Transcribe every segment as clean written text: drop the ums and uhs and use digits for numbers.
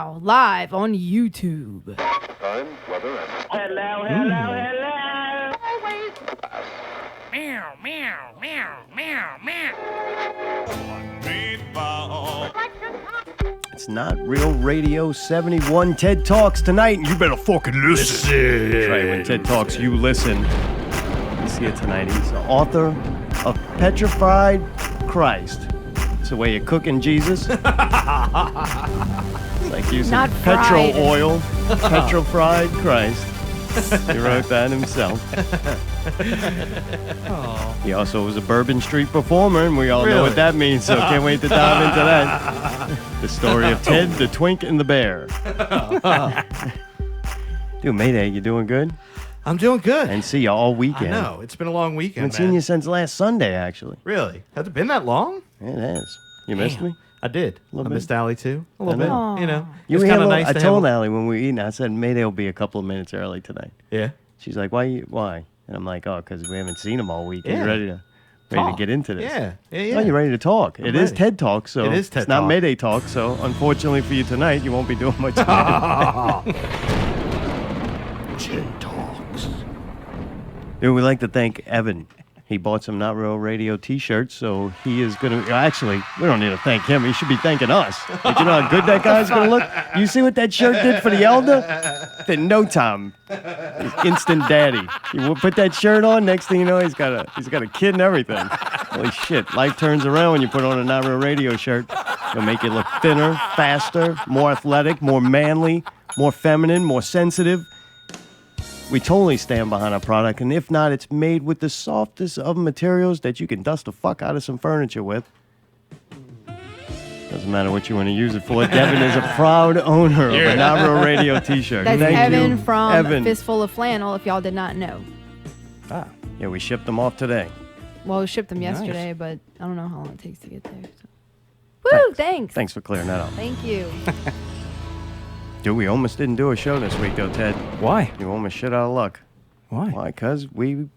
now live on YouTube. Time, weather, and... Hello. Meow, meow, meow, meow, meow. It's Not Real Radio 71 TED Talks tonight, and you better fucking listen. That's right, when TED Talks, you listen. You see it tonight. He's the author of Petrified Christ. It's the way you're cooking Jesus. It's like using Not petrol fried. oil, petrified Christ. He wrote that himself. He also was a Bourbon Street performer, and we all know what that means, so can't wait to dive into that. The story of Ted, the Twink, and the Bear. Dude, Mayday, you doing good? I'm doing good. And see you all weekend. I know. It's been a long I weekend, haven't seen you since last Sunday, actually. Really? Has it been that long? It has. You missed me? I did. I Little bit. missed Allie, too. A little I bit. know. You know. You It's were kind of here, nice I to told have... Allie when we were eating, I said, Mayday will be a couple of minutes early tonight. Yeah. She's like, why? And I'm like, oh, because we haven't seen him all week. Yeah. You ready to get into this? Yeah. Oh, you're ready to talk. It is ready. TED Talk, so It is TED it's not Talk. Mayday Talk, so unfortunately for you tonight, you won't be doing much. TED Talks. Dude, we'd like to thank Evan. He bought some Not Real Radio t-shirts, so he is going to... Actually, we don't need to thank him. He should be thanking us. Like, you know how good that guy's going to look? You see what that shirt did for the elder? In no time, he's instant daddy. You put that shirt on, next thing you know, he's got a kid and everything. Holy shit, life turns around when you put on a Not Real Radio shirt. It'll make you look thinner, faster, more athletic, more manly, more feminine, more sensitive. We totally stand behind our product, and if not, it's made with the softest of materials that you can dust the fuck out of some furniture with. Doesn't matter what you want to use it for. Devin is a proud owner of a Not Real Radio t-shirt. That's Thank Evan you. from Evan. Fistful of Flannel, if y'all did not know. Yeah, we shipped them off today. Well, we shipped them Nice. yesterday, but I don't know how long it takes to get there. So. Woo, thanks. Thanks for clearing that up. Thank you. Dude, we almost didn't do a show this week, though, Ted. Why? You almost shit out of luck. Why? Why? Because we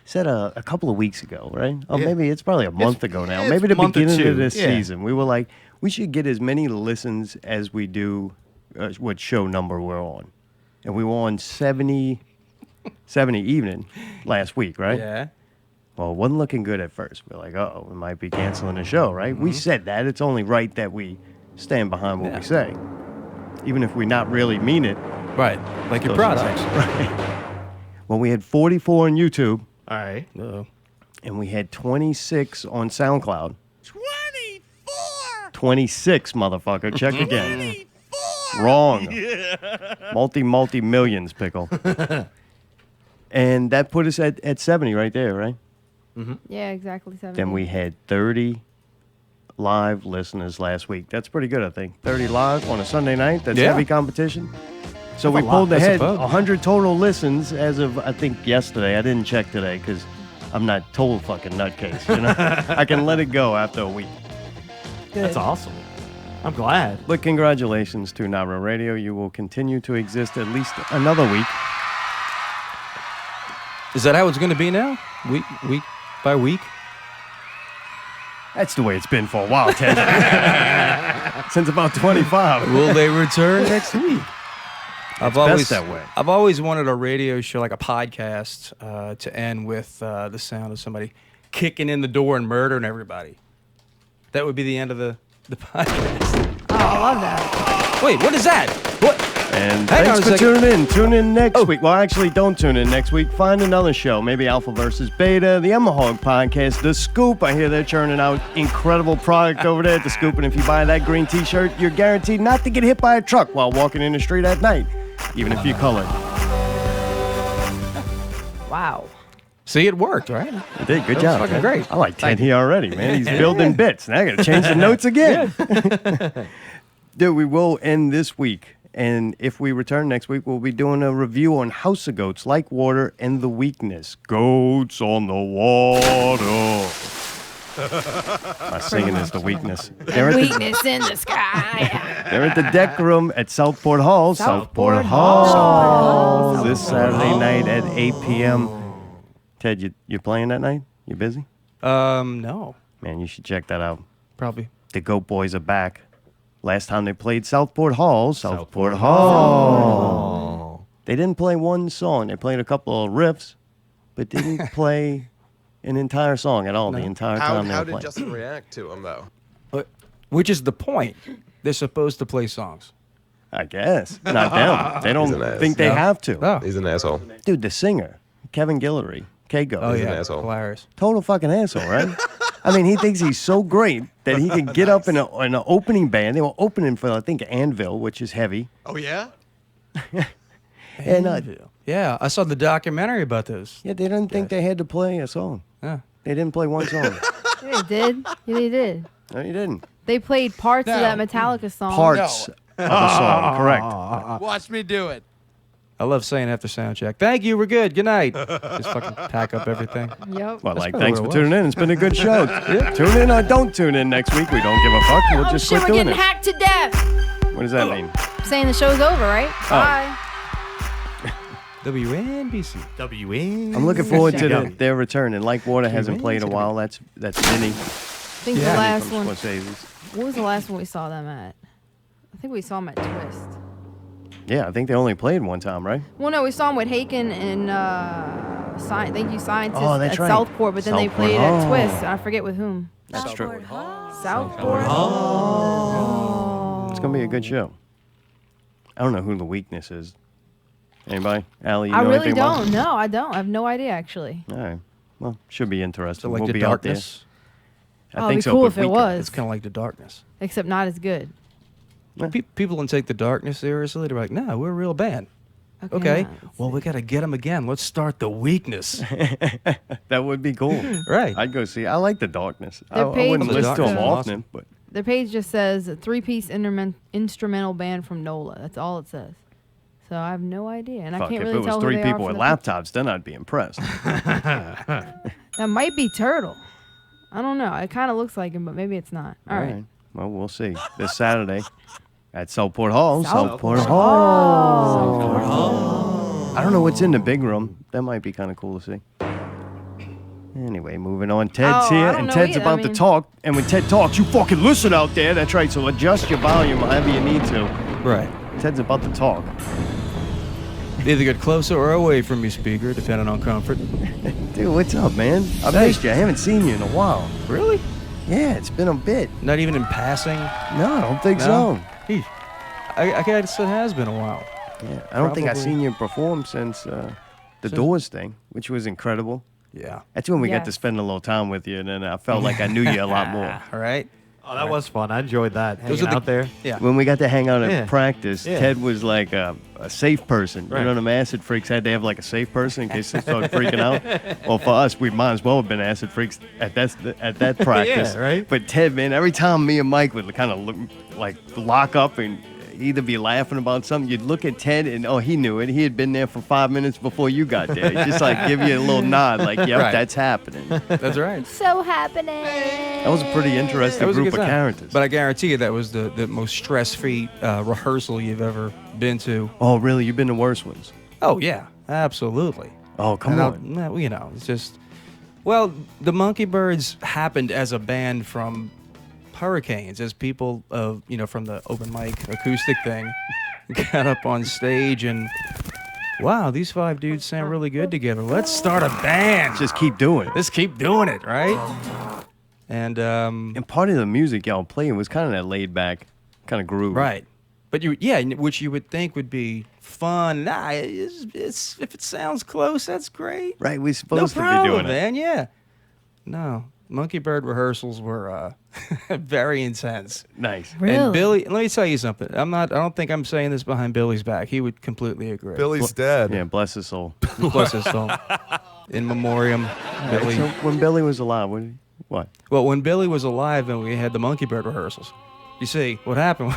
said a couple of weeks ago, right? Oh, Yeah. maybe it's probably a month ago now. it's Maybe the a month or beginning two. of this Yeah. season. We were like, we should get as many listens as we do what show number we're on. And we were on 70 evening last week, right? Yeah. Well, it wasn't looking good at first. We're like, uh-oh, we might be canceling the show, right? We said that. It's only right that we stand behind what we say. Even if we not really mean it. Right. Like your Those products. Right. Well, we had 44 on YouTube, All right. and we had 26 on SoundCloud. 24! 26, motherfucker. Check again. Wrong. Multi-millions, pickle. And that put us at 70 right there, right? Yeah, exactly. 70. Then we had 30 live listeners last week. That's pretty good, I think. 30 live on a Sunday night. That's Yeah. heavy competition. So That's we a pulled lot, I ahead suppose. 100 total listens as of, I think, yesterday. I didn't check today because I'm not total fucking nutcase. You know, I can let it go after a week. That's awesome. I'm glad. But congratulations to Not Real Radio. You will continue to exist at least another week. Is that how it's going to be now? Week by week? That's the way it's been for a while, Ted. Since about 25. Will they return next week? Best that way. I've always wanted a radio show, like a podcast, to end with the sound of somebody kicking in the door and murdering everybody. That would be the end of the podcast. Oh, I love that. Wait, what is that? What? And Hang on thanks a for second. tuning in. Tune in next week. Well, actually, don't tune in next week. Find another show. Maybe Alpha versus Beta, the Emma Hog podcast, The Scoop. I hear they're churning out incredible product over there at The Scoop. And if you buy that green t-shirt, you're guaranteed not to get hit by a truck while walking in the street at night, even if you're colored. Wow. See, it worked, right? You did. Good That was job. fucking Ted. great. I like Ted here already, man. He's building bits. Now I got to change the notes again. Dude, we will end this week. And if we return next week, we'll be doing a review on House of Goats, Like Water, and The Weakness. Goats on the water. My singing is The Weakness. They're at the, Weakness in the sky. they're at the deck room at Southport Hall. Southport Hall. This Saturday night at 8 p.m. Ted, you playing that night? You busy? No, Man, you should check that out. probably. The Goat Boys are back. Last time they played Southport Hall. Southport Hall. They didn't play one song. They played a couple of riffs, but didn't play an entire song at all the entire time How they were did playing. Justin react to him, though? Which is the point. They're supposed to play songs. I guess. Not them. They don't He's an ass. think they No. have to. Oh, He's an asshole. Dude, the singer, Kevin Guillory, Kago. oh He's an yeah, asshole. hilarious. Total fucking asshole, right? I mean, he thinks he's so great that he can get up in an opening band. They were opening for, I think, Anvil, which is heavy. Oh, yeah? And Yeah, I saw the documentary about this. yeah, they didn't think they had to play a song. Yeah. They didn't play one song. Yeah, they did. Yeah, they did. No, you didn't. They played parts of that Metallica song. Parts of a song, correct. Watch me do it. I love saying after sound check, thank you, we're good, good night. Just fucking pack up everything. Yep. Well, like, probably thanks what for it tuning in. It's been a good show. Tune in or don't tune in next week. We don't give a fuck. We'll Oh just shit, quit we're doing getting it. hacked to death. What does that mean? Saying the show's over, right? Bye. WNBC. WN. I'm looking forward to Yeah. their return. And Like Water hasn't played in a while. That's Vinny I think Yeah. the last from one. Scorsese's. What was the last one we saw them at? I think we saw them at Twist. Yeah, I think they only played one time, right? Well, no, we saw them with Haken and Thank You Scientists Oh, that's at right. Southport, but then they Southport. played at Oh. Twist. And I forget with whom. That's true. Southport. It's gonna be a good show. I don't know who the weakness is. Anybody? Allie, you I know really anything about don't. No, I don't. I have no idea actually. it? All right. Well, should be interesting. So like we'll the be darkness. out there. I Oh, think it'd be so. cool but if it we could- was. It's kind of like the darkness. Except not as good. People don't take the darkness seriously. They're like, no, we're a real band. Okay. nah, Well, we got to get them again. Let's start the weakness. That would be cool. Right. I'd go see. I like the darkness. I Their page wouldn't The listen to Darkness them is often, awesome. but Their page just says a 3-piece instrumental band from NOLA. That's all it says. So I have no idea, and I fuck, can't if really it was tell who three they people are with from the picture. laptops, then I'd be impressed. That might be Turtle. I don't know. It kind of looks like him, but maybe it's not. All right. Well, we'll see. This Saturday at Southport Hall. Southport Hall. I don't know what's in the big room. That might be kind of cool to see. Anyway, moving on. Ted's Oh, here, I don't and know Ted's either. about I to mean- talk. And when Ted talks, you fucking listen out there. That's right. So adjust your volume however you need to. Right. Ted's about to talk. Either get closer or away from your speaker, depending on comfort. Dude, what's up, man? I missed you. I haven't seen you in a while. Really? Yeah, it's been a bit. Not even in passing? No, I don't think so. Eesh. I guess it has been a while. Yeah, I don't think I've Probably. seen you perform since the Doors thing, which was incredible. Yeah. That's when we got to Yes. spend a little time with you, and then I felt like I knew you a lot more. All right. Oh, that was fun. I enjoyed that. Those Hanging are the- out there. Yeah. When we got to hang out at Yeah. practice, Yeah. Ted was like a safe person. Right. You know, them acid freaks had to have like a safe person in case they started freaking out. Well, for us, we might as well have been acid freaks at that practice. Yeah, right. But Ted, man, every time me and Mike would kind of lock up and either be laughing about something, you'd look at Ted and, oh, he knew it. He had been there for 5 minutes before you got there. He'd just like give you a little nod, like, yep, Right. that's happening. That's right. So happening. That was a pretty interesting That was a group good of time. characters. But I guarantee you that was the most stress-free rehearsal you've ever been to. Oh, really? You've been to worse ones? Oh, yeah. Absolutely. Oh, come And on. well, you know, it's just... Well, the Monkey Birds happened as a band from Hurricanes, as people, from the open mic acoustic thing got up on stage and, wow, these 5 dudes sound really good together. Let's start a band. Just keep doing it. Let's keep doing it, right? And, And part of the music y'all playing was kind of that laid back kind of groove. right. But which you would think would be fun. Nah, it's if it sounds close, that's great. Right, we're No supposed to problem, be doing it. man. Yeah. No, Monkey Bird rehearsals were very intense. Nice. Really? And Billy, let me tell you something. I don't think I'm saying this behind Billy's back. He would completely agree. Billy's dead. Yeah, bless his soul. Bless his soul. In memoriam, Billy. So when Billy was alive, what? Well, when Billy was alive and we had the Monkey Bird rehearsals, you see what happened.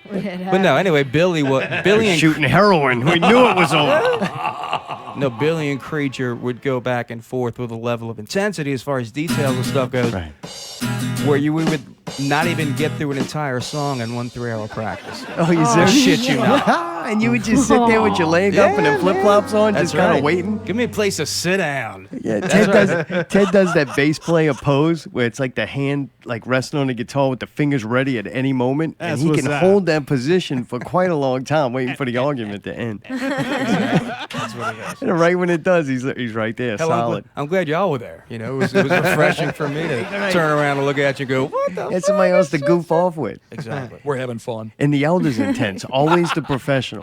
But no, anyway, Billy and Shooting heroin. We knew it was over. No, Billy and Creature would go back and forth with a level of intensity as far as details and stuff goes. Right. Where we would not even get through an entire song in one 3-hour practice. Oh, you No said shit, you know. And you would just sit there with your leg up and the flip flops on, That's just kind right. of waiting. Give me a place to sit down. Yeah, Ted does that bass player pose where it's like the hand like resting on the guitar with the fingers ready at any moment, That's and he what's can up. hold that position for quite a long time, waiting for the argument to end. That's what it is. And right when it does, he's right there, Hell, solid. I'm glad y'all were there. You know, it was refreshing for me to turn around and look at you and go, what the It's somebody else to goof off with. Exactly. We're having fun. And the elder's intense, always the professional.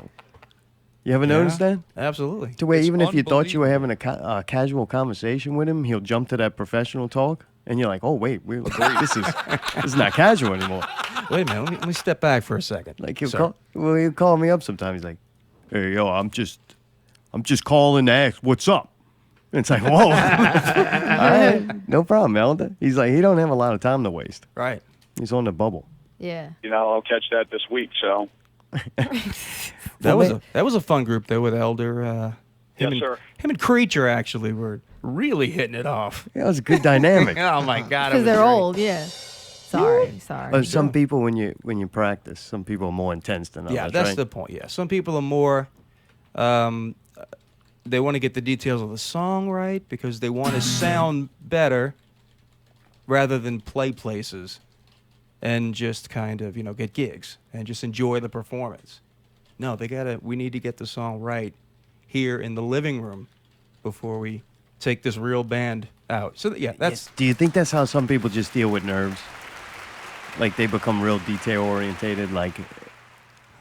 You ever noticed that? Absolutely. To where It's even if you thought you were having a casual conversation with him, he'll jump to that professional talk, and you're like, oh wait, this is not casual anymore. Wait a minute. Let me step back for a second. Like Sir. he'll call me up sometimes. He's like, hey yo, I'm just calling to ask what's up. And it's like, whoa, all right, no problem, Elder. He's like, he don't have a lot of time to waste. Right. He's on the bubble. Yeah. You know, I'll catch that this week. So, That Well, was a fun group though with Elder. yes, sir. Him and Creature actually were really hitting it off. Yeah, it was a good dynamic. Oh my God! Because they're old, yeah. Sorry. But some people, when you practice, some people are more intense than others. Yeah, that's right? the point. Yeah, some people are more. They want to get the details of the song right because they want to sound better, rather than play places, and just kind of get gigs and just enjoy the performance. No, we need to get the song right here in the living room before we take this real band out. So that's Do you think that's how some people just deal with nerves? Like they become real detail orientated, like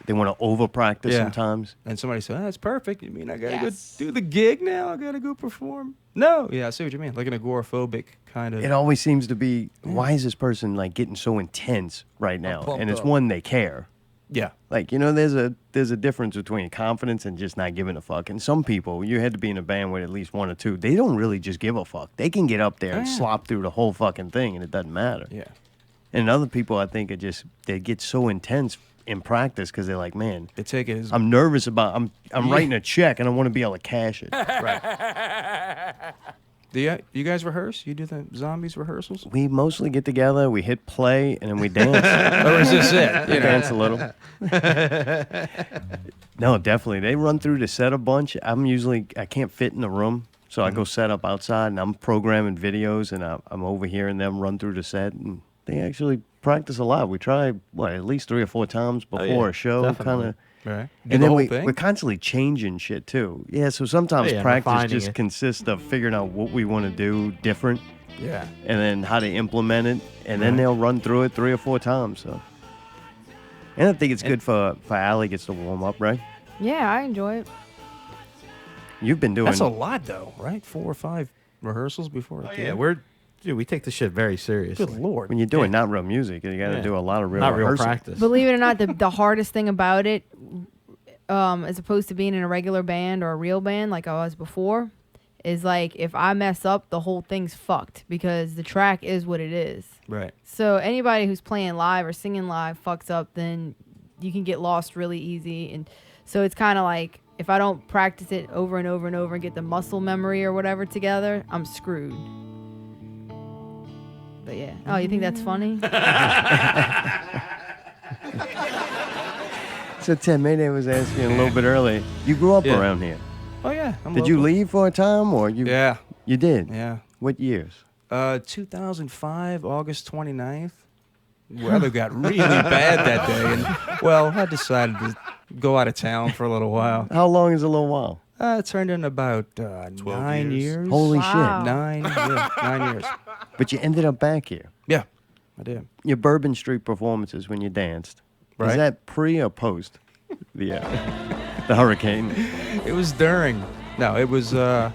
they want to over practice Yeah. sometimes. And somebody said, that's perfect. You mean I got to go do the gig now? I got to go perform? No. Yeah, I see what you mean. Like an agoraphobic kind of. It always seems to be, why is this person like getting so intense right now? pumped And it's up. one, they care. Yeah. Like, there's a difference between confidence and just not giving a fuck. And some people, you had to be in a band with at least one or two, they don't really just give a fuck. They can get up there and yeah. slop through the whole fucking thing and it doesn't matter. Yeah. And other people, I think, they get so intense in practice because they're like, man, They take it as. I'm nervous about, I'm writing a check and I want to be able to cash it. Do you guys rehearse? You do the Zombies rehearsals? We mostly get together, we hit play, and then we dance. Or is this it? We dance a little. No, definitely. They run through the set a bunch. I can't fit in the room, so I go set up outside, and I'm programming videos, and I'm overhearing them run through the set, and they actually practice a lot. We try, at least 3 or 4 times before a show, definitely. kind of. Right. Do And the then whole we're thing? constantly changing shit too. Yeah, so sometimes practice refining just it. consists of figuring out what we want to do different, Yeah. and then how to implement it, and then they'll run through it 3 or 4 times. So, and I think it's good for Allie gets to warm up, right? Yeah, I enjoy it. You've been doing. That's a lot, though, right? 4 or 5 rehearsals before a gig? We take the shit very seriously. Good Lord. when you're doing not real music, you got to Yeah. do a lot of real Not real rehearsal. practice. Believe it or not, the hardest thing about it, as opposed to being in a regular band or a real band like I was before, is like if I mess up, the whole thing's fucked because the track is what it is. Right. So anybody who's playing live or singing live fucks up, then you can get lost really easy. And so it's kind of like if I don't practice it over and over and over and get the muscle memory or whatever together, I'm screwed. But yeah. Oh, you think that's funny? So Ted, Mayday was asking a little bit earlier. You grew up Yeah. around here. Oh, yeah. I'm Did you local. leave for a time, or you? Yeah. You did. Yeah. What years? 2005, August 29th. Weather got really bad that day. And, well, I decided to go out of town for a little while. How long is a little while? It turned in about 9 years. Holy Wow. 9 years. But you ended up back here. Yeah, I did. Your Bourbon Street performances when you danced. Right. Is that pre or post the hurricane? It was during. No, it was. I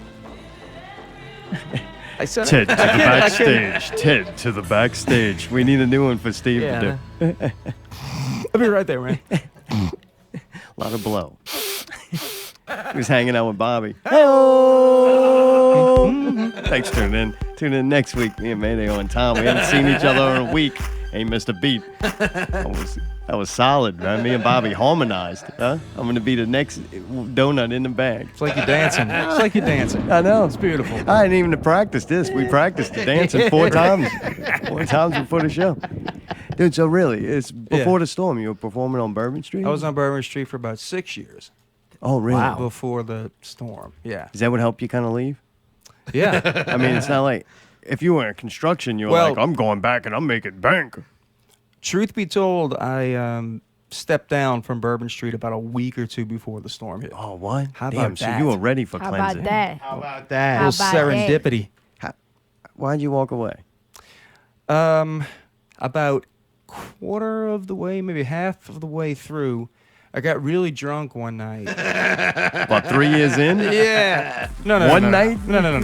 said Ted to the backstage. Ted to the backstage. We need a new one for Steve to do. I'll be right there, man. A lot of blow. He was hanging out with Bobby. Hey-oh! Thanks for tuning in. Tune in next week. Me and Mayday on time. We haven't seen each other in a week. Ain't missed a beat. That was solid, man. Me and Bobby harmonized. Huh? I'm going to be the next donut in the bag. It's like you're dancing. It's like you're dancing. I know. It's beautiful. I didn't even practice this. We practiced the dancing 4 times. 4 times before the show. Dude, so really, it's before the storm. You were performing on Bourbon Street? I was on Bourbon Street for about 6 years. Oh, really? Before the storm. Yeah. Is that what helped you kind of leave? Yeah. I mean, it's not like if you were in construction, you were like, I'm going back and I'm making bank. Truth be told, I stepped down from Bourbon Street about a week or two before the storm hit. Oh, what? How Damn, about so that? you were ready for How cleansing. about that? How about A that? How little about that? serendipity. Why'd you walk away? About quarter of the way, maybe half of the way through, I got really drunk one night. About 3 years in? Yeah. No. One night? No.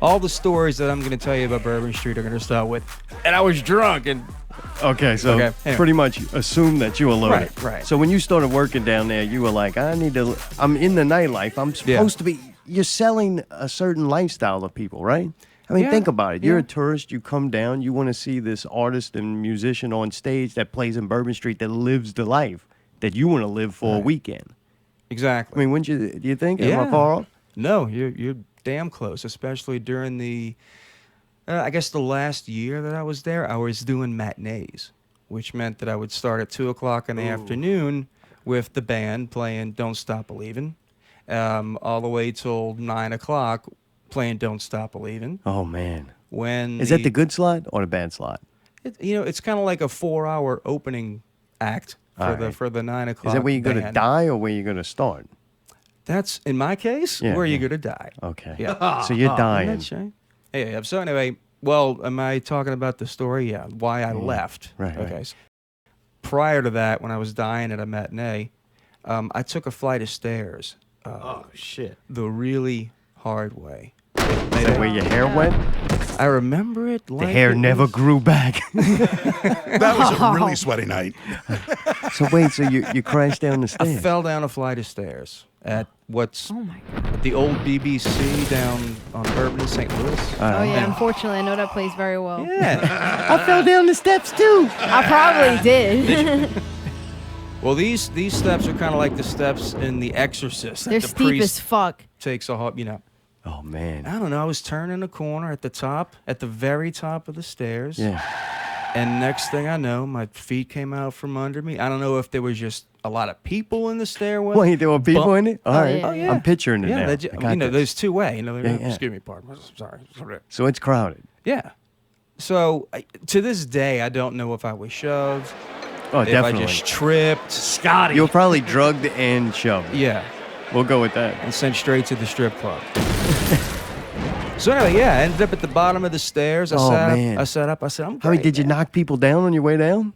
All the stories that I'm going to tell you about Bourbon Street are going to start with, and I was drunk, and Okay, so Okay, anyway. pretty much assume that you were loaded. Right. So when you started working down there, you were like, I'm in the nightlife. I'm supposed to be, you're selling a certain lifestyle to people, right? I mean, Yeah, think about it. You're a yeah. tourist. You come down. You want to see this artist and musician on stage that plays in Bourbon Street that lives the life that you want to live for a weekend. exactly. I mean, wouldn't you? Do you think? Am I Yeah. far off? No, you're damn close, especially during the, I guess the last year that I was there, I was doing matinees, which meant that I would start at 2 o'clock in the afternoon with the band playing Don't Stop Believin', all the way till 9 o'clock playing Don't Stop Believin'. Oh man, When is that the good slot or the bad slot? it's kind of like a 4-hour opening act All right. for the 9 o'clock. Is that where you're going to band. die or where you're going to start? That's in my case Yeah, where yeah. you're gonna die. Okay. Yeah. So you're dying. That's right. Yeah. So anyway, well, am I talking about the story? Yeah. Why I left. Right, Okay. right. So prior to that, when I was dying at a matinee, I took a flight of stairs. Oh, shit. The really hard way. Is that where your hair went? I remember it like The hair it never was- grew back. That was a really sweaty night. So wait, so you crashed down the I stairs? fell down a flight of stairs at what's Oh my god. the old BBC down on Bourbon in St. Louis. Oh yeah. Unfortunately, I know that place very well. Yeah. I fell down the steps too. I probably did. Well, these steps are kind of like the steps in The Exorcist. that They're the steep priest as fuck. takes a hop, Oh man. I don't know. I was turning a corner at the very top of the stairs. Yeah. And next thing I know, my feet came out from under me. I don't know if there was just a lot of people in the stairwell. Wait, there were people Bump- in it? All right. yeah. Oh, yeah. I'm picturing it Yeah, now. they I got this. there's two way. Yeah. Excuse me, pardon. Sorry. So it's crowded. Yeah. So to this day, I don't know if I was shoved, Oh, if definitely. I just tripped. You were probably drugged and shoved. Yeah. We'll go with that. And sent straight to the strip club. So anyway, yeah, I ended up at the bottom of the stairs. Oh, man. I sat up. I said, I'm How many great, did you man. knock people down on your way down?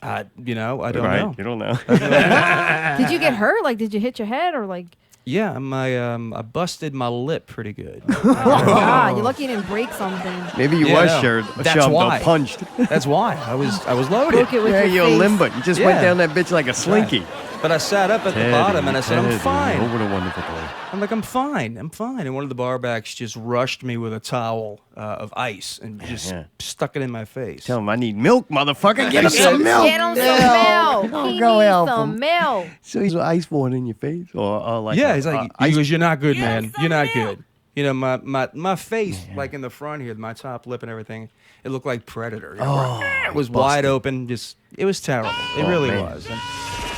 I don't right. know. You don't know. Did you get hurt? Like, did you hit your head or like? Yeah, I busted my lip pretty good. Oh my god, you're lucky you didn't break something. Maybe you Yeah, was no. shoved That's why. or punched. That's why I was loaded. Broke it with Yeah, your you're face. limber. You just went Yeah. down that bitch like a slinky. But I sat up at the bottom and I said, I'm Teddy, fine. Oh, what a wonderful boy. I'm like, I'm fine. And one of the barbacks just rushed me with a towel of ice and just yeah. stuck it in my face. Tell him I need milk, motherfucker. Get him said- some milk. Get him some milk. Don't He go needs out some from- milk. So he's ice water in your face, or like Yeah, he's like, he ice. goes, you're not good, man. You're not milk." good. My face, like in the front here, my top lip and everything, it looked like Predator. It was wide open. It was terrible. It really man. was.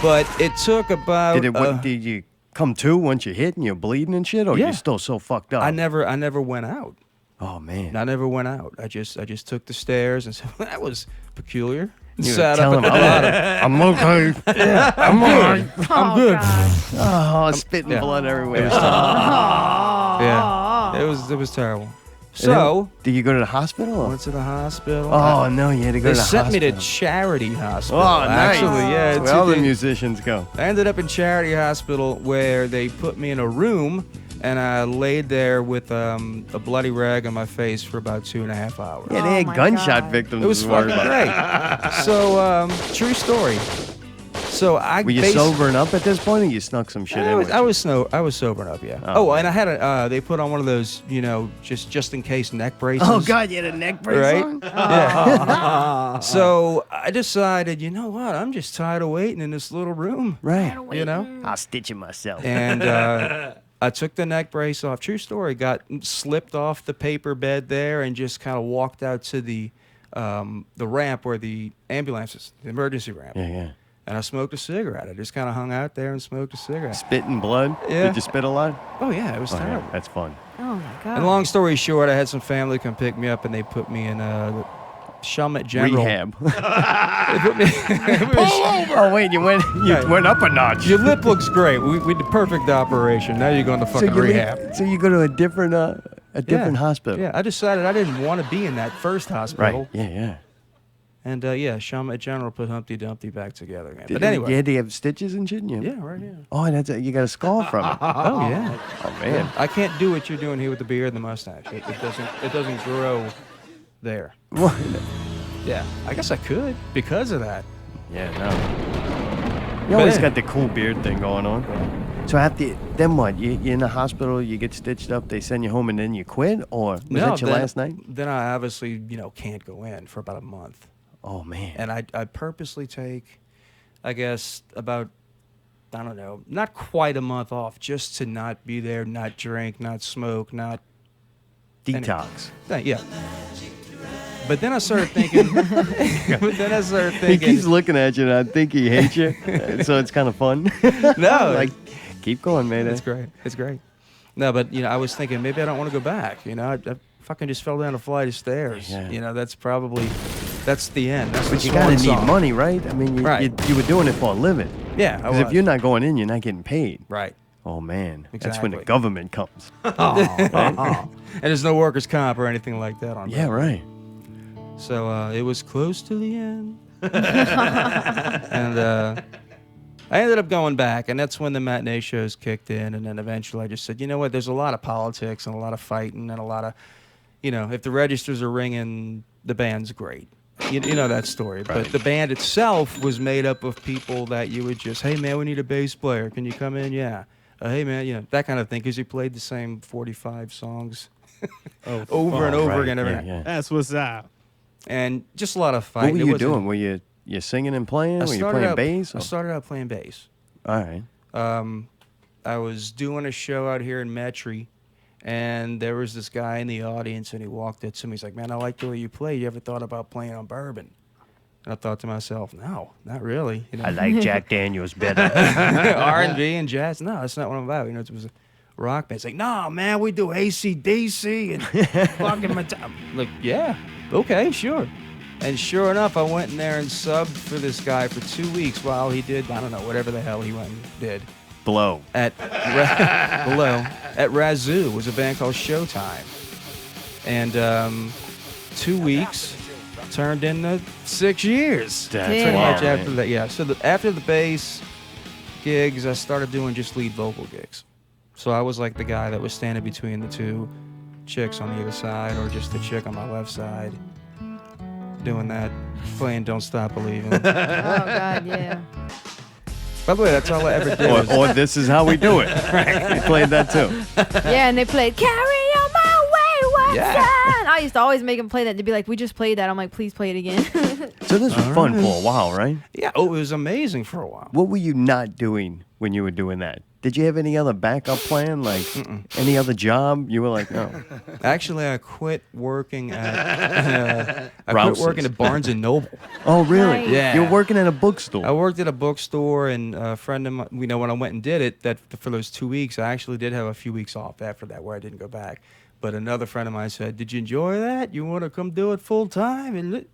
But it took about. Did you come to once you hit and you're bleeding and shit, or Yeah. you're still so fucked up? I never went out. Oh man. I never went out. I just took the stairs and said, that was peculiar. And You sat tell up him at the bottom. I'm okay. Yeah, I'm alright. I'm good. Oh, spitting Yeah. blood everywhere. Yeah, it was terrible. So Did you go to the hospital? I Or? went to the hospital. Oh no, you had to go They to the sent me hospital. to charity hospital. Oh, nice. Actually, yeah. That's where all the musicians go. I ended up in charity hospital where they put me in a room and I laid there with a bloody rag on my face for about 2.5 hours. Yeah, Oh they had my gunshot God. victims. It was to worry fucking about. great. So, true story. So Were you sobering up at this point, or you snuck some shit in? with you? I was sobering up, yeah. Oh. Oh, and I had they put on one of those, just in case neck braces. Oh God, you had a neck brace Right? on? Yeah. So I decided, you know what? I'm just tired of waiting in this little room. Right. You know? I'll stitch it myself. And I took the neck brace off. True story. Got slipped off the paper bed there and just kind of walked out to the the ramp where the ambulances, the emergency ramp. Yeah, yeah. And I smoked a cigarette. I just kind of hung out there and smoked a cigarette. Spitting blood? Yeah. Did you spit a lot? Oh, yeah, it was terrible. Yeah, that's fun. Oh my god. And long story short, I had some family come pick me up, and they put me in Chalmette General. Rehab. They put me Oh, wait, you went up a notch. Your lip looks great. We did the perfect operation. Now you're going to fucking rehab. So you go to a different hospital. Yeah, I decided I didn't want to be in that first hospital. Right. Yeah, yeah. And Chalmette General put Humpty Dumpty back together again. Did But anyway. they have stitches and shit? Yeah, right here. Oh, you got a scar from it. Oh, yeah. Oh, man. I can't do what you're doing here with the beard and the mustache. It doesn't grow there. What? Yeah, I guess I could because of that. Yeah, no. You always got the cool beard thing going on. So then what? You're in the hospital, you get stitched up, they send you home, and then you quit? Or was that your last night? Then I obviously, can't go in for about a month. Oh, man. And I purposely take, I guess, about, I don't know, not quite a month off just to not be there, not drink, not smoke, not... Detox. Yeah. But then I started thinking... He keeps looking at you, and I think he hates you. So it's kind of fun. No. Like, keep going, man. It's great. It's great. No, but, I was thinking maybe I don't want to go back. I fucking just fell down a flight of stairs. Yeah. That's probably... That's the end. That's But the you gotta swan need song. money, right? I mean, you were doing it for a living. Yeah, I Because if was. you're not going in, you're not getting paid. Right. Oh, man. That's when the Exactly. government comes. And there's no workers' comp or anything like that on Yeah, that. right. So it was close to the end. And I ended up going back, and that's when the matinee shows kicked in. And then eventually I just said, you know what, there's a lot of politics and a lot of fighting and a lot of, if the registers are ringing, the band's great. You know that story. But the band itself was made up of people that you would just, hey, man, we need a bass player. Can you come in? Yeah. Hey, man, that kind of thing, because you played the same 45 songs over and over again. Yeah. That's what's up. And just a lot of What fighting. were It you wasn't- doing? Were you singing and playing? Were you playing bass? I started out playing bass. All right. I was doing a show out here in Metri, and there was this guy in the audience, and he walked up to me. He's like, man, I like the way you play. You ever thought about playing on bourbon? And I thought to myself, no, not really. I like Jack Daniels better. R&B and jazz? No, that's not what I'm about. It was a rock band. It's like, no, man, we do AC/DC and fucking Metallica. Like, yeah, okay, sure. And sure enough, I went in there and subbed for this guy for 2 weeks while he did, I don't know, whatever the hell he went and did. Blow. At Razoo. It was a band called Showtime. And 2 weeks turned into 6 years. That's Pretty wild, much after man. that, yeah. So after the bass gigs, I started doing just lead vocal gigs. So I was like the guy that was standing between the two chicks on either side, or just the chick on my left side, doing that, playing Don't Stop Believing. Oh god, yeah. By the way, that's all I ever did. Or This Is How We Do It. You played that too. Yeah, and they played "Carry On My Wayward Yeah. Son." I used to always make them play that. They'd be like, "We just played that." I'm like, "Please play it again." So this was fun for a while, right? Yeah, it was amazing for a while. What were you not doing when you were doing that? Did you have any other backup plan? Like any other job? You were like, no. Actually, I quit working at Rouse's. Barnes and Noble. Oh, really? Nice. Yeah. You were working at a bookstore. I worked at a bookstore, and a friend of mine, when I went and did it, that for those 2 weeks, I actually did have a few weeks off after that where I didn't go back. But another friend of mine said, "Did you enjoy that? You want to come do it full time?" And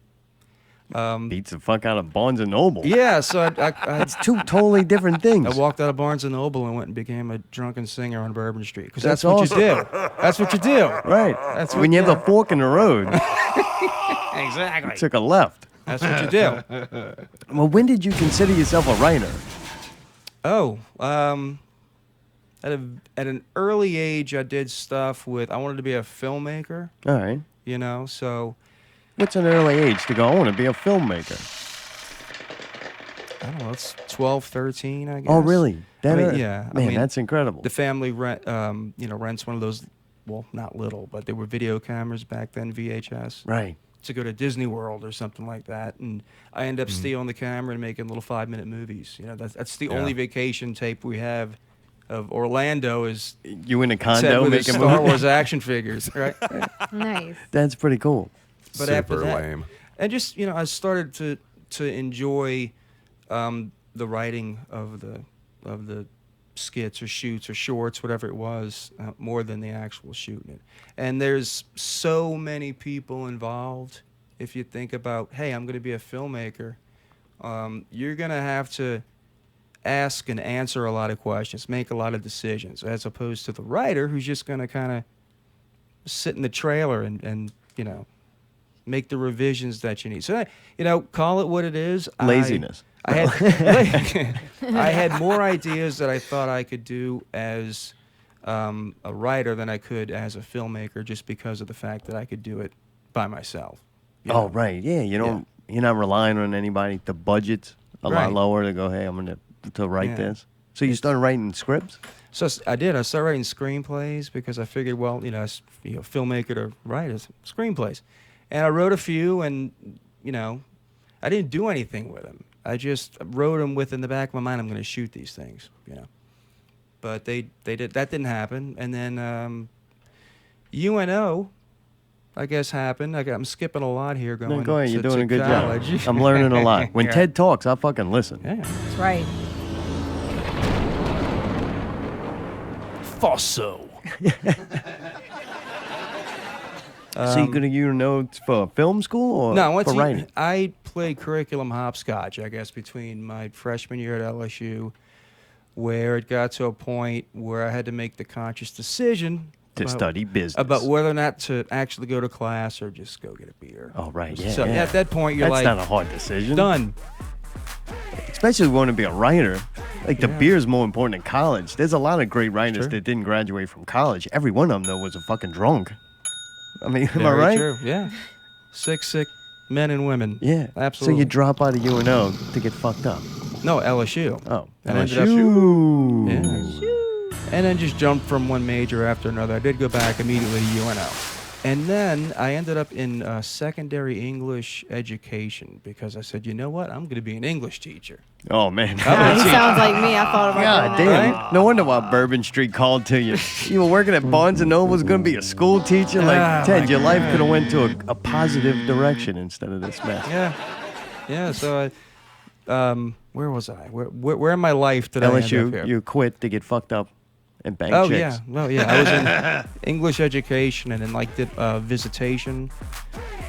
Beats the fuck out of Barnes and Noble. yeah, so I It's two totally different things. I walked out of Barnes and Noble and went and became a drunken singer on Bourbon Street, because That's that's, what awesome. you do. That's what you do. Right. That's when what- you have a fork in the road, Exactly. took a left. That's what you do. Well, when did you consider yourself a writer? Oh, at an early age, I did stuff with. I wanted to be a filmmaker. All right. So What's an early age to go, I want to be a filmmaker? I don't know. It's 12, 13, I guess. Oh, really? That early? yeah. Man, that's incredible. The family rents one of those. Well, not little, but they were video cameras back then, VHS. Right. To go to Disney World or something like that, and I end up stealing the camera and making little 5-minute movies. That's the only vacation tape we have of Orlando is You in a set condo with his making Star movies? Wars action figures, right? Nice. That's pretty cool. But after Super that, lame. And just I started to enjoy the writing of the skits or shoots or shorts, whatever it was, more than the actual shooting it. And there's so many people involved. If you think about, hey, I'm going to be a filmmaker, you're going to have to ask and answer a lot of questions, make a lot of decisions, as opposed to the writer who's just going to kind of sit in the trailer and make the revisions that you need. So, call it what it is. Laziness. I had more ideas that I thought I could do as a writer than I could as a filmmaker, just because of the fact that I could do it by myself. Oh, right. Yeah, you're not relying on anybody. The budget's a lot lower to go, hey, I'm going to write this. So you started writing scripts? So I did. I started writing screenplays because I figured, well, as a filmmaker to write is screenplays. And I wrote a few, and, I didn't do anything with them. I just wrote them with in the back of my mind, I'm going to shoot these things, But that didn't happen. And then UNO, I guess, happened. I'm skipping a lot here going. No, go ahead. You're doing a good college. job. I'm learning a lot. When Ted talks, I fucking listen. Yeah. That's right. Fosso. So you going to UNO for film school or No, for writing? I played curriculum hopscotch, I guess, between my freshman year at LSU, where it got to a point where I had to make the conscious decision to study business. About whether or not to actually go to class or just go get a beer. Oh, right, yeah. So at that point, you're That's like... not a hard decision. Done. Especially if you want to be a writer. Like, the beer is more important than college. There's a lot of great writers that didn't graduate from college. Every one of them, though, was a fucking drunk. I mean, am I right? True. Yeah. Sick men and women. Yeah. Absolutely. So you drop out of UNO to get fucked up. No, LSU. Oh, And LSU. And then just jumped from one major after another. I did go back immediately to UNO. And then I ended up in secondary English education because I said, you know what? I'm going to be an English teacher. Oh, man. He sounds like me. I thought about God doing that. damn. No wonder why Bourbon Street called to you. You were working at Barnes & Noble, was going to be a school teacher. Like, Ted, your life could have went to a positive direction instead of this mess. Yeah, so where was I? Where in my life did I end up here? LSU, you quit to get fucked up and bang chicks. Yeah. Well, yeah. I was in English education and then did visitation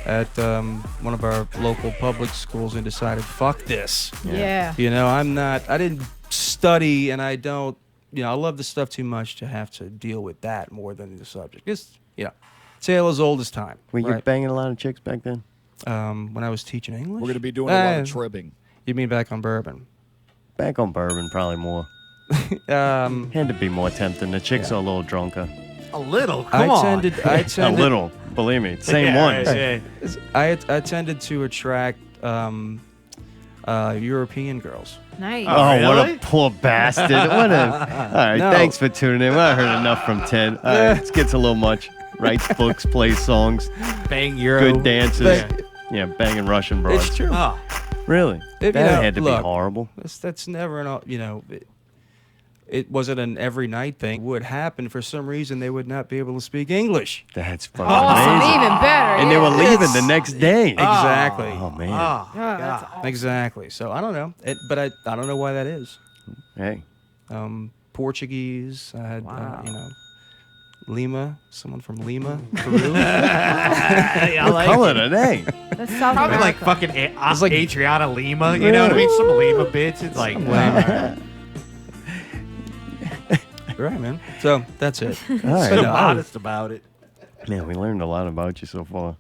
at one of our local public schools and decided, fuck this. Yeah. I didn't study and I don't, I love the stuff too much to have to deal with that more than the subject. It's, tale as old as time. Were you banging a lot of chicks back then? When I was teaching English? We're going to be doing a lot of tribbing. You mean back on Bourbon? Back on Bourbon, probably more. Had to be more tempting. The chicks are a little drunker. A little? Come on. A little. Believe me. Same ones. I tended to attract European girls. Nice. Oh, really? what a poor bastard. All right, thanks for tuning in. I heard enough from Ted. All right, it gets a little much. Writes books, plays songs, Bang Euro. good dances. Yeah, banging Russian broads. It's true. Oh. Really? That had to be horrible. That's never it wasn't an every night thing. It would happen for some reason they would not be able to speak English. That's fucking Awesome. amazing. Even better. And they were leaving the next day. Exactly. Oh, man. Oh, that's God. Exactly. So I don't know, but I don't know why that is. Hey. Portuguese. I had Lima. Someone from Lima, Peru. I What like color it. today? That's South Probably like America. fucking It's like- Adriana Lima. You know what I mean? Some Lima bitch. It's like, Right, man. So that's it. All right. so no, modest about it. Man, we learned a lot about you so far.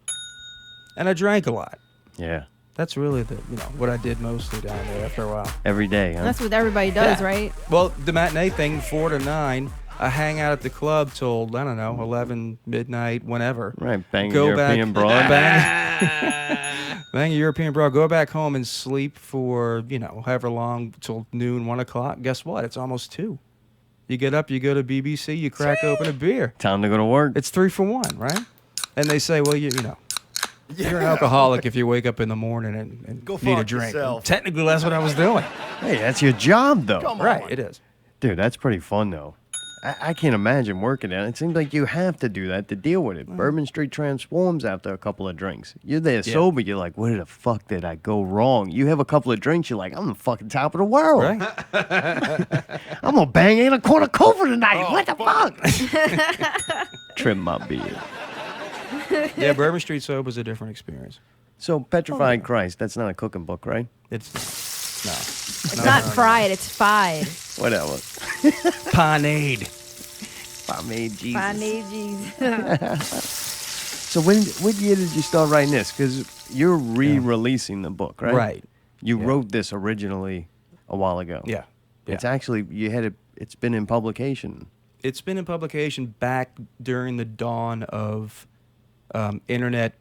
And I drank a lot. Yeah. That's really what I did mostly down there after a while. Every day, huh? That's what everybody does, Yeah. right? Well, the matinee thing, 4 to 9. I hang out at the club till, I don't know, 11, midnight, whenever. Right, bang Go European back, broad. Bang a European broad. Go back home and sleep for, however long, till noon, 1 o'clock. Guess what? It's almost 2. You get up, you go to BBC, you crack open a beer. Time to go to work. It's 3 for 1, right? And they say, well, you're an alcoholic if you wake up in the morning and Go need a fuck drink. yourself. Technically, that's what I was doing. Hey, that's your job, though. Right, it is. Dude, that's pretty fun, though. I can't imagine working at it. It seems like you have to do that to deal with it. Bourbon Street transforms after a couple of drinks. You're there sober, you're like, where the fuck did I go wrong? You have a couple of drinks, you're like, I'm the fucking top of the world. Right? I'm gonna bang in a corner cover tonight. What the fuck? Trim my beard. Yeah, Bourbon Street sober was a different experience. So Petrified Christ, that's not a cooking book, right? It's no. It's not fried, it's fied. Whatever. Panade. I made Jesus. Fied Jesus. So what year did you start writing this? Because you're re-releasing the book, right? Right. You wrote this originally a while ago. Yeah. It's actually it's been in publication. It's been in publication back during the dawn of internet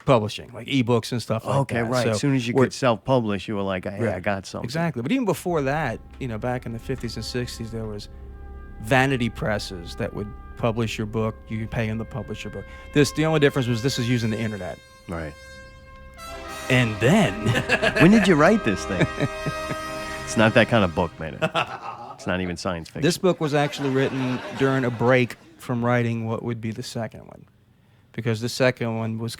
publishing, like ebooks and stuff like that. Okay, right. So as soon as you could self-publish, you were like, hey, I got something. Exactly. But even before that, back in the 50s and 60s, there was vanity presses that would publish your book. You could pay them to publish your book. The only difference was this is using the internet. Right. And then... When did you write this thing? It's not that kind of book, man. It's not even science fiction. This book was actually written during a break from writing what would be the second one. Because the second one was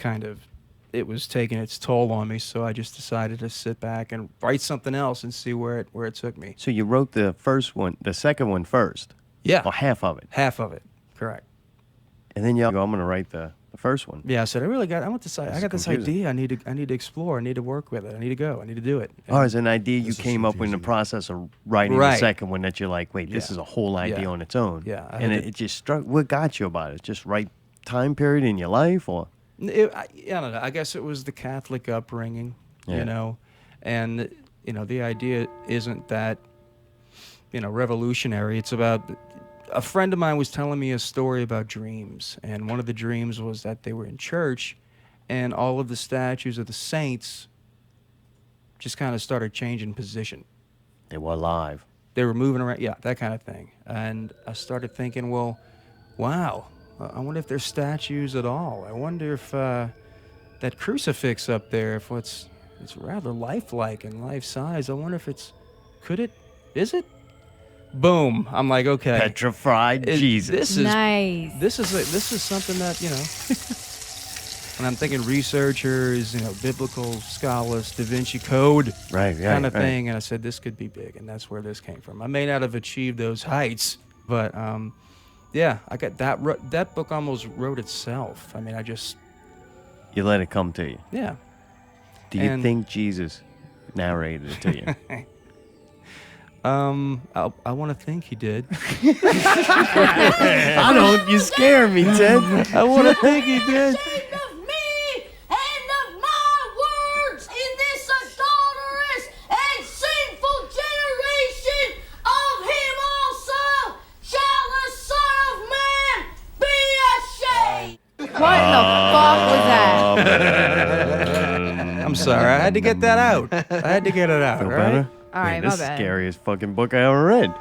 it was taking its toll on me, so I just decided to sit back and write something else and see where it took me. So you wrote the second one first? Yeah. Or half of it? Half of it, correct. And then you go, I'm going to write the first one. Yeah, I said, I got this idea. I need to explore. I need to work with it. I need to go. I need to do it. Oh, as an idea you came up in the process of writing the second one that you're like, wait, this is a whole idea on its own. Yeah. And it just struck, what got you about it? Just right time period in your life, or? I don't know. I guess it was the Catholic upbringing, and, the idea isn't that, revolutionary. It's about, a friend of mine was telling me a story about dreams, and one of the dreams was that they were in church, and all of the statues of the saints just kind of started changing position. They were alive. They were moving around, that kind of thing. And I started thinking, well, wow, I wonder if there's statues at all. I wonder if that crucifix up there, if it's rather lifelike and life-size. I wonder if is it? Boom. I'm like, okay. Petrified Jesus. This is Nice. something that, and I'm thinking researchers, biblical scholars, Da Vinci Code kind of thing. And I said, this could be big. And that's where this came from. I may not have achieved those heights, but I got that book almost wrote itself. I mean, You let it come to you. Yeah. Do you think Jesus narrated it to you? I want to think he did. I don't. You scare me, Ted. I want to think he did. Of me and of my words in this adulterous and sinful generation, of him also shall the Son of Man be ashamed. What in the fuck was that? I'm sorry. I had to get that out. I had to get it out. Feel all right? better? All right, Man, my this is the bad. scariest fucking book I ever read.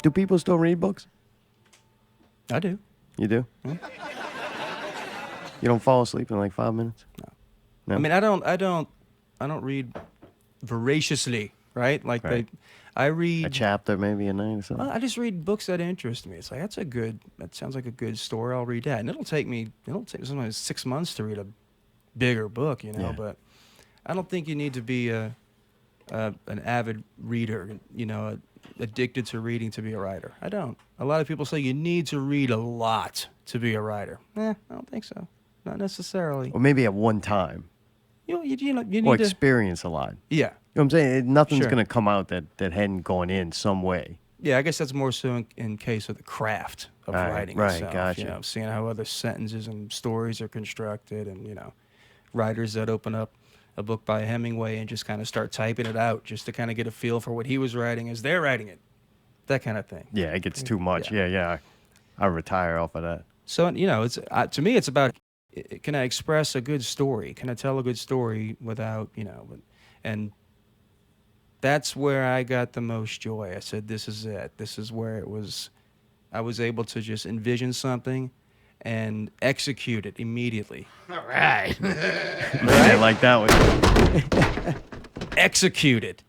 Do people still read books? I do. You do? You don't fall asleep in like 5 minutes? No. I mean, I don't read voraciously, right? Like Right. I read A chapter maybe a night or something? Well, I just read books that interest me. It's like that sounds like a good story. I'll read that, and it'll take me sometimes 6 months to read a bigger book, Yeah. But I don't think you need to be an avid reader, addicted to reading to be a writer. I don't. A lot of people say you need to read a lot to be a writer. I don't think so. Not necessarily. Or maybe at one time. You need Or to. experience a lot. Yeah. You know what I'm saying? Nothing's Sure. going to come out that hadn't gone in some way. Yeah, I guess that's more so in case of the craft of writing right, itself. gotcha. Seeing how other sentences and stories are constructed, and writers that open up a book by Hemingway and just kind of start typing it out just to kind of get a feel for what he was writing as they're writing it, that kind of thing. Yeah, it gets too much. Yeah. I retire off of that. So it's to me it's about can I express a good story? Can I tell a good story without and that's where I got the most joy. I said, this is it. This is where I was able to just envision something and execute it immediately. All right. I like that one. Execute it.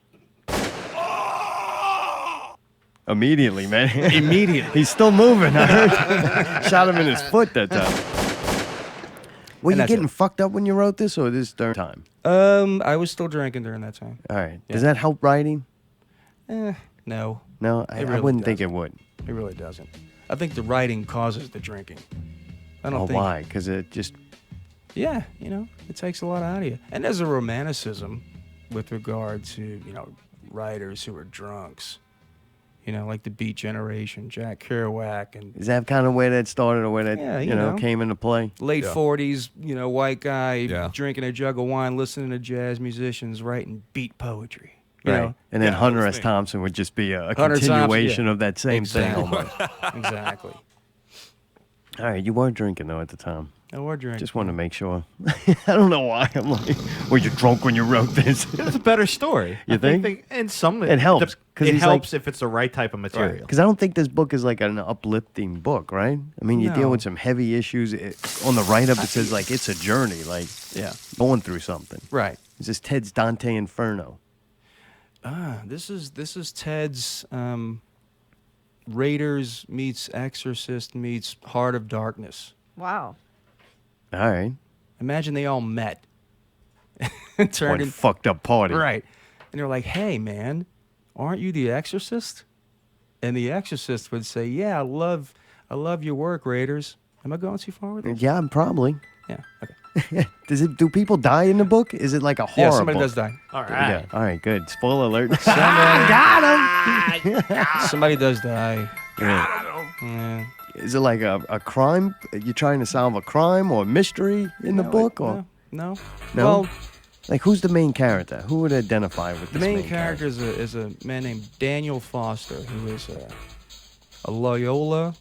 Immediately, man. Immediately. He's still moving. I heard. Shot him in his foot that time. Were And you that's getting it. fucked up when you wrote this, or this during time? I was still drinking during that time. All right. Yeah. Does that help writing? No, No, I really wouldn't think it doesn't. would. it really doesn't. I think the writing causes the drinking. I don't Oh, think. why? Because it just. Yeah, it takes a lot out of you. And there's a romanticism with regard to, writers who are drunks. Like the Beat Generation, Jack Kerouac, and Is that kind of where that started, or where that Yeah, you know. came into play? late 40s, white guy Yeah. drinking a jug of wine, listening to jazz musicians writing beat poetry. You Right. know? And then Yeah, Hunter those S. things. Thompson would just be a Hunter Thompson, continuation yeah. of that same thing Exactly. almost. Exactly. All right, you were drinking though at the time. I we're drinking. Just wanted to make sure. I don't know why. I'm like, were you drunk when you wrote this? It's a better story. You I think? And some It helps, 'cause It he's helps like- if it's the right type of material. Because I don't think this book is like an uplifting book, right? I mean, you deal No. with some heavy issues. On the write-up, it says like it's a journey, like Yeah. going through something. Right. This is Ted's Dante Inferno. This is Ted's Raiders meets Exorcist meets Heart of Darkness. Wow. All right. Imagine they all met. Turned One in, fucked up party. right. And they're like, "Hey, man, aren't you the Exorcist?" And the Exorcist would say, "Yeah, I love your work, Raiders." Am I going too far with this? Yeah, probably. Yeah. Okay. Do people die in the book? Is it like a horror Yeah, somebody book? does die. All right. Yeah. All right, good. Spoiler alert. Somebody does die. Yeah. Yeah. Is it like a crime? You're trying to solve a crime or a mystery in the book, or No. No? Well, like who's the main character? Who would identify with the this main character is a man named Daniel Foster, who is a Loyola,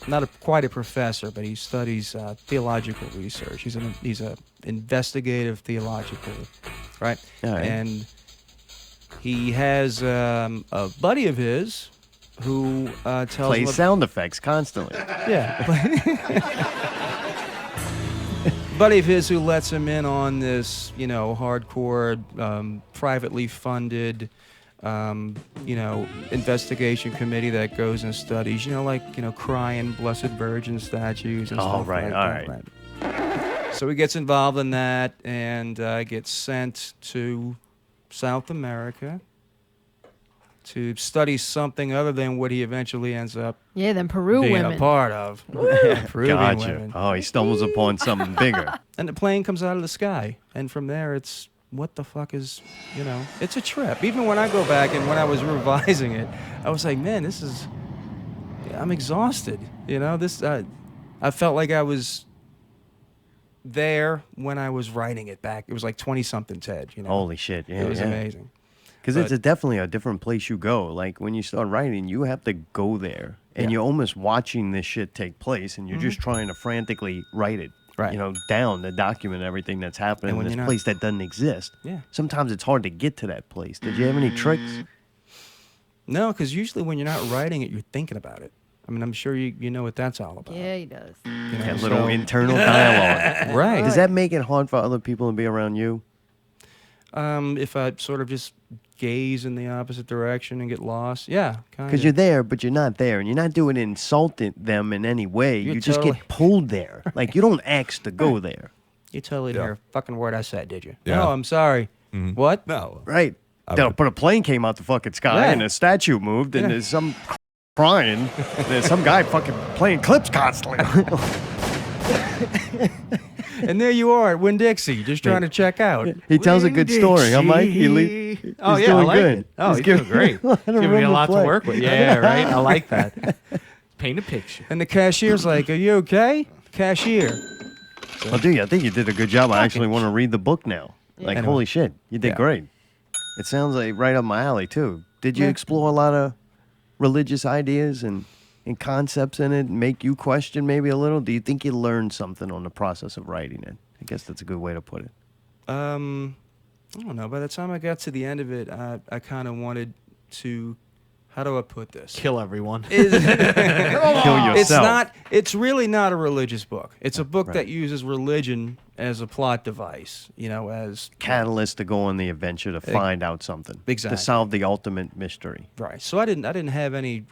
not quite a professor, but he studies theological research. He's a investigative theological, right? All right. And he has a buddy of his who tells him Plays sound effects constantly. yeah. Buddy of his who lets him in on this, hardcore, privately funded, investigation committee that goes and studies, crying Blessed Virgin statues and Oh, stuff right, like all that. right. So he gets involved in that and gets sent to South America to study something other than what he eventually ends up Yeah, then Peru being women. a part of. Peruvian Gotcha. women. Oh, he stumbles upon something bigger. And the plane comes out of the sky. And from there, it's, what the fuck is, it's a trip. Even when I go back and when I was revising it, I was like, man, I'm exhausted. I felt like I was there when I was writing it back. It was like 20-something Ted, Holy shit! Yeah, It was yeah. amazing. Because it's But- definitely a different place you go. Like when you start writing, you have to go there, and Yeah. you're almost watching this shit take place, and you're just trying to frantically write it, Right. down to document everything that's happening And in when this you're not- place that doesn't exist. Yeah. Sometimes it's hard to get to that place. Did you have any tricks? No, because usually when you're not writing it, you're thinking about it. I mean, I'm sure you know what that's all about. Yeah, he does. That little internal dialogue. Right. Does that make it hard for other people to be around you? If I sort of just gaze in the opposite direction and get lost, yeah, kind Because of. you're there, but you're not there, and you're not doing insulting them in any way. You're You just totally- get pulled there. Like you don't ask to go there. You totally didn't hear a fucking word I said, did you? Yeah. No, I'm sorry. What? No. Right. I No, would- but a plane came out the fucking sky Yeah. and a statue moved and Yeah. there's some crying. There's some guy fucking playing clips constantly. And there you are at Winn-Dixie, just trying to check out. He tells a good story, huh, Mike? He's Oh, yeah, I doing like good. it. Oh, he's doing great. Let him Giving me run a the lot play. to work with. Yeah, right. I like that. Paint a picture. And the cashier's like, "Are you okay?" Cashier. Well, dude, I think you did a good job. I actually want to read the book now. Like, Anyway. holy shit, you did Yeah. great. It sounds like right up my alley, too. Did you Yeah. explore a lot of religious ideas and concepts in it, make you question maybe a little? Do you think you learned something on the process of writing it? I guess that's a good way to put it. I don't know. By the time I got to the end of it, I kind of wanted to how do I put this? Kill everyone. Kill yourself. It's not. It's really not a religious book. It's a book that uses religion as a plot device. As catalyst to go on the adventure to find out something. Exactly. To solve the ultimate mystery. Right. So I didn't have any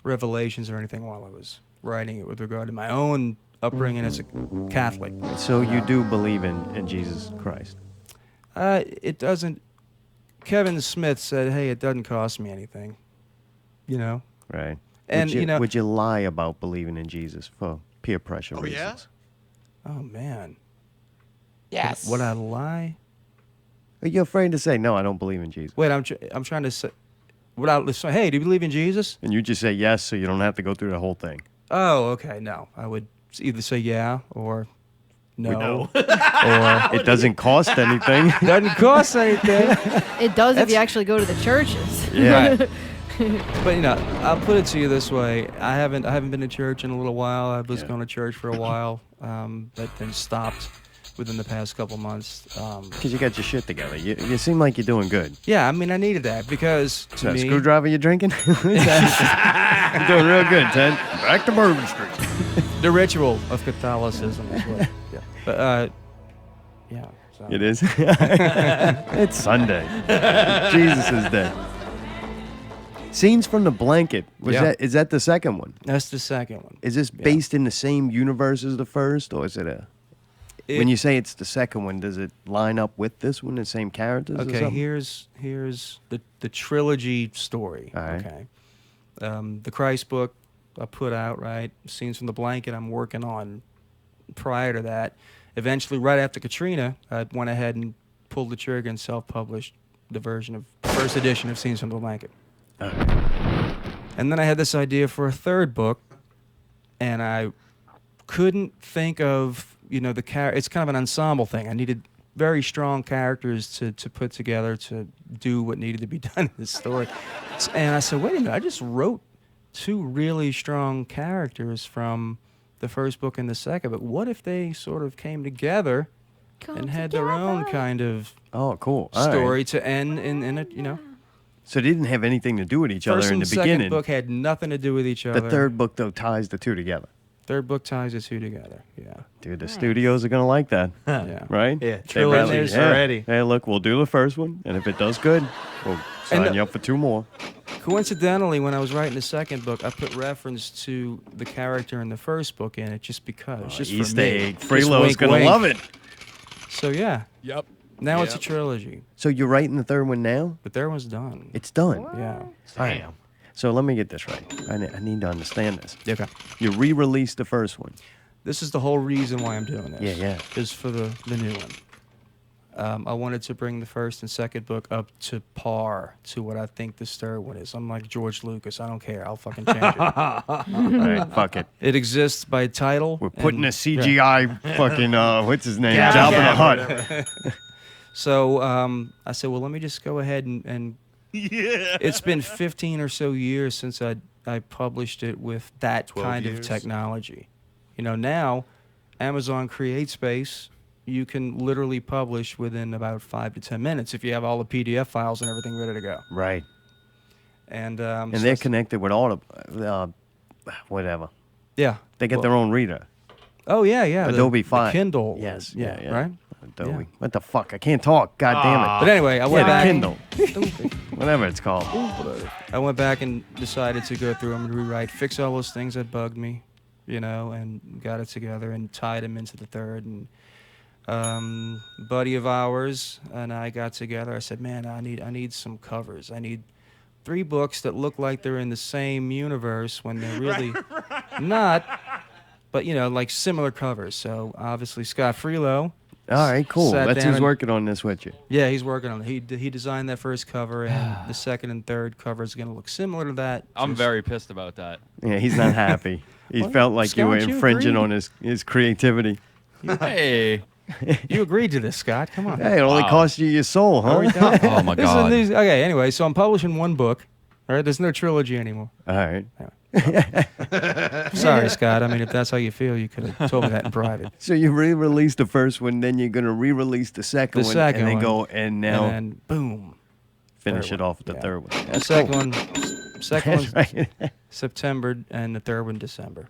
revelations or anything while I was writing it with regard to my own upbringing as a Catholic. So you do believe in Jesus Christ? It doesn't. Kevin Smith said, "Hey, it doesn't cost me anything." Right. And would you lie about believing in Jesus for peer pressure reasons? Oh man. Yes. Would I lie? Are you afraid to say no? I don't believe in Jesus. Wait, I'm trying to say. Would I say, hey, do you believe in Jesus? And you just say yes, so you don't have to go through the whole thing. Oh, okay. No, I would either say yeah or no. Or it doesn't cost anything. Doesn't cost anything. It does if you actually go to the churches. Yeah. Right. But I'll put it to you this way: I haven't been to church in a little while. I was going to church for a while, but then stopped within the past couple months. Because you got your shit together. You seem like you're doing good. Yeah, I mean, I needed that because to That me, screwdriver you're drinking? You're doing real good, Ted. Back to Bourbon Street. the ritual of Catholicism is what. Yeah. But yeah. So. It is. It's Sunday. Jesus is dead. Scenes from the Blanket. Is that the second one? That's the second one. Is this based in the same universe as the first, or is it when you say it's the second one, does it line up with this one, the same characters? or Okay, something? here's the trilogy story. All right. Okay, the Christ book I put out, right. Scenes from the Blanket I'm working on. Prior to that, eventually, right after Katrina, I went ahead and pulled the trigger and self-published the version of first edition of Scenes from the Blanket. And then I had this idea for a third book, and I couldn't think of, the character. It's kind of an ensemble thing. I needed very strong characters to put together to do what needed to be done in this story. And I said, wait a minute, I just wrote 2 really strong characters from the first book and the second, but what if they sort of came together and had their own kind of cool. All story right. to end in a, So they didn't have anything to do with each First other in and the second beginning. book had nothing to do with each other. The third book, though, ties the two together. Third book ties the 2 together. Yeah. Dude, the studios are going to like that. Yeah. Right? Yeah, They trilogies already. Hey, look, we'll do the first one, and if it does good, we'll sign you up for 2 more. Coincidentally, when I was writing the second book, I put reference to the character in the first book in it just because. Just Easter for me. egg. Just Freelo's wink, going to wink. love it. So, yeah. Yep. Now it's a trilogy. So you're writing the third one now? The third one's done. It's done. Yeah. Damn. So let me get this right. I need to understand this. Okay. You re-released the first one. This is the whole reason why I'm doing this. Yeah. Is for the new one. I wanted to bring the first and second book up to par to what I think this third one is. I'm like George Lucas. I don't care. I'll fucking change it. All right, fuck it. It exists by title. We're putting a and- CGI fucking, what's his name? Yeah. Jabba Yeah. the Hutt. So I said, well, let me just go ahead and it's been 15 or so years since I published it with that 12 kind of years. technology. Now, Amazon CreateSpace, you can literally publish within about 5 to 10 minutes if you have all the PDF files and everything ready to go. Right. And And so they're connected with all the, whatever. yeah. They get their own reader. Oh yeah, yeah. Adobe the Fire. Kindle. Yes. Yeah. Yeah. Right. Adobe. Yeah. What the fuck? I can't talk. God damn it. But anyway, I went back. Kindle. Whatever it's called. I went back and decided to go through them and rewrite, fix all those things that bugged me, and got it together and tied them into the third. And buddy of ours and I got together. I said, man, I need some covers. I need 3 books that look like they're in the same universe when they're really not. But like similar covers. So obviously Scott Freelo. All right, cool. Sat That's down who's and- working on this with you. Yeah, he's working on it. He designed that first cover, and the second and third cover is going to look similar to that. I'm just- very pissed about that. Yeah, he's not happy. He Well, felt like you were Scott, you infringing agreed. on his creativity. Hey. You agreed to this, Scott. Come on. Hey, it only Wow. cost you your soul, huh? Are we done? Oh my This is god. okay, anyway, so I'm publishing 1 book. All right, there's no trilogy anymore. All right. Sorry, Scott. I mean, if that's how you feel, you could have told me that in private. So you re-release the first one, then you're gonna re-release the second The one, second and then one. go and now And then, boom. finish third it one. off with the Yeah. third one. The That's second cool. one Second one's right. September, and the third one December.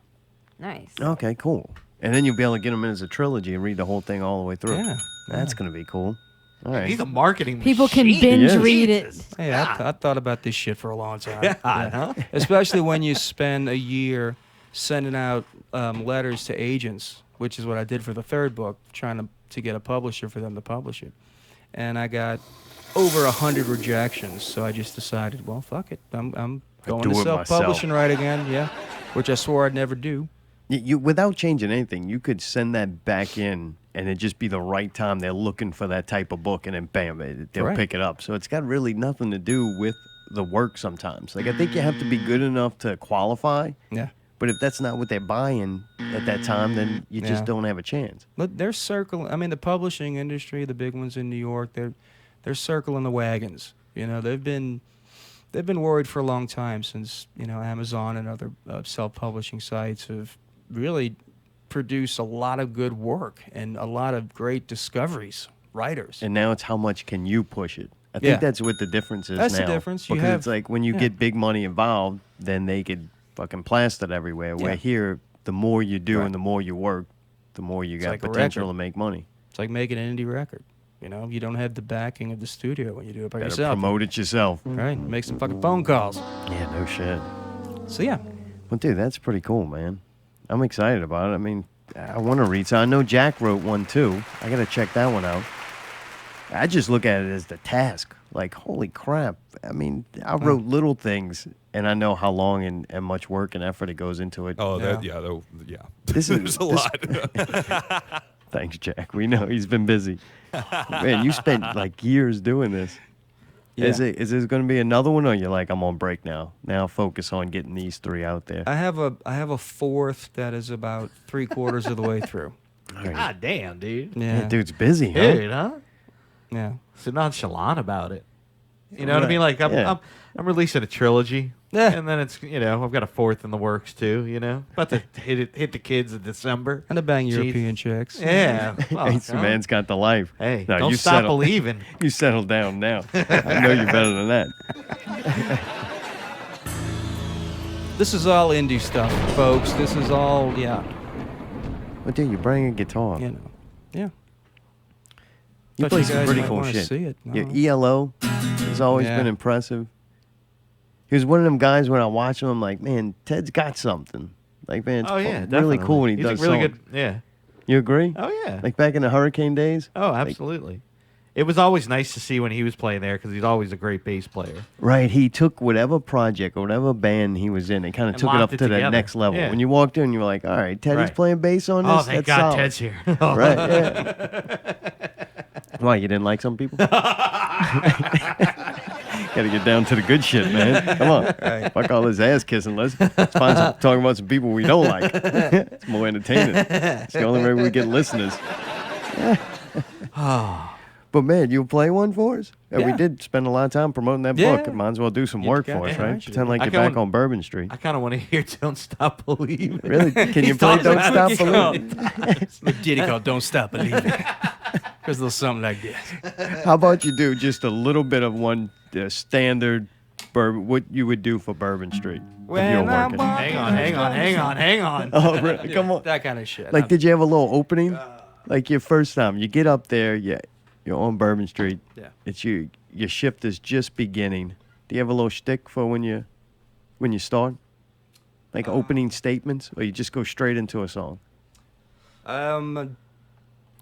Nice. Okay, cool. And then you'll be able to get them in as a trilogy and read the whole thing all the way through. Yeah. That's going to be cool. All right. He's a marketing People can machine. binge Yes. read it. Hey, I thought about this shit for a long time. Yeah, huh? Especially when you spend a year sending out letters to agents, which is what I did for the third book, trying to get a publisher for them to publish it. And I got over 100 rejections, so I just decided, well, fuck it. I'm going do to it self-publishing right again, yeah, which I swore I'd never do. You without changing anything, you could send that back in, and it'd just be the right time. They're looking for that type of book, and then bam, they'll Right. pick it up. So it's got really nothing to do with the work sometimes. Like I think you have to be good enough to qualify, Yeah. but if that's not what they're buying at that time, then you just Yeah. don't have a chance. But they're circling. I mean, the publishing industry, the big ones in New York, they're circling the wagons. You know, they've been worried for a long time since Amazon and other self-publishing sites have really produced a lot of good work and a lot of great discoveries, writers. And now it's how much can you push it. I Yeah. think that's what the difference is That's now. the difference. You Because have- it's like when you yeah. get big money involved, then they could fucking blast it everywhere. Where Yeah. here, the more you do Right. and the more you work, the more you got like a potential record. to make money. It's like making an indie record. You know, you don't have the backing of the studio when you do it by Better yourself. promote it yourself. Right? Make some fucking phone calls. Yeah, no shit. So yeah, Well, dude, that's pretty cool, man. I'm excited about it. I mean, I want to read. So I know Jack wrote one too. I got to check that one out. I just look at it as the task. Like, holy crap. I mean, I wrote little things, and I know how long and much work and effort it goes into it. Oh, Yeah. yeah. This is There's a lot. Thanks, Jack. We know he's been busy. Man, you spent like years doing this. Yeah. Is this going to be another one, or you're like, I'm on break now? Now focus on getting these 3 out there. I have a fourth that is about 3/4 of the way through. All right. God damn, dude. Yeah, Yeah. dude's busy, huh? Dude, huh? Yeah. So nonchalant about it. You know what I mean? Like Yeah. I'm releasing a trilogy. Yeah. And then it's I've got a fourth in the works too, About to hit the kids in December. And to bang Jeez. European chicks. Yeah. Hey, Fuck, some huh? man's got the life. Hey, No, don't you stop settle- believing. You settle down now. I know you're better than that. This is all indie stuff, folks. This is all, yeah. Well, dude, you bring a guitar. You know. Yeah. You Thought play you some guys pretty might cool wanna shit. see it. Your No. ELO has always Yeah. been impressive. He was one of them guys when I watch him, I'm like, man, Ted's got something. Like, man, it's Oh yeah, really definitely. cool when he He's does a really songs. good. Yeah. You agree? Oh yeah. Like back in the Hurricane days? Oh, absolutely. It was always nice to see when he was playing there because he's always a great bass player. Right. He took whatever project or whatever band he was in and kind of And took it up locked to it the together. next level. Yeah. When you walked in, you were like, all right, Teddy's Right. playing bass on this? Oh, thank That's God solid. Ted's here. Right, yeah. Why, you didn't like some people? Got to get down to the good shit, man. Come on. Fuck all this ass kissing. Let's find some, talking about some people we don't like. It's more entertaining. It's the only way we get listeners. But man, you play one for us? We Yeah. did spend a lot of time promoting that Yeah. book. Might as well do some You work got for us, it, right? right? Pretend like I you're kinda back on Bourbon Street. I kind of want to hear "Don't Stop Believing." Really? Can you He play talks Don't about Stop it. Believing? The ditty called Don't Stop Believing. Because there's something like this. How about you do just a little bit of one standard bourbon, what you would do for Bourbon Street if you were When I'm working? Hang on. Oh, really? Come on. That kind of shit. Like, did you have a little opening? Like your first time, you get up there, you're on Bourbon Street. Yeah. It's your shift is just beginning. Do you have a little shtick for when you start? Like opening statements, or you just go straight into a song?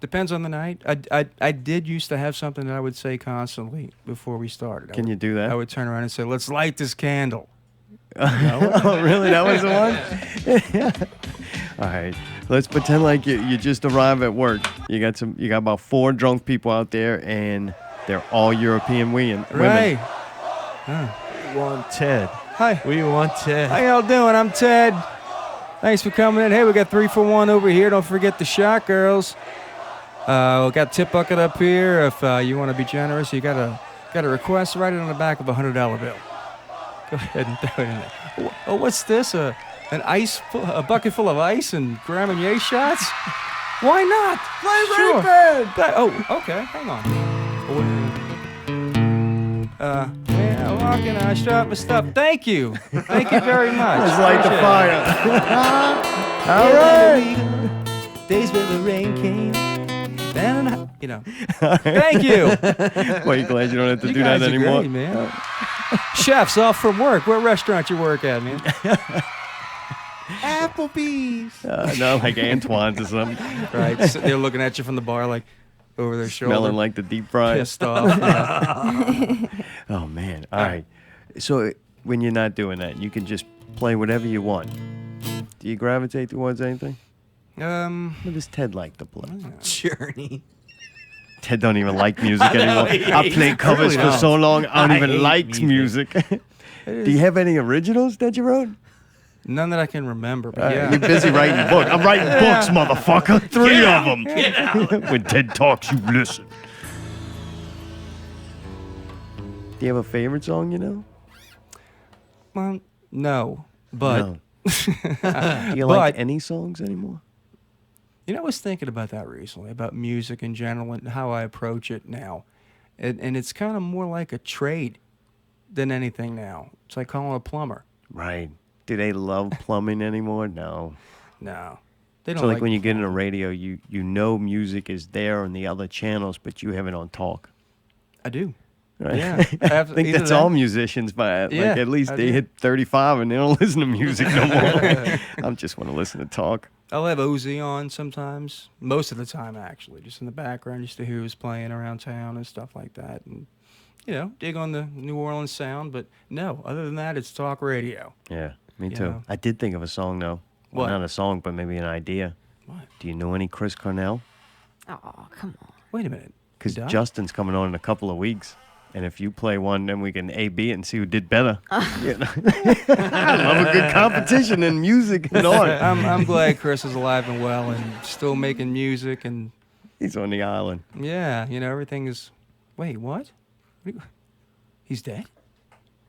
Depends on the night. I did used to have something that I would say constantly before we started. Can you do that? I would turn around and say, "Let's light this candle." Oh, really? That was the one? All right. Let's pretend like you just arrived at work. You got about 4 drunk people out there, and they're all European women. Right. We want Ted. Hi. We want Ted. How y'all doing? I'm Ted. Thanks for coming in. Hey, we got 3 for 1 over here. Don't forget the shot, girls. We got tip bucket up here. If you want to be generous, you got a request. Write it on the back of a $100 bill. Go ahead and throw it in there. Oh, what's this? A bucket full of ice and Graham and Ye shots? Why not? Play Sure. Oh, okay. Hang on. When Yeah, walking, I strut my stuff. Thank you. Thank you very much. Let's light the Appreciate fire. it. All right. Days where the rain came. You know. Thank you. Well, you glad you don't have to You do that guys are anymore? great, man. Chef's off from work. What restaurant you work at, man? Applebee's. No, like Antoine's or something. Right. So they're looking at you from the bar, like over their shoulder. Smelling like the deep fry. Pissed off. Yeah. Oh, man. All right. So when you're not doing that, you can just play whatever you want. Do you gravitate towards anything? What does Ted like to play? Journey. Ted don't even like music anymore. I played covers for so long, I don't even like music. Do you have any originals that you wrote? None that I can remember, but yeah. You're busy writing books. I'm writing books, motherfucker. 3 of them. When Ted talks, you listen. Do you have a favorite song, you know? Well, no, but No. Do you like any songs anymore? you know, I was thinking about that recently, about music in general and how I approach it now. And it's kind of more like a trade than anything now. It's like calling a plumber. Right. Do they love plumbing anymore? No. No. They don't So like when you get in a radio, you know music is there on the other channels, but you have it on talk. I do. Right? Yeah. I think Either that's that- all musicians, but Yeah, like at least I they do. hit 35 and they don't listen to music no more. I just want to listen to talk. I'll have Ozzy on sometimes. Most of the time, actually. Just in the background, just to hear who's playing around town and stuff like that. And, you know, dig on the New Orleans sound. But no, other than that, it's talk radio. Yeah, me You too. know. I did think of a song though. Well, What? not a song, but maybe an idea. What? Do you know any Chris Cornell? Oh, come on. Wait a minute. Because Duh. Justin's coming on in a couple of weeks. And if you play one, then we can A-B it and see who did better. You know? I love a good competition in music and art. I'm glad Chris is alive and well and still making music. And He's on the island. yeah, you know, everything is. Wait, what? He's dead?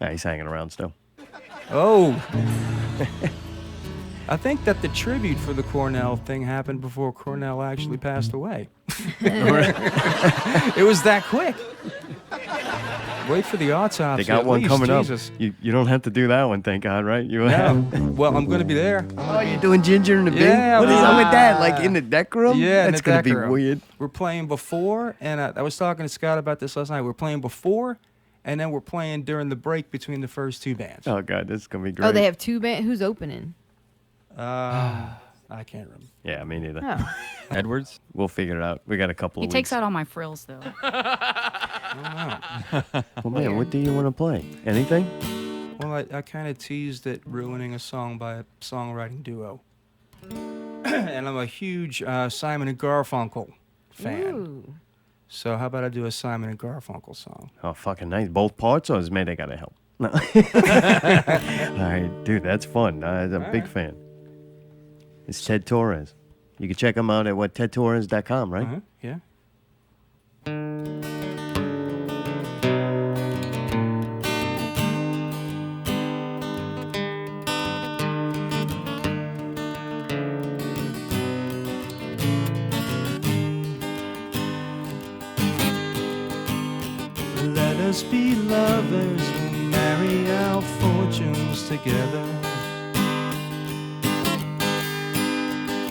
Yeah, he's hanging around still. Oh. I think that the tribute for the Cornell thing happened before Cornell actually passed away. It was that quick. Wait for the autopsy. They got at one least, coming Jesus. up. You don't have to do that one, thank God, right? You No. Well, I'm going to be there. Oh, you're doing Ginger and the Bee? Yeah, What is man. up with that? Like in the deck room? Yeah, in That's the going to deck be room. weird. We're playing before, and I was talking to Scott about this last night. We're playing before, and then we're playing during the break between the first two bands. Oh, God, this is going to be great. Oh, they have 2 bands. Who's opening? I can't remember. Yeah, me neither. Oh. Edwards? We'll figure it out. We got a couple He of takes weeks. out all my frills, though. Well, man, what do you want to play? Anything? Well, I kind of teased at ruining a song by a songwriting duo. And I'm a huge Simon and Garfunkel fan. Ooh. So how about I do a Simon and Garfunkel song? Oh, fucking nice. Both parts, or is Mayday got to help? No. All right, dude, that's fun. I'm a big fan. It's Ted Torres. You can check him out at tedtorres.com, right? Uh-huh. Yeah. Let us be lovers, we'll marry our fortunes together.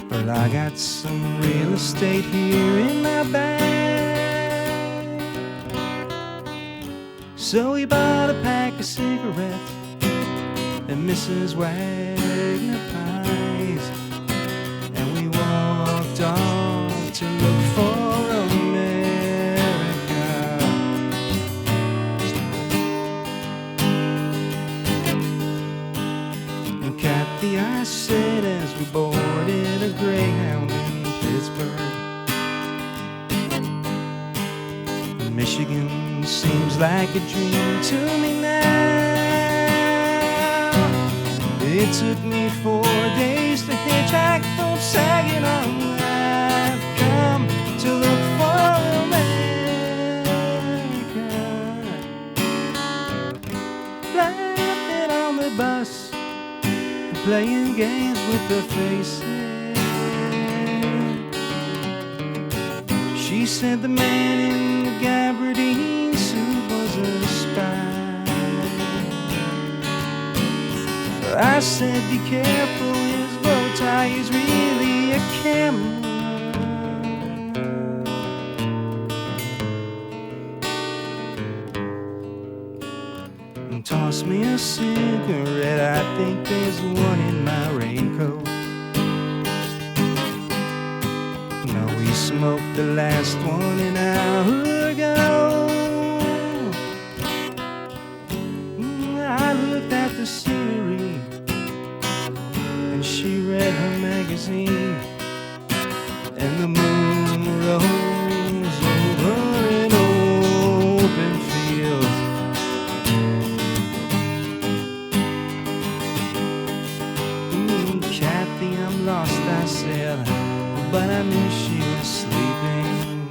But I got some real estate here in my bag. So we bought a pack of cigarettes and Mrs. Wagner pies, and we walked off to look for America. And Kathy, I said as we boarded a Greyhound in Pittsburgh, Michigan seems like a dream to me now. It took me 4 days to hitchhike from Saginaw. I've come to look for America. Laughing on the bus, playing games with the faces. She said the man in the gabardine suit was a spy. I said, be careful, his bow tie is really a camel. Toss me a cigarette, I think there's one in my raincoat. No, we smoked the last one an hour ago. I looked at the scenery and she read her magazine, and the moon rose over an open field. Kathy, I'm lost, I said, but I knew she was sleeping.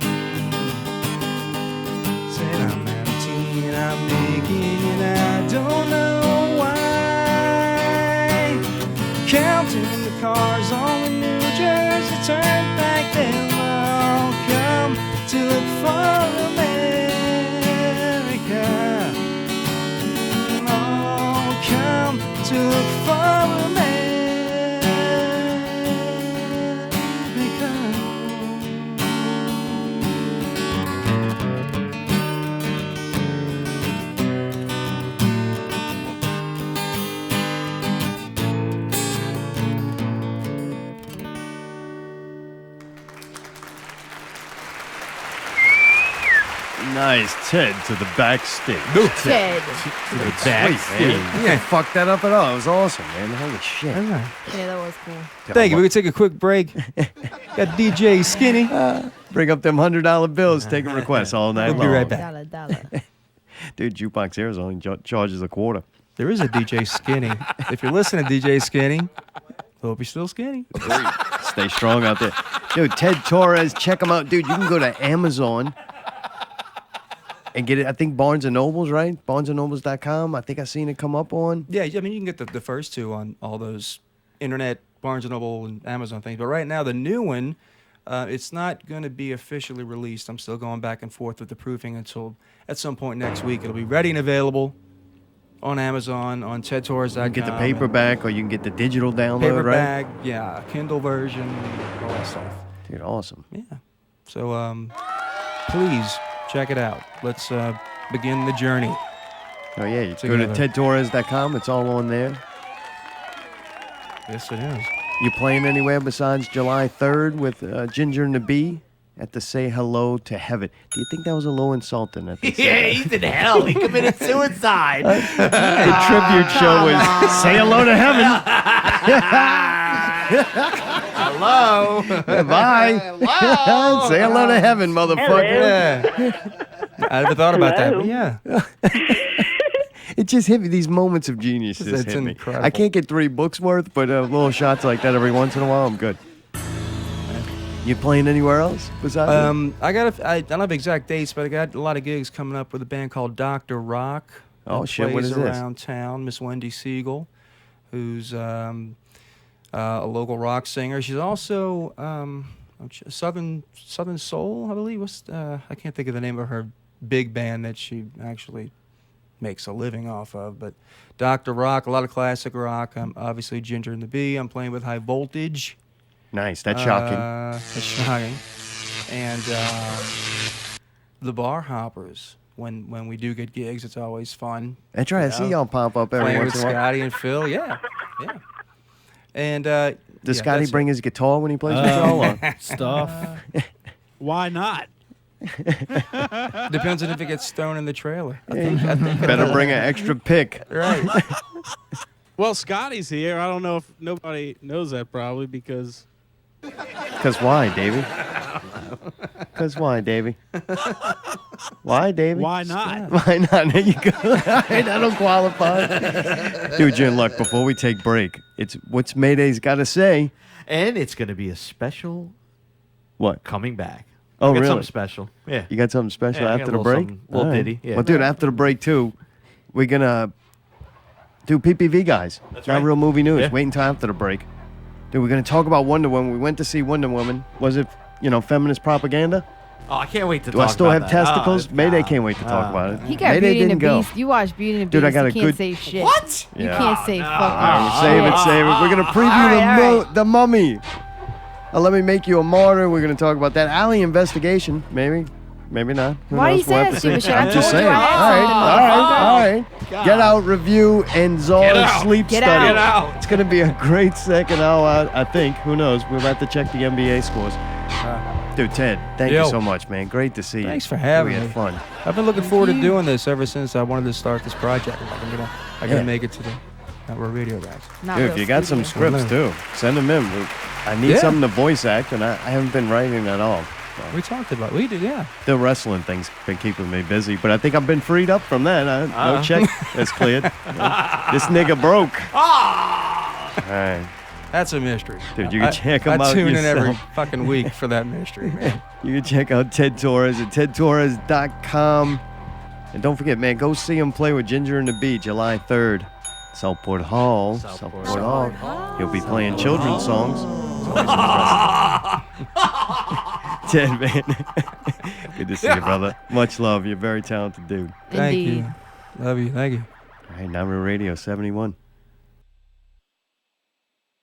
Said I'm empty and I'm aching and I don't know why. Counting the cars on the New Jersey Turnpike, they'll all come to look for America. All come to look for America. Nice, Ted to the backstage. Ted. To the backstage. Yeah, fucked that up at all. It was awesome, man. Holy shit. Yeah, that was cool. Thank you. We're going to take a quick break. Got DJ Skinny. Bring up them $100 bills, taking requests all night long. We'll be right back. Dollar. Dude, Jukebox Heroes only charges a quarter. There is a DJ Skinny. If you're listening to DJ Skinny, hope you're still skinny. Stay strong out there. Dude, Ted Torres, check him out. Dude, you can go to Amazon and get it. I think Barnes & Nobles, right? BarnesandNobles.com. I think I seen it come up on. Yeah, I mean, you can get the first two on all those internet Barnes & Noble and Amazon things. But right now, the new one, it's not going to be officially released. I'm still going back and forth with the proofing until at some point next week. It'll be ready and available on Amazon, on TedTorres.com. You can get the paperback or you can get the digital download, paperback, right? yeah, Kindle version, all that stuff. Dude, awesome. Yeah. So please check it out. Let's begin the journey. Oh, yeah. You Together. go to TedTorres.com. It's all on there. Yes, it is. You playing anywhere besides July 3rd with Ginger and the Bee at the Say Hello to Heaven? Do you think that was a little insulting? At the Yeah, he's in hell. He committed suicide. The tribute show was Say Hello to Heaven. Hello. Bye. Hello. Say hello to heaven, motherfucker. Yeah. I never thought about that, but yeah. It just hit me. These moments of genius just It's hit me. incredible. I can't get 3 books worth, but little shots like that every once in a while, I'm good. You playing anywhere else besides that? I don't have exact dates, but I got a lot of gigs coming up with a band called Dr. Rock. Oh, shit, what plays is this? around town. Miss Wendy Siegel, who's a local rock singer. She's also Southern Soul, I believe. I can't think of the name of her big band that she actually makes a living off of. But Dr. Rock, a lot of classic rock. Obviously Ginger and the Bee. I'm playing with High Voltage. Nice. That's shocking. That's shocking. And the Bar Hoppers. When we do get gigs, it's always fun. That's right. I see y'all pop up every Playing once with in a while. Scotty and Phil. Yeah. And Does yeah, Scotty that's bring his guitar when he plays guitar? Or? Stuff. Why not? it. Depends on if it gets thrown in the trailer. I think Better bring an extra pick. right. Well, Scotty's here. I don't know if nobody knows that probably because. Because why, Davey? Because why, Davey? Why, Davey? Why not? Why not? There you go. That'll qualify. Dude, you're in luck. Before we take break, it's what's Mayday's got to say. And it's going to be a special What? coming back. Oh, I got really? something special. Yeah. You got something special Yeah, I after got a the little break? something, little All right. ditty, yeah. Well, dude, after the break, too, we're going to do PPV Guys. That's Not right. real movie news. Yeah. Wait until after the break. Dude, we're going to talk about Wonder Woman. We went to see Wonder Woman. Was it, feminist propaganda? Oh, I can't wait to Do talk I still about have that. testicles? Oh, Mayday God. can't wait to talk about it. He got Mayday Beauty and the didn't go. Beast. You watch Beauty and the Dude, I Beast. got You a can't good- say shit. What? You Yeah. can't say no. fucking All right, save shit. it, save it. We're gonna preview All right. the Mummy. Let me make you a martyr. We're gonna talk about that alley investigation. Maybe, maybe not. Who Why do knows? you say We'll that have to stupid see. shit? I I'm just told you saying. I had All right, something, all right, all right. Get out, review, and Czar's out. sleep Get study. out. Get out. It's gonna be a great second hour. I think. Who knows? We're about to check the NBA scores. Dude, Ted, thank Yo. you so much, man. Great to see you. Thanks for having we had me. fun. I've been looking forward to doing this ever since I wanted to start this project. I'm gonna Yeah. make it to the Network Radio guys. Not Dude, real if you got some studio. scripts too, send them in. I need Yeah. something to voice act, and I haven't been writing at all. So. We talked about. We did, yeah. The wrestling thing's been keeping me busy, but I think I've been freed up from that. No check that's cleared. This nigga broke. All right. That's a mystery. Dude, you can check 'em I out tune in every yourself. fucking week for that mystery, man. You can check out Ted Torres at tedtorres.com. And don't forget, man, go see him play with Ginger and the Bee July 3rd. Southport Hall. Southport Hall. He'll be playing children's songs. It's always interesting. Ted, man. Good to see you, brother. Much love. You're a very talented dude. Thank Indeed. you. Love you. Thank you. All right, Not Real Radio 71.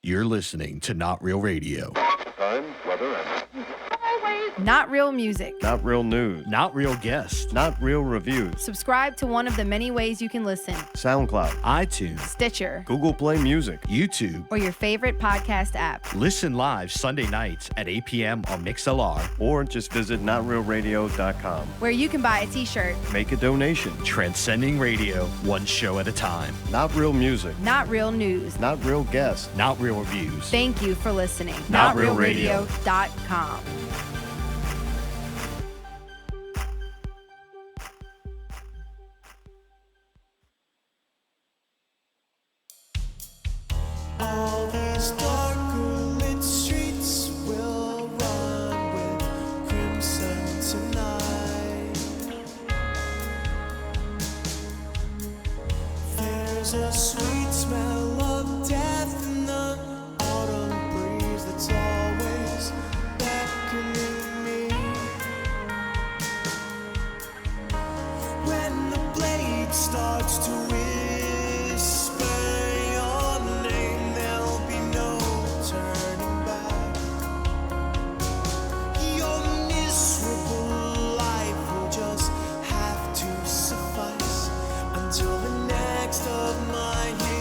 You're listening to Not Real Radio. Not real music. Not real news. Not real guests. Not real reviews. Subscribe to one of the many ways you can listen. SoundCloud. iTunes. Stitcher. Google Play Music. YouTube. Or your favorite podcast app. Listen live Sunday nights at 8 p.m. on MixLR. Or just visit notrealradio.com. Where you can buy a t-shirt. Make a donation. Transcending radio, one show at a time. Not real music. Not real news. Not real guests. Not real reviews. Thank you for listening. Not Real Radio. NotRealRadio.com. All these dark lit streets will run with crimson tonight. There's a sweet smell of death in the autumn breeze that's always beckoning me. When the blade starts to whisper your name, there'll be no turning back. Your miserable life will just have to suffice until the next of my years.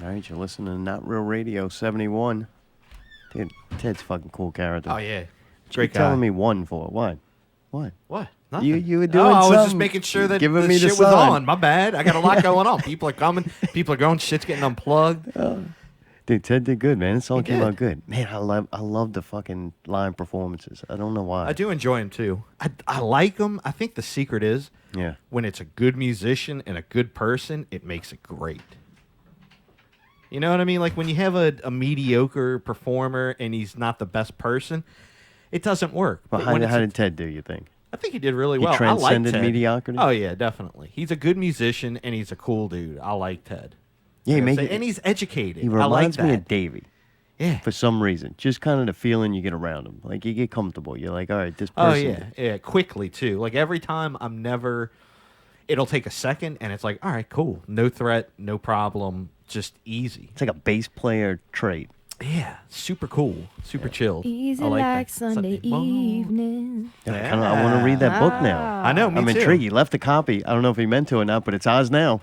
All right, you're listening to Not Real Radio 71. Dude, Ted's a fucking cool character. Oh, yeah. What Great you guy. telling me one for? What? What? You were doing I was just something, making sure that giving the me the shit was sign. on. My bad. I got a lot going on. People are coming. People are going. Shit's getting unplugged. Dude, Ted did good, man. This song He came did. out good. Man, I love the fucking live performances. I don't know why. I do enjoy him too. I like him. I think the secret is Yeah. when it's a good musician and a good person, it makes it great. You know what I mean? Like when you have a mediocre performer and he's not the best person, it doesn't work. Well, But how, when it's how a- did Ted do, you think? I think he did really He well. transcended I like Ted. mediocrity? Oh yeah, definitely. He's a good musician and he's a cool dude. I like Ted. Yeah, he Like I make say, it- and he's educated. He I like reminds that. me of Davey. Yeah. For some reason. Just kind of the feeling you get around him. Like, you get comfortable. You're like, all right, this Oh person. yeah, quickly too. Like every time, it'll take a second, and it's like, all right, cool, no threat, no problem, just easy. It's like a bass player trait. Yeah, super cool, super chill. Easy I like, that. Sunday evening. Yeah, I want to read that book now. I know, me I'm too. intrigued. He left a copy. I don't know if he meant to or not, but it's ours now.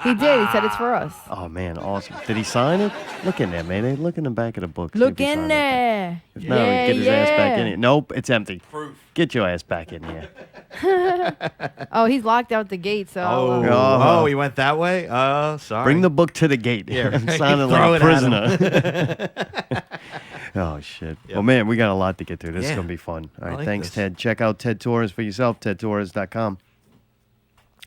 He did. He said it's for us. Oh, man, awesome. Did he sign it? Look in there, Mayday. Look in the back of the book. see Look if he in signed it. there. If not, get his ass back in here. Nope, it's empty. Proof. Get your ass back in here. Oh, he's locked out the gate, so Oh, he went that way. Sorry. Bring the book to the gate. Yeah, I'm right. sounding Throw like a it at prisoner. Oh, shit. Well, man, we got a lot to get through. This is Yeah. going to be fun. All right, like thanks, this. Ted. Check out Ted Torres for yourself, tedtorres.com.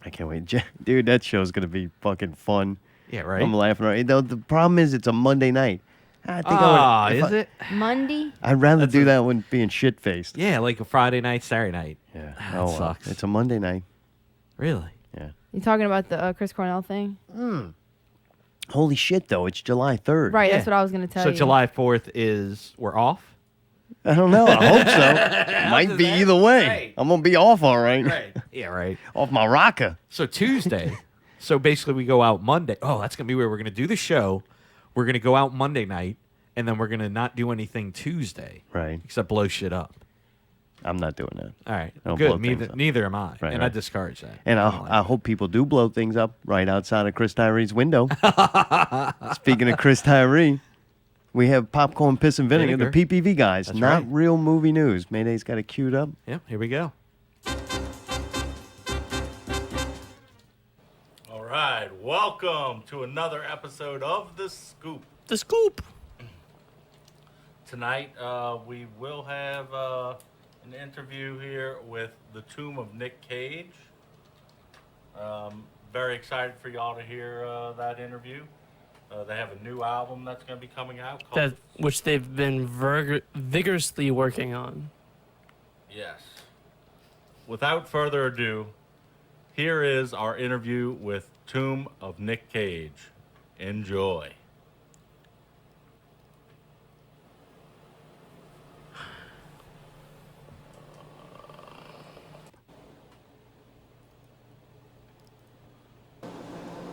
I can't wait. Dude, that show's going to be fucking fun. Yeah, right. I'm laughing. Right. The problem is it's a Monday night. I think I would, if is I- it? Monday. I'd rather do that when being shit-faced. Yeah, like a Friday night, Saturday night. Yeah. That Oh, well. sucks. It's a Monday night. Really? Yeah. You talking about the Chris Cornell thing? Holy shit, though. It's July 3rd. Right. That's what I was gonna tell So you. July 4th we're off. I don't know. I hope so. Might be either way. Right. I'm going to be off all right. Yeah, right. Off my rocker. So Tuesday. So basically, we go out Monday. Oh, that's gonna be where we're gonna do the show. We're gonna go out Monday night, and then we're gonna not do anything Tuesday. Right. Except blow shit up. I'm not doing that. All right. I don't blow Good. things up. Neither am I. Right, and I right. discourage that. And I don't like I hope people do blow things up right outside of Chris Tyree's window. Speaking of Chris Tyree, we have Popcorn, Piss, and Vinegar, the PPV guys. That's not right. real movie news. Mayday's got it queued up. Yep. Here we go. All right, welcome to another episode of The Scoop. The Scoop. Tonight, we will have an interview here with the Tomb of Nick Cage. Very excited for y'all to hear that interview. They have a new album that's going to be coming out called Which they've been vigorously working on. Yes. Without further ado, here is our interview with Tomb of Nick Cage. Enjoy.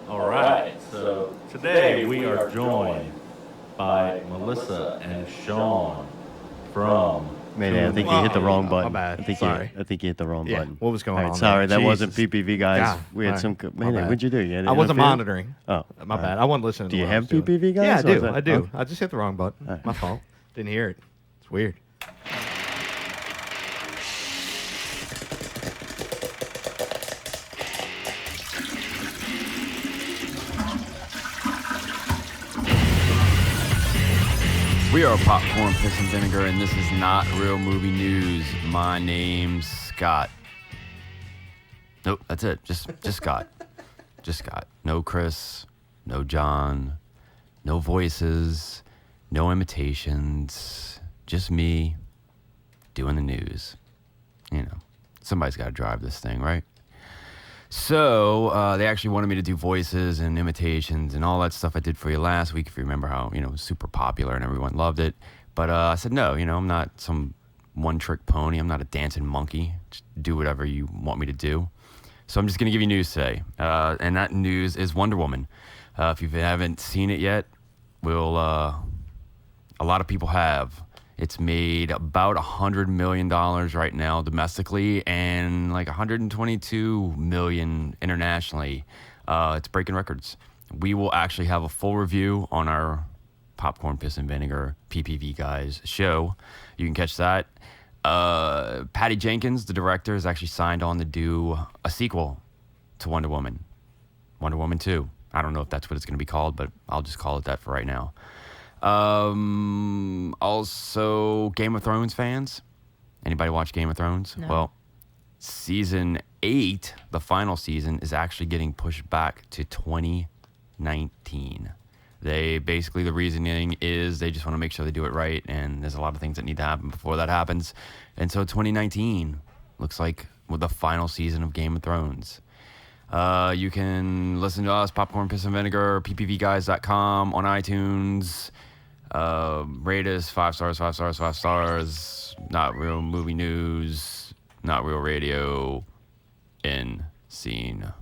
All right, so today we are joined by Melissa and Sean from Mayday, I think you hit the wrong button. my bad. I think Sorry. I think you hit the wrong Yeah, button. what was going All right, on sorry, there? that wasn't Jesus. PPV guys. God, We had all some. right. My Mayday, bad. what'd you do? You had I wasn't interference? monitoring. Oh, My all bad. right. I wasn't listening. Do to you what I have was doing. PPV guys? Yeah, I Or is do. that- I do. okay. I just hit the wrong button. My fault. Didn't hear it. It's weird. We are Popcorn, Piss, and Vinegar, and this is not real movie news. My name's Scott. Nope, that's it. Just Scott. Just Scott. No Chris, no John, no voices, no imitations. Just me doing the news. You know, somebody's got to drive this thing, right? So they actually wanted me to do voices and imitations and all that stuff I did for you last week, if you remember how, it was super popular and everyone loved it. But I said, no, I'm not some one-trick pony. I'm not a dancing monkey. Just do whatever you want me to do. So I'm just going to give you news today. And that news is Wonder Woman. If you haven't seen it yet, a lot of people have. It's made about $100 million right now domestically and like $122 million internationally. It's breaking records. we will actually have a full review on our Popcorn, Piss, and Vinegar PPV Guys show. You can catch that. Patty Jenkins, the director, is actually signed on to do a sequel to Wonder Woman. Wonder Woman 2. I don't know if that's what it's going to be called, but I'll just call it that for right now. Also, Game of Thrones fans. Anybody watch Game of Thrones? No. Well, season 8, the final season, is actually getting pushed back to 2019. They basically, the reasoning is they just want to make sure they do it right, and there's a lot of things that need to happen before that happens. And so 2019 looks like with the final season of Game of Thrones. You can listen to us, Popcorn, Piss, and Vinegar, ppvguys.com, on iTunes. Rate us 5 stars, 5 stars, 5 stars. Not Real Movie News, Not Real Radio, in scene.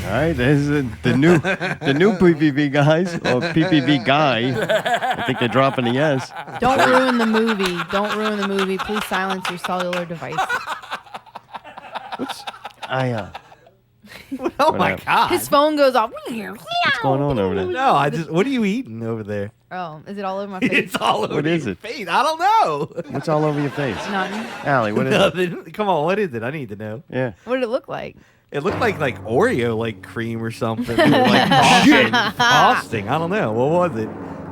All right, there's the new PPV guys, or PPV guy. I think they're dropping the S. Don't ruin the movie. Don't ruin the movie. Please silence your cellular device. Oh my God! His phone goes off. What's going on over there? No, what are you eating over there? Oh, is it all over my face? It's all over What is your it? face. I don't know. What's all over your face? Nothing. Allie, what is it? Nothing. Come on, what is it? I need to know. Yeah. What did it look like? It looked like Oreo cream or something. Or, frosting. Frosting. I don't know. What was it?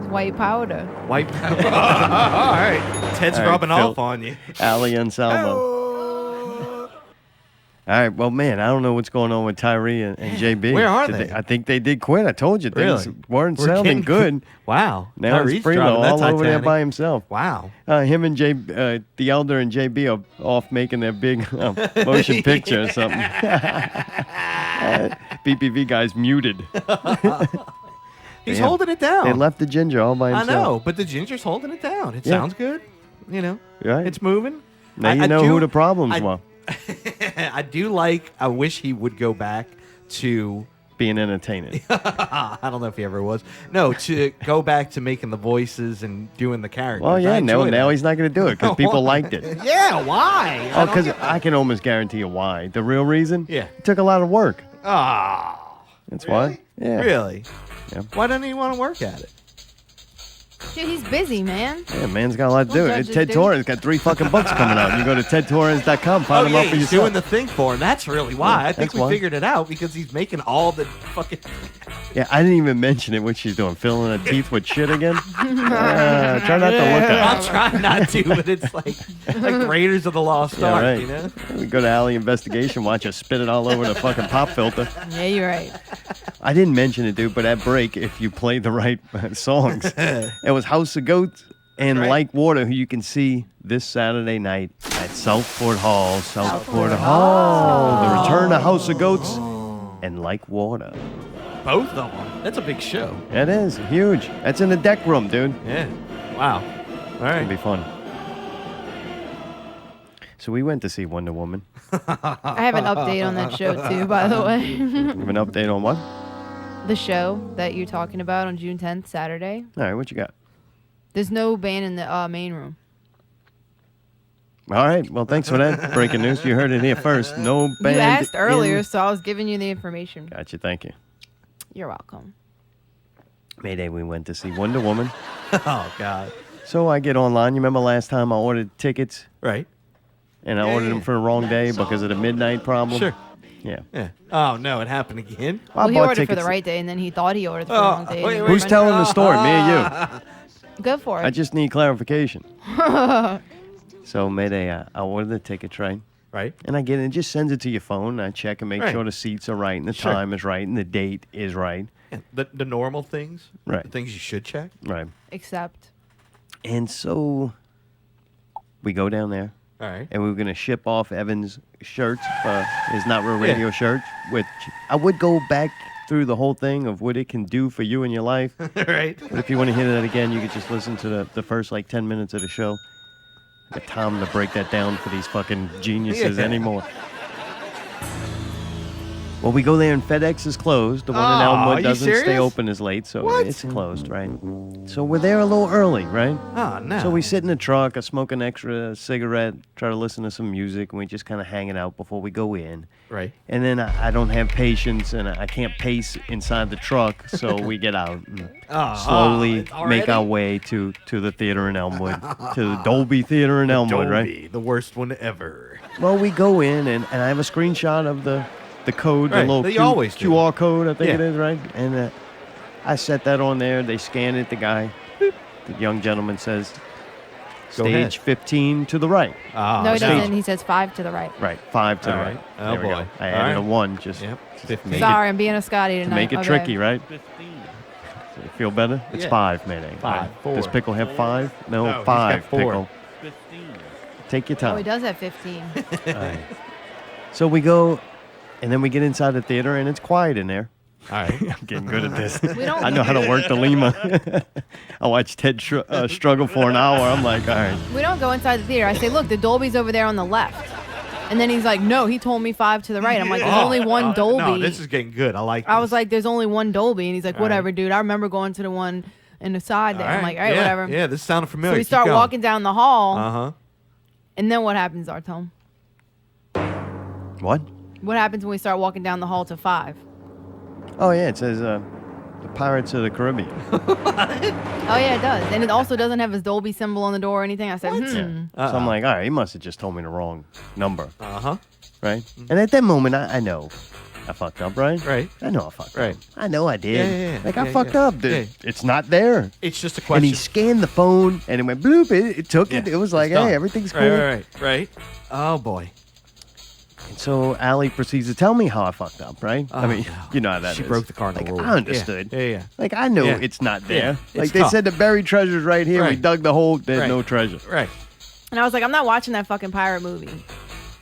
White powder. White powder. All right. Ted's All right, rubbing Phil. off on you. Allie and Salmo. All right, well, man, I don't know what's going on with Tyree and JB. Where are Did they? I think they did quit. I told you things Really? weren't We're sounding getting- good. Wow. Now Tyree's it's Primo driving that all over there Titanic. by himself. Wow. Him and the Elder and JB are off making their big motion picture or something. PPV guy's muted. He's Damn. holding it down. They left the ginger all by I himself. know, but the ginger's holding it down. It Yeah. sounds good. You know, Right. it's moving. Now you know who the problems were. I wish he would go back to being entertaining. I don't know if he ever was. No, to go back to making the voices and doing the characters. Well, yeah, I now enjoy that. he's not going to do it because people liked it. Yeah, why? Oh, because I can almost guarantee you why. The real reason? Yeah. It took a lot of work. Ah, That's why. Yeah. really? Yeah. Why doesn't he want to work at it? Dude, he's busy, man. Yeah, man's got a lot to do. Don't judge this Ted dude. Torres got 3 fucking books coming out. You go to tedtorres.com, find them out for he's yourself. doing the thing for him. That's really why. I think that's we why. figured it out because he's making all the fucking. Yeah, I didn't even mention it. What she's doing, filling her teeth with shit again. Try not to look at it. I'll try not to, but it's like Raiders of the Lost Yeah, Ark, right. you know? We go to Alley Investigation, watch her spit it all over the fucking pop filter. Yeah, you're right. I didn't mention it, dude, but at break, if you played the right songs, it was House of Goats and Like Water, who you can see this Saturday night at Southport Hall. Southport Hall. The return of House of Goats and Like Water. Both of them. That's a big show. It is huge. That's in the deck room, dude. Yeah. Wow. All It's right. gonna be fun. So we went to see Wonder Woman. I have an update on that show too, by the way. You have an update on what? The show that you're talking about on June 10th, Saturday. All right, what you got? There's no band in the main room. All right, well, thanks for that breaking news. You heard it here first. No band. You asked earlier, in- so I was giving you the information. Gotcha, thank you. You're welcome. Mayday, we went to see Wonder Woman. Oh, God. So I get online. You remember last time I ordered tickets? Right. And I ordered them for the wrong day because of the midnight problem? Sure. Yeah. Yeah. Oh, no, it happened again. Well, he bought ordered for the tickets- right day, and then he thought he ordered for the wrong day. and then Who's he telling the went- story? Me or you? Go for it. I just need clarification. So Mayday, I ordered the tickets, right? Right. And I get it. It just sends it to your phone. I check and make Right. sure the seats are right and the Sure. time is right and the date is right. Yeah, the normal things. Right. The things you should check. Right. Except. And so we go down there. All right. And we were going to ship off Evan's shirts, his Not Real Radio shirt, which I would go back through the whole thing of what it can do for you in your life. Right. But if you want to hear that again, you could just listen to the first 10 minutes of the show. I got time to break that down for these fucking geniuses Yeah. anymore. Well, we go there and FedEx is closed. The one in Aw, Elmwood you doesn't stay serious? open as late, so What? it's closed, right? So we're there a little early, right? Oh, no. So we sit in the truck, I smoke an extra cigarette, try to listen to some music, and we just kind of hanging out before we go in. Right. And then I don't have patience, and I can't pace inside the truck, so we get out and slowly make our way to the theater in Elmwood, to the Dolby Theater in Elmwood, right? Dolby, the worst one ever. Well, we go in, and I have a screenshot of the code, Right, the little that you always do. QR code, I think Yeah. it is, right? And I set that on there. They scan it. The guy, the young gentleman says, Go ahead. stage 15 to the right. No, he doesn't. He says 5 to the right. Right, 5 to All the right. right. Oh, There we go. boy. I All added right. a 1 just Yep. to 15. make Sorry, I'm being a Scotty to tonight. make it Okay. tricky, right? So you feel better? It's Yeah. 5, Mayday. 5, 4. Does Pickle have 5? No, No, he's got 5, 4. Pickle. Take your Oh, he time. does have 15. All right. So we go, and then we get inside the theater, and it's quiet in there. All right. I'm getting good at this. We don't- I know how to work the Lima. I watched Ted struggle for an hour. I'm like, all right. We don't go inside the theater. I say, look, the Dolby's over there on the left. And then he's like, no, he told me 5 to the right. I'm like, there's only one Dolby. No, this is getting good. I like this. I was like, there's only one Dolby. And he's like, All whatever, dude. I remember going to the one in the side there. I'm like, all right, yeah, whatever. Yeah, this sounded familiar. So we Keep start going. walking down the hall. Uh-huh. And then what happens, Artom? What? What happens when we start walking down the hall to 5? Oh, yeah, it says the Pirates of the Caribbean. Oh, yeah, it does. And it also doesn't have his Dolby symbol on the door or anything. I said, So I'm like, all right, he must have just told me the wrong number. Uh-huh. Right? And at that moment, I know I fucked up, right? Right. I know I fucked Right. up. I know I did. Yeah. Like, I Yeah, fucked yeah. up. Yeah. It's not there. It's just a And question. he scanned the phone, and it went bloop. It took it. Yeah, It was like, it's done. hey, everything's cool. Right. Oh, boy. And so Allie proceeds to tell me how I fucked up, right? I Oh, mean, no. you know how that She is. broke the cardinal like, rule. I understood. Yeah. Like, I know Yeah. it's not Yeah. there. It's Like, they tough. said the buried treasure's right here. We Right. dug the hole. There's Right. no treasure. Right. And I was like, I'm not watching that fucking pirate movie.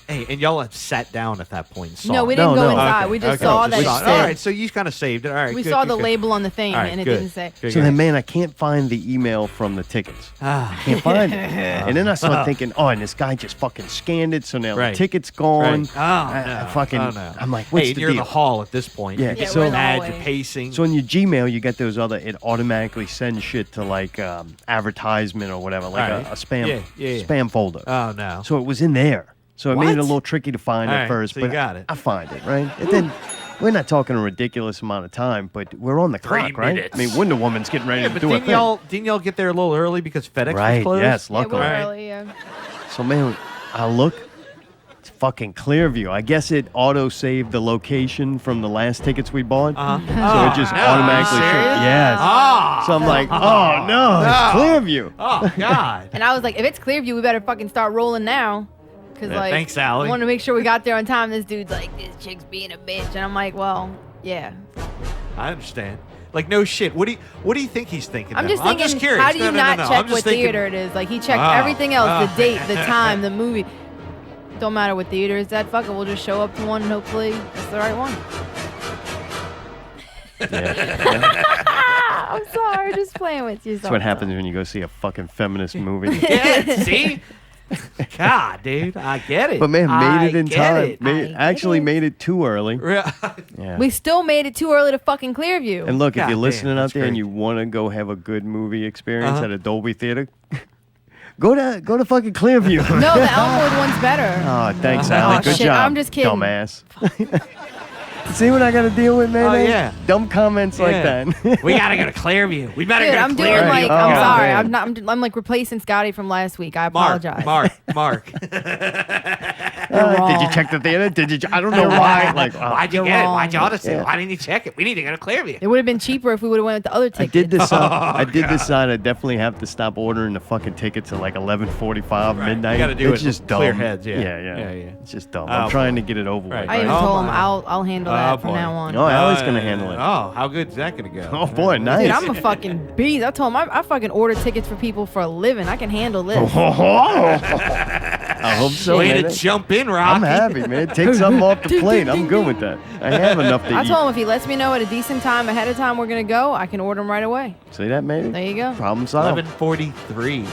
Hey, and y'all have sat down at that point and saw No, it. we didn't go no. inside. Okay, We just okay. saw Just that it saw it. said. All right, so you kind of saved it. All right, We good, saw good, the good. label on the thing, All right, and it good. didn't say. Good, So good. then, man, I can't find the email from the tickets. Ah. Can't find it. And then I start thinking, oh, and this guy just fucking scanned it, so now Right. the ticket's gone. Right. Oh, I fucking, Oh, no. I'm like, what's hey, the you're deal? in the hall at this point. Yeah, You're so- getting mad, hallway. you're pacing. So in your Gmail, you get those other, it automatically sends shit to like advertisement or whatever, like Right. a spam Yeah. spam folder. Oh, no. So it was in there. So it made it a What? little tricky to find All at right, first, so you but got it. I find it, right? And then we're not talking a ridiculous amount of time, but we're on the 3 clock, right? minutes. I mean, Wonder Woman's getting ready Yeah, to but do a thing. didn't y'all get there a little early because FedEx Right, was closed? yes, Yeah, we luckily. were Right. early, yeah. So man, I look, it's fucking Clearview. I guess it auto-saved the location from the last tickets we bought. Uh-huh. So it just no. automatically Are you showed. serious? Yes. Ah. So I'm like, oh no, it's Clearview. Oh, God. And I was like, if it's Clearview, we better fucking start rolling now. Because, Yeah, like, thanks, Allie. I want to make sure we got there on time. This dude's like, this chick's being a bitch. And I'm like, well, yeah. I understand. Like, no shit. What do you think he's thinking? I'm now? just thinking, I'm just curious. how do you No, no, not no, no. check I'm just what thinking- theater it is? Like, he checked Oh, everything else, oh. the date, the time, the movie. Don't matter what theater it's at. Fuck it, we'll just show up to one and hopefully it's the right one. I'm sorry, just playing with you. That's what happens when you go see a fucking feminist movie. Yeah, see? God, dude, I get it. But man, made it in get time. it. Made it too early. Yeah. We still made it too early to fucking Clearview. And look, if God you're damn, listening out that's there and great. you want to go have a good movie experience Uh-huh. at a Dolby theater, go to fucking Clearview. No, the Elmwood one's better. Oh, thanks, Allie. Oh, Good shit, job. I'm just kidding. Dumbass. See what I got to deal with, man? Oh, yeah. Dumb comments like Yeah. that. We gotta go to Clearview. We better Dude, go to I'm doing Clearview. like, Oh, I'm sorry. man. I'm like replacing Scotty from last week. I Mark, apologize. Mark. Did you check the theater? Did you? I don't know why. Like, Why'd you You're get it? wrong. Why'd you auto Yeah. Why didn't you check it? We need to go to Clearview. It would have been cheaper if we would have went with the other I ticket. did decide. I did God. decide I definitely have to stop ordering the fucking tickets at like 11:45 Right. midnight. You gotta do it's it just clear dumb. heads, yeah. Yeah. Yeah. It's just dumb. Oh, I'm trying boy. to get it over Right. with. I even Oh, told him my. I'll handle that from boy. now on. Oh, Allie's gonna handle it. Oh, how good's that gonna go? Oh boy, nice. Dude, I'm a fucking beast. I told him I fucking order tickets for people for a living. I can handle this. I hope so, Way man. to jump in, Rocky. I'm happy, man. Take something off the plate. I'm good with that. I have enough to I eat. told him if he lets me know at a decent time ahead of time we're gonna go, I can order them right away. See that, maybe? There you go. Problem solved. 11:43.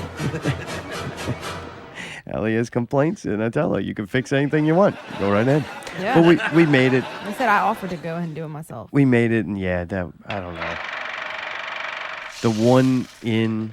Ellie has complaints, and I tell her, you can fix anything you want. Go right ahead. Yeah. But we made it. I said I offered to go ahead and do it myself. We made it, and yeah, that I don't know. The one in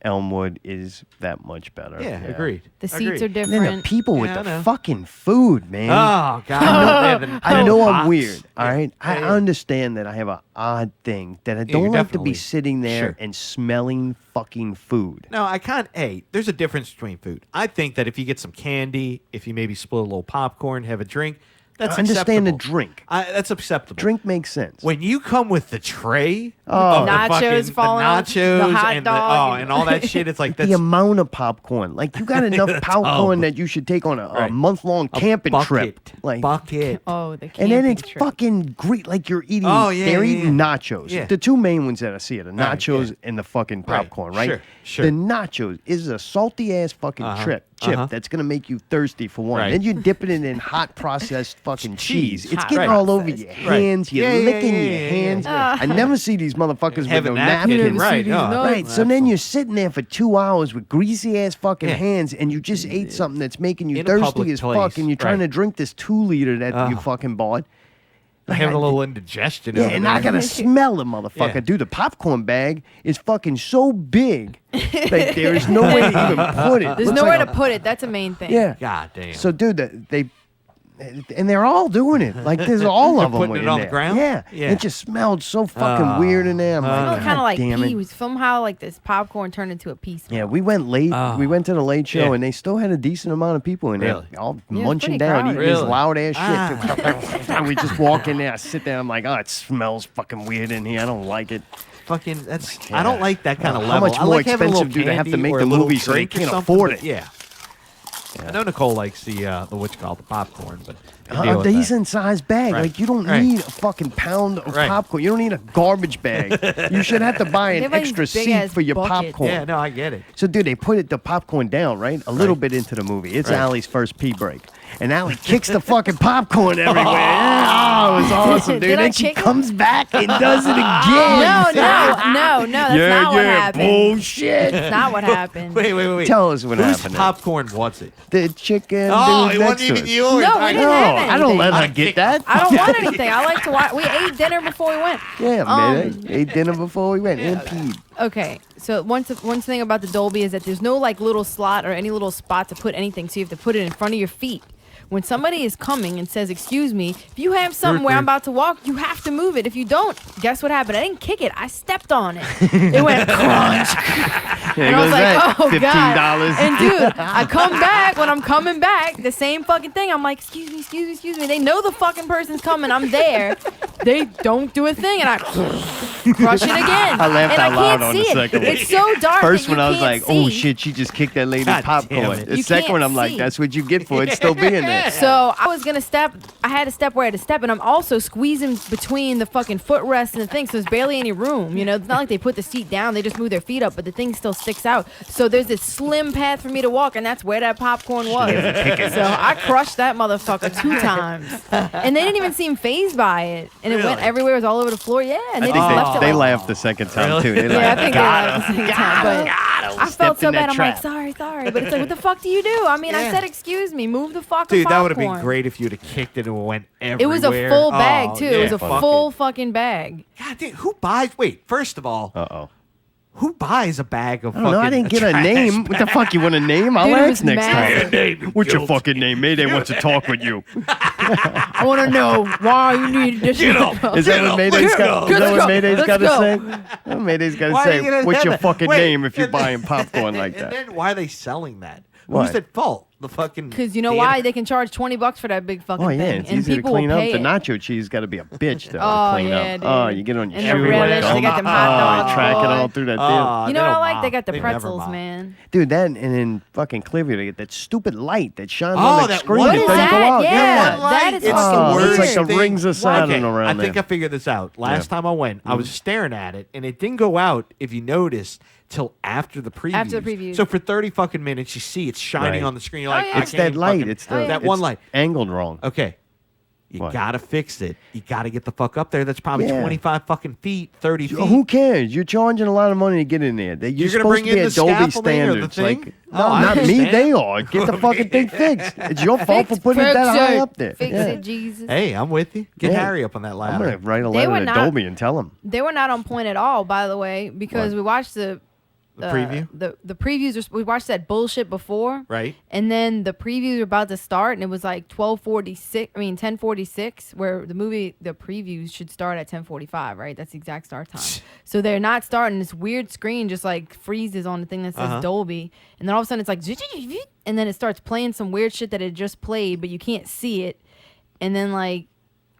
Elmwood is that much better. Yeah, agreed. The seats are And then different. the people with Yeah, I the know. fucking food, man. Oh, God. I know I'm Box. weird, all right? I Yeah. understand that I have an odd thing that I you're don't like to definitely- be sitting there Sure. and smelling fucking food. No, I can't. Hey, there's a difference between food. I think that if you get some candy, if you maybe split a little popcorn, have a drink, that's I understand the acceptable. drink. That's acceptable. Drink makes sense. When you come with the tray, Oh. of the Nachos fucking, falling off, the nachos, the hot and dog. and all that shit, it's like that's the amount of popcorn. Like, you got enough popcorn that you should take on a Right. month-long A camping trip. bucket. Like, bucket. Oh, the and then camping it's trip. fucking great. Like, you're eating, Oh, yeah, they're yeah, eating yeah. nachos. Yeah. The two main ones that I see are the Right, nachos yeah. and the fucking Right. popcorn, right? Sure, sure. The nachos is a salty-ass fucking chip that's going to make you thirsty for one. Right. Then you're dipping it in hot processed fucking cheese. It's Hot getting all over processed your cheese. hands. You're Yeah, yeah, licking yeah, your yeah, hands. yeah. I never see these motherfuckers with Have a no napkin, napkins. right? Right. So then you're sitting there for 2 hours with greasy ass fucking Yeah. hands, and you just ate something that's making you In a public thirsty as place, fuck, and you're trying right. to drink this 2 liter that you fucking bought. having a little indigestion. Yeah, over and there. I gotta smell the motherfucker. Yeah. Dude, the popcorn bag is fucking so big that there is no way to even put it. There's Looks nowhere like to put it. That's a main thing. Yeah. God damn. So, dude, and they're all doing it. Like, there's all of them putting it in on there. the ground? Yeah. Yeah. It just smelled so fucking weird in there. I'm It like, smelled kind of "God like damn it." pee. Somehow, like this popcorn turned into a pea smell. Yeah, we went late. We went to the late show, Yeah. and they still had a decent amount of people in there, Really? all Yeah, it's munching pretty down, crowded. eating this Really? loud ass shit. And we just walk in there, I sit there, I'm like, oh, it smells fucking weird in here. I don't like it. Fucking, that's. I don't like that kind of How level. much I more like having a little expensive do they have to candy make or the a little movie so they drink or can't something, afford but it? Yeah. I know Nicole likes the what you call the popcorn, but I deal A with that. decent sized bag. Right. Like, you don't Right. need a fucking pound of Right. popcorn. You don't need a garbage bag. You should have to buy They an have, like, extra these big seat ass for your buckets. popcorn. Yeah, no, I get it. So, dude, they put the popcorn down, right? A little bit into the movie. It's Right. Allie's first pee break. And Allie kicks the fucking popcorn everywhere. Oh, it was awesome, dude. Did I Then she kick it? comes back and does it again. No, that's not what happened. Bullshit. That's not what happened. Wait. Tell us what Whose happened. popcorn was it? The chicken Oh, dude it next wasn't to even us. yours. No, we I didn't know. have I don't let her anything. get that. I don't want anything. I like to watch. We ate dinner before we went. Yeah, man. Ate dinner before we went and peed. Okay, so one thing about the Dolby is that there's no like little slot or any little spot to put anything, so you have to put it in front of your feet. When somebody is coming and says, "Excuse me," if you have something where I'm about to walk, you have to move it. If you don't, guess what happened? I didn't kick it. I stepped on it. It went crunch. And I was like, "Oh God!" And dude, I come back when I'm coming back, the same fucking thing. I'm like, "Excuse me." They know the fucking person's coming. I'm there. They don't do a thing, and I crush it again. I laughed and out I loud can't on see the it. second one. It's so dark. First that you one, I was can't like, oh see. shit, she just kicked that lady's God popcorn. damn it. The You second one, can't I'm like, see. that's what you get for it still being there. So I was gonna step. I had to step where I had to step, and I'm also squeezing between the fucking footrest and the thing, so there's barely any room. You know, it's not like they put the seat down; they just move their feet up, but the thing still sticks out. So there's this slim path for me to walk, and that's where that popcorn was. So I crushed that motherfucker 2 times, and they didn't even seem fazed by it, and it went everywhere. It was all over the floor. Yeah, and they I just think left it. they like, laughed the second time too. They yeah, I laughed. think they laughed the second time, but I felt Stepped so in that bad. I'm like, trap. sorry, but it's like, what the fuck do you do? I mean, I Yeah. said, excuse me, move the fucking Dude, that would have popcorn. been great if you'd have kicked it and it went everywhere. It was a full bag Oh, too. It was yeah, a fuck full it. fucking bag. God damn, who buys? Wait, first of all, Uh-oh. who buys a bag of I don't know. I fucking didn't get a trash name. What the fuck? You want a name? I'll Dude, it ask was next massive. time. What's your fucking name? Mayday wants to talk with you. I want to know why you need this. Is that what Mayday's got? Is that what Mayday's got to say? Well, Mayday's got to Why are you say, gonna what's have your that? fucking Wait, name if you're and then- buying popcorn like And that? then why are they selling that? What? Who's at fault? The fucking. Because you know theater? why? They can charge $20 for that big fucking Oh, yeah, thing. it's and easy to people clean will up. pay The it. nacho cheese got to be a bitch, though, Oh, to clean yeah, up. dude. Oh, you get on your And the shoe. relish, they got them hot dogs, track it boy. all through that Oh, You they know what I don't like? mop. They got the They never pretzels, mop. man. Dude, that and in fucking Clearview, they get that stupid light that shines Oh, on the that screen. one It What doesn't is go that? out. Yeah, One that light, is it's fucking Oh, weird. it's like the thing. rings of Saturn Okay, around I think there. I figured this out. Last Yeah. time I went, I was staring at it, and it didn't go out, if you noticed, till after the previews. After the previews. So for 30 fucking minutes, you see it's shining Right. on the screen. You're like, Oh, yeah. I It's can't that even light. fucking- It's the that one it's light. angled wrong. Okay. You What? gotta fix it. You gotta get the fuck up there. That's probably Yeah. 25 fucking feet, 30 feet. Who cares? You're charging a lot of money to get in there. You're You're gonna supposed bring to in be the at Dolby scaffolding or the standards. thing? Like, Oh, no, I not me. understand. They are. Get the fucking thing fixed. It's your fault for putting it that high up there. Fix Yeah. it, Jesus. Hey, I'm with you. Get Yeah. Harry up on that I'm ladder. gonna write a They letter were to not- Dolby and tell him. They were not on point at all, by the way, because What? we watched the preview? The previews. We watched that bullshit before, Right. And then the previews were about to start, and it was like 12:46. I mean 10:46, where the previews should start at 10:45, right? That's the exact start time. So they're not starting. This weird screen just like freezes on the thing that says Dolby, and then all of a sudden it's like, and then it starts playing some weird shit that it just played, but you can't see it, and then like.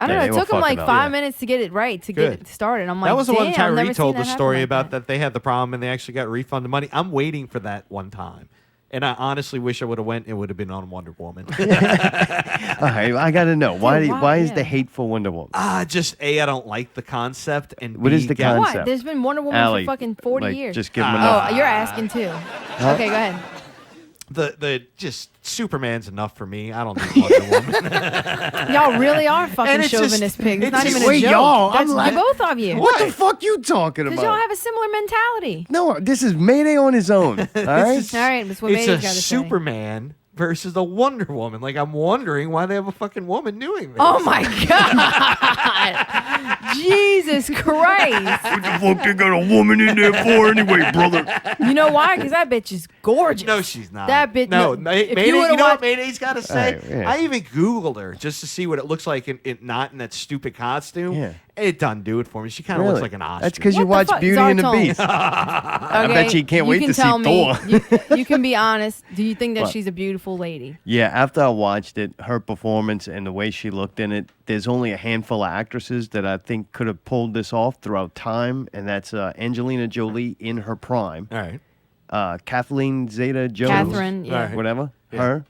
I don't Yeah, know. they It were took them like fucking up. 5 minutes to get it right, to get it started. I'm like, that was the one damn, I've never Tyree seen told that the happen story like about that. they had the problem and they actually got refunded money. I'm waiting for that one time. And I honestly wish I would have went. It would have been on Wonder Woman. All right, I got to know. Why is the hate for Wonder Woman? Just A, I don't like the concept. And What B, is the get- concept? What? There's been Wonder Woman Allie, for fucking 40 like, years. just give him enough. Oh, you're asking too. Okay, go ahead. The just Superman's enough for me. I don't need Wonder Woman. Y'all really are fucking And it's just- chauvinist pigs. It's it's not just- even a Wait, joke. y'all, I'm That's like- both of you. What the fuck you talking Because about? y'all have a similar mentality. No, this is Mayday on his own. All right. It's All right, that's what it's Mayday's a got to say. Superman versus a Wonder Woman. Like, I'm wondering why they have a fucking woman doing this. Oh my God. Jesus Christ. What the fuck they got a woman in there for anyway, brother? You know why? Because that bitch is gorgeous. No, she's not. That bitch. No, if Mayday, you you, would've know what watched- Mayday's got to say? All right, yeah. I even Googled her just to see what it looks like not in that stupid costume. Yeah. It doesn't do it for me. She kind of Really? looks like an ostrich. That's because you What the watch fuck? Beauty and the Zartone. Beast. I Okay, bet you can't wait can to see tell me, Thor. you can be honest. Do you think that What? she's a beautiful lady? Yeah, after I watched it, her performance and the way she looked in it, there's only a handful of actresses that I think could have pulled this off throughout time, and that's Angelina Jolie in her prime. All right. Kathleen Zeta-Jones. Catherine, yeah. Right. Whatever. Yeah. Her.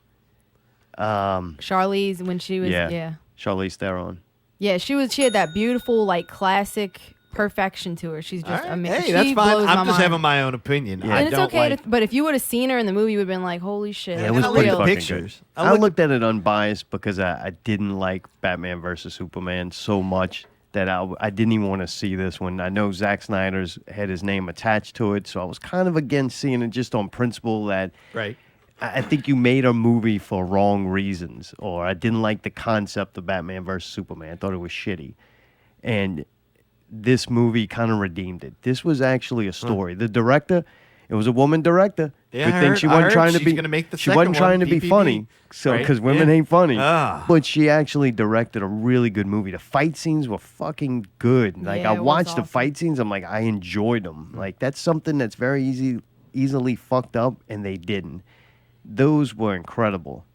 Charlize when she was yeah. Charlize Theron. Yeah, she had that beautiful like classic perfection to her. She's All just right. amazing. Hey, that's she fine. blows I'm my just mind. having my own opinion. Yeah. I And it's don't okay, like. but if you would have seen her in the movie, you would have been like, "Holy shit!" Yeah, it that's was I pretty looked at fucking pictures. good. I looked at it unbiased because I didn't like Batman versus Superman so much that I didn't even want to see this one. I know Zack Snyder's had his name attached to it, so I was kind of against seeing it just on principle that Right. I think you made a movie for wrong reasons, or I didn't like the concept of Batman versus Superman. I thought it was shitty. And this movie kind of redeemed it. This was actually a story. The director, it was a woman director. Yeah, Good I thing heard- she I wasn't heard trying to she's be. gonna make the she wasn't second trying to one, be PPV, funny, so right? because women Yeah. ain't funny. Ah. But she actually directed a really good movie. The fight scenes were fucking good. Like Yeah, I it was watched the awesome. fight scenes, I'm like I enjoyed them. Like that's something that's very easily fucked up, and they didn't. Those were incredible.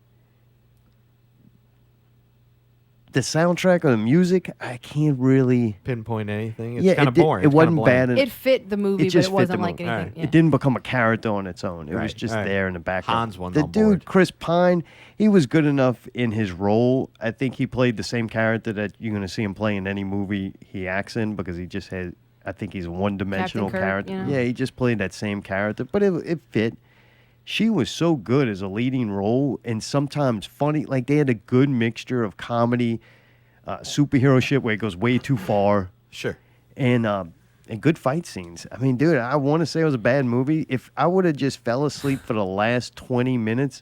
The soundtrack or the music, I can't really Pinpoint anything. It's yeah, kind of it, boring. it It's wasn't kinda bland. bad. It fit the movie, but just it fit the wasn't like movie. anything. Alright. Yeah. It didn't become a character on its own. It was Right, just alright. there in the background. Hans one's the on dude, board. Chris Pine, he was good enough in his role. I think he played the same character that you're going to see him play in any movie he acts in because he just had, I think he's a one-dimensional Kirk, character. you know? Yeah, he just played that same character, but it fit. She was so good as a leading role and sometimes funny. Like they had a good mixture of comedy, superhero shit where it goes way too far. Sure. And good fight scenes. I mean, dude, I want to say it was a bad movie. If I would have just fell asleep for the last 20 minutes,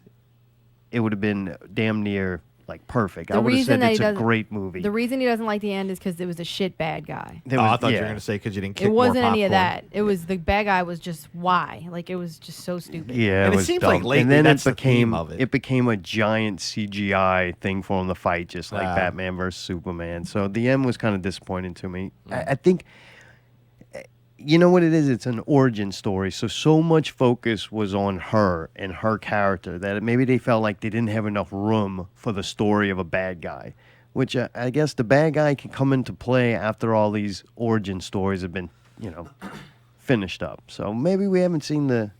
it would have been damn near like perfect. I would have said it's a great movie. The reason he doesn't like the end is because it was a shit bad guy. There I was- thought you yeah. were going to say because you didn't kick It wasn't more any of popcorn. that. It was the bad guy was just why. Like it was just so stupid. Yeah, And it was seems dumb. like lately and then that's the it became theme of it. it became a giant CGI thing for him to fight, just like Ah. Batman versus Superman. So the end was kind of disappointing to me. I think you know what it is? It's an origin story. So much focus was on her and her character that maybe they felt like they didn't have enough room for the story of a bad guy. Which I guess the bad guy can come into play after all these origin stories have been, finished up. So maybe we haven't seen the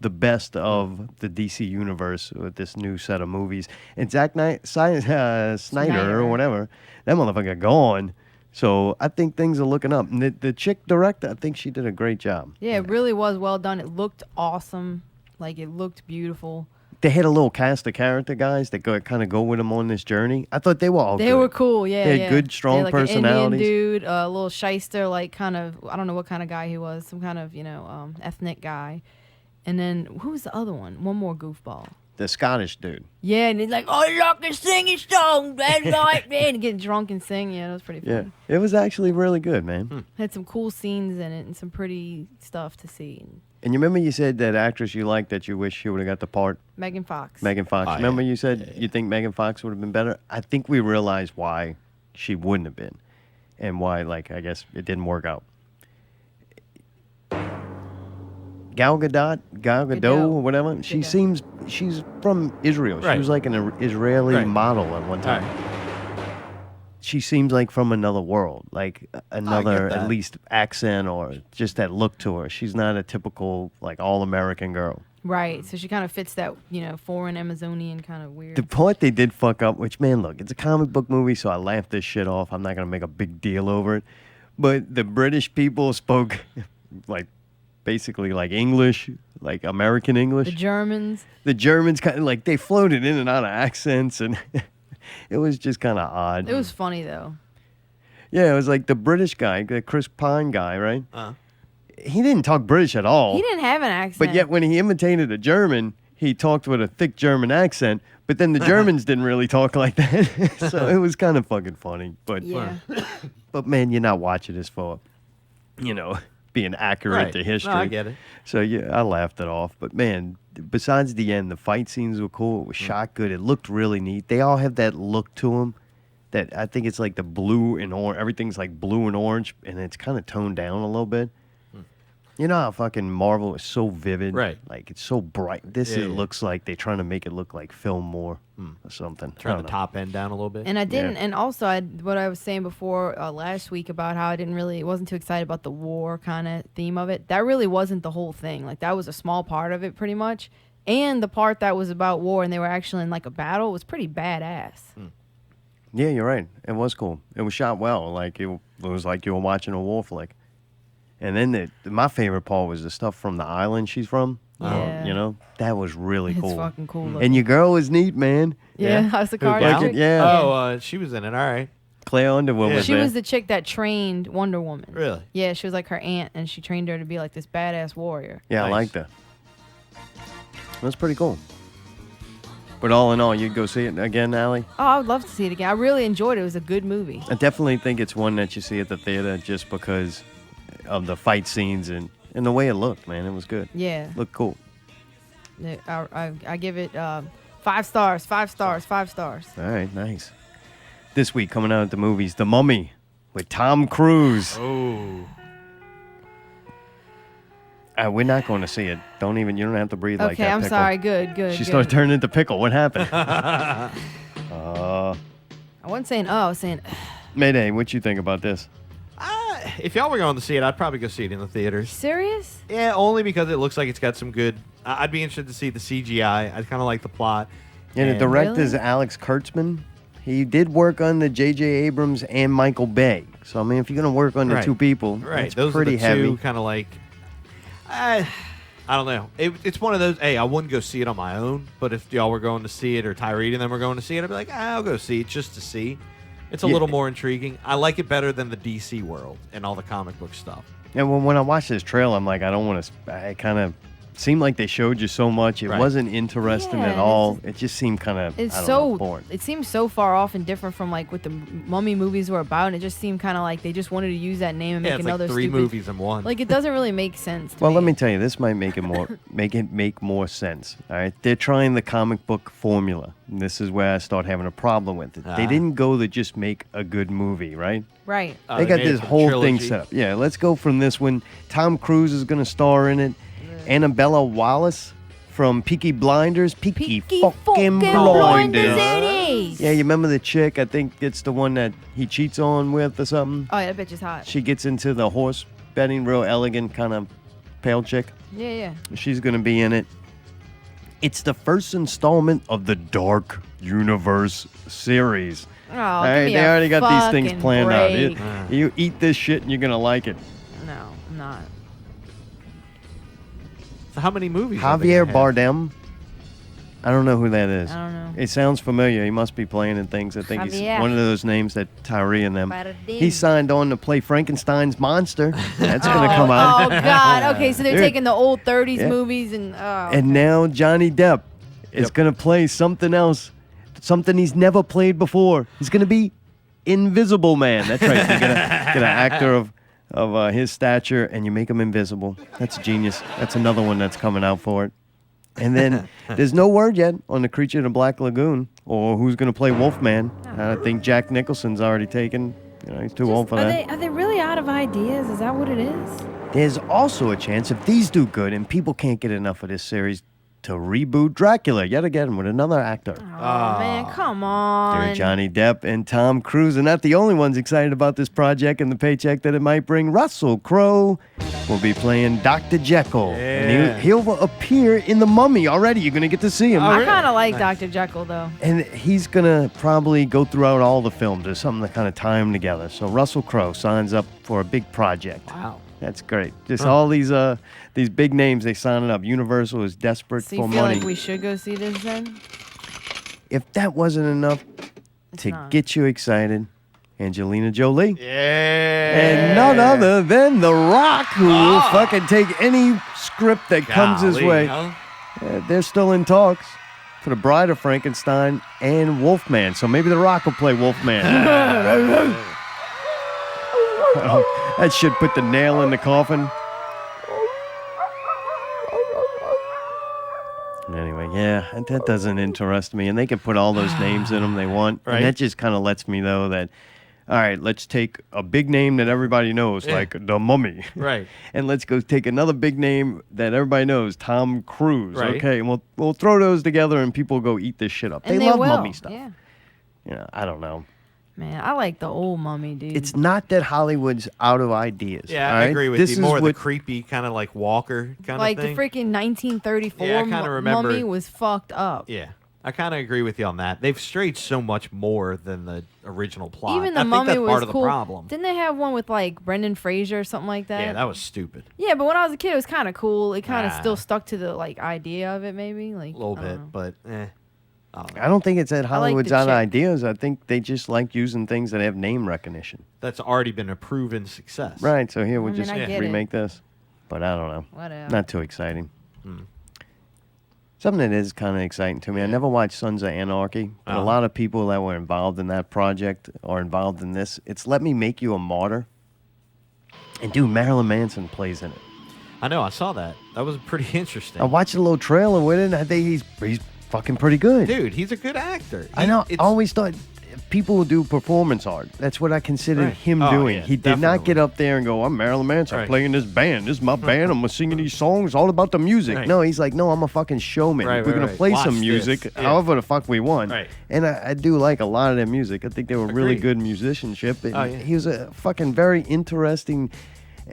best of the DC universe with this new set of movies. And Snyder or whatever, that motherfucker gone. So I think things are looking up. And the chick director, I think she did a great job. Yeah, it really was well done. It looked awesome. Like it looked beautiful. they had a little cast of character guys that kind of go with them on this journey. I thought they were all They good. were cool, yeah. They had good, strong they had, like, personalities. An Indian dude, a little shyster, like kind of, I don't know what kind of guy he was, some kind of, ethnic guy. And then who was the other one? One more goofball. The Scottish dude. Yeah, and he's like, I like to sing a song, that's right, man. And get drunk and sing. Yeah, that was pretty fun. Yeah, it was actually really good, man. Had some cool scenes in it and some pretty stuff to see. And you remember you said that actress you liked that you wish she would have got the part? Megan Fox. Megan Fox. Oh, Remember yeah. you said you think Megan Fox would have been better? I think we realized why she wouldn't have been and why, like, I guess it didn't work out. Gal Gadot or whatever, she's from Israel. She Right. was like an Israeli Right. model at one time. She seems like from another world, like another that. at least accent or just that look to her. She's not a typical like all-American girl. Right, so she kind of fits that, foreign Amazonian kind of weird. The part they did fuck up, which, man, look, it's a comic book movie, so I laughed this shit off. I'm not going to make a big deal over it. But the British people spoke, like, basically like English, like American English. The Germans. The Germans kind of, like, they floated in and out of accents, and it was just kind of odd. It was funny, though. Yeah, it was like the British guy, the Chris Pine guy, right? He didn't talk British at all. He didn't have an accent. But yet when he imitated a German, he talked with a thick German accent. But then the Germans didn't really talk like that. So it was kind of fucking funny. But Yeah. but man, you're not watching this for, being accurate Right. to history. No, I get it. So yeah, I laughed it off. But man, besides the end, the fight scenes were cool. It was shot good. It looked really neat. They all have that look to them. That I think it's like the blue and orange. Everything's like blue and orange, and it's kind of toned down a little bit. You know how fucking Marvel is so vivid? Right. Like, it's so bright. This Yeah, it yeah. looks like they're trying to make it look like film more or something. Turn I the don't know. top end down a little bit. And I didn't, and also what I was saying before last week about how I wasn't too excited about the war kind of theme of it. That really wasn't the whole thing. Like, that was a small part of it, pretty much. And the part that was about war and they were actually in like a battle was pretty badass. Yeah, you're right. It was cool. It was shot well. Like, it was like you were watching a war flick. And then my favorite part was the stuff from the island she's from. Yeah. That was really It's cool. fucking cool And looking. your girl was neat, man. Yeah, how's the car Like chick? yeah. Oh, she was in it. All right. Claire Underwood was She there. was the chick that trained Wonder Woman. Really? Yeah, she was like her aunt, and she trained her to be like this badass warrior. Yeah, I liked that. That's pretty cool. But all in all, you'd go see it again, Allie? Oh, I would love to see it again. I really enjoyed it. It was a good movie. I definitely think it's one that you see at the theater just because of the fight scenes and the way it looked, man. It was good. Yeah. Looked cool. I give it 5 stars, 5 stars, 5 stars. All right, nice. This week coming out at the movies, The Mummy with Tom Cruise. Oh. We're not going to see it. You don't have to breathe like Okay, that. I'm Pickle. sorry. Good. She started turning into pickle. What happened? I wasn't saying I was saying Mayday, what you think about this? If y'all were going to see it, I'd probably go see it in the theaters. serious? Yeah, only because it looks like it's got some good. I'd be interested to see the CGI. I kind of like the plot. Yeah, the And- director is Alex Kurtzman. He did work on the J.J. Abrams and Michael Bay. So, I mean, if you're going to work on the Right. two people, Right, it's those pretty are the heavy. two kind of like. I don't know. It's one of those. Hey, I wouldn't go see it on my own, but if y'all were going to see it or Tyree and them were going to see it, I'd be like, I'll go see it just to see. It's a Yeah. little more intriguing. I like it better than the DC world and all the comic book stuff. And when I watched this trailer, I'm like, I don't want to. It kind of seemed like they showed you so much. It Right. wasn't interesting Yeah, at and all. It just seemed kind of. It's I don't so know, boring. it seems so far off and different from like what the Mummy movies were about, and it just seemed kind of like they just wanted to use that name and Yeah, make it's like another 3 stupid movies in one. Like it doesn't really make sense. To Well, me. let me tell you, this might make it make more sense. All right, they're trying the comic book formula. And this is where I start having a problem with it. They didn't go to just make a good movie, right? Right. They got this whole thing set up. Yeah, let's go from this one. Tom Cruise is going to star in it. Annabella Wallace from Peaky Blinders. Peaky fucking Blinders. Yeah, you remember the chick? I think it's the one that he cheats on with or something. Oh yeah, that bitch is hot. She gets into the horse betting, real elegant kind of pale chick. Yeah. She's going to be in it. It's the first installment of the Dark Universe series. Oh, All give right, me they a already got these things fucking planned out. break. You eat this shit and you're going to like it. No, I'm not. So how many movies? have they Javier had? Bardem. I don't know who that is. I don't know. It sounds familiar. He must be playing in things. I think he's Javier. one of those names that Tyree and them. Bada He ding. signed on to play Frankenstein's monster. That's going to come out. Oh God. Okay, so they're Dude. taking the old 30s Yeah. movies and And now Johnny Depp is going to play something else, something he's never played before. He's going to be Invisible Man. That's right. You get an actor of his stature and you make him invisible. That's genius. That's another one that's coming out for it. And then there's no word yet on the Creature in the Black Lagoon or who's going to play Wolfman. I think Jack Nicholson's already taken. He's too old for that. Are they really out of ideas? Is that what it is? There's also a chance if these do good and people can't get enough of this series to reboot Dracula yet again with another actor. Oh man, come on. Dude, Johnny Depp and Tom Cruise are not the only ones excited about this project and the paycheck that it might bring. Russell Crowe will be playing Dr. Jekyll. And he'll appear in The Mummy already. You're going to get to see him. I kind of like Dr. Jekyll though. And he's going to probably go throughout all the films. There's something to kind of tie them together. So Russell Crowe signs up for a big project. Wow. That's great. Just all these big names, they signing up. Universal is desperate So you for feel money. like we should go see this then? If that wasn't enough to get you excited, Angelina Jolie. Yeah. And none other than The Rock, who will fucking take any script that comes his Golly, way. huh? They're still in talks for The Bride of Frankenstein and Wolfman. So maybe The Rock will play Wolfman. Oh, that should put the nail in the coffin. Anyway, yeah, that doesn't interest me. And they can put all those names in them they want. Right. And that just kind of lets me know that, all right, let's take a big name that everybody knows, Yeah. like The Mummy. Right. And let's go take another big name that everybody knows, Tom Cruise. Right. Okay, and we'll throw those together and people go eat this shit up. And they they love will, mummy stuff. yeah. I don't know. Man, I like the old Mummy, dude. It's not that Hollywood's out of ideas. Yeah, all I right? agree with This you. is More of the what- creepy kind of like Walker kind like of thing. the freaking 1934 Yeah, I kinda remember- Mummy was fucked up. Yeah, I kind of agree with you on that. They've strayed so much more than the original plot. Even the I think Mummy that's was part of cool. the problem. Didn't they have one with like Brendan Fraser or something like that? Yeah, that was stupid. Yeah, but when I was a kid, it was kind of cool. It kind of Nah. still stuck to the like idea of it, maybe like A little I bit, don't know. but I don't think it's that I like Hollywood's the out of chick. ideas. I think they just like using things that have name recognition. that's already been a proven success. Right, so here we'll I mean, just I get it. remake this. But I don't know. Whatever. Not too exciting. Something that is kind of exciting to me. I never watched Sons of Anarchy, but a Oh. lot of people that were involved in that project are involved in this. It's Let Me Make You a Martyr. And dude, Marilyn Manson plays in it. I know. I saw that. That was pretty interesting. I watched a little trailer with it, and I think he's fucking pretty good. Dude, he's a good actor. I know. I always thought people who do performance art, that's what I considered Right. him Oh, doing. yeah, He did not get up there and go, I'm Marilyn Manson. I'm Right. playing this band. This is my band. I'm singing these songs all about the music. Right. No, he's like, no, I'm a fucking showman. Right, We're right, going to right. play Watch some this. music Yeah. however the fuck we want. Right. And I do like a lot of their music. I think they were really Agreed. good musicianship. And Oh, yeah. he was a fucking very interesting,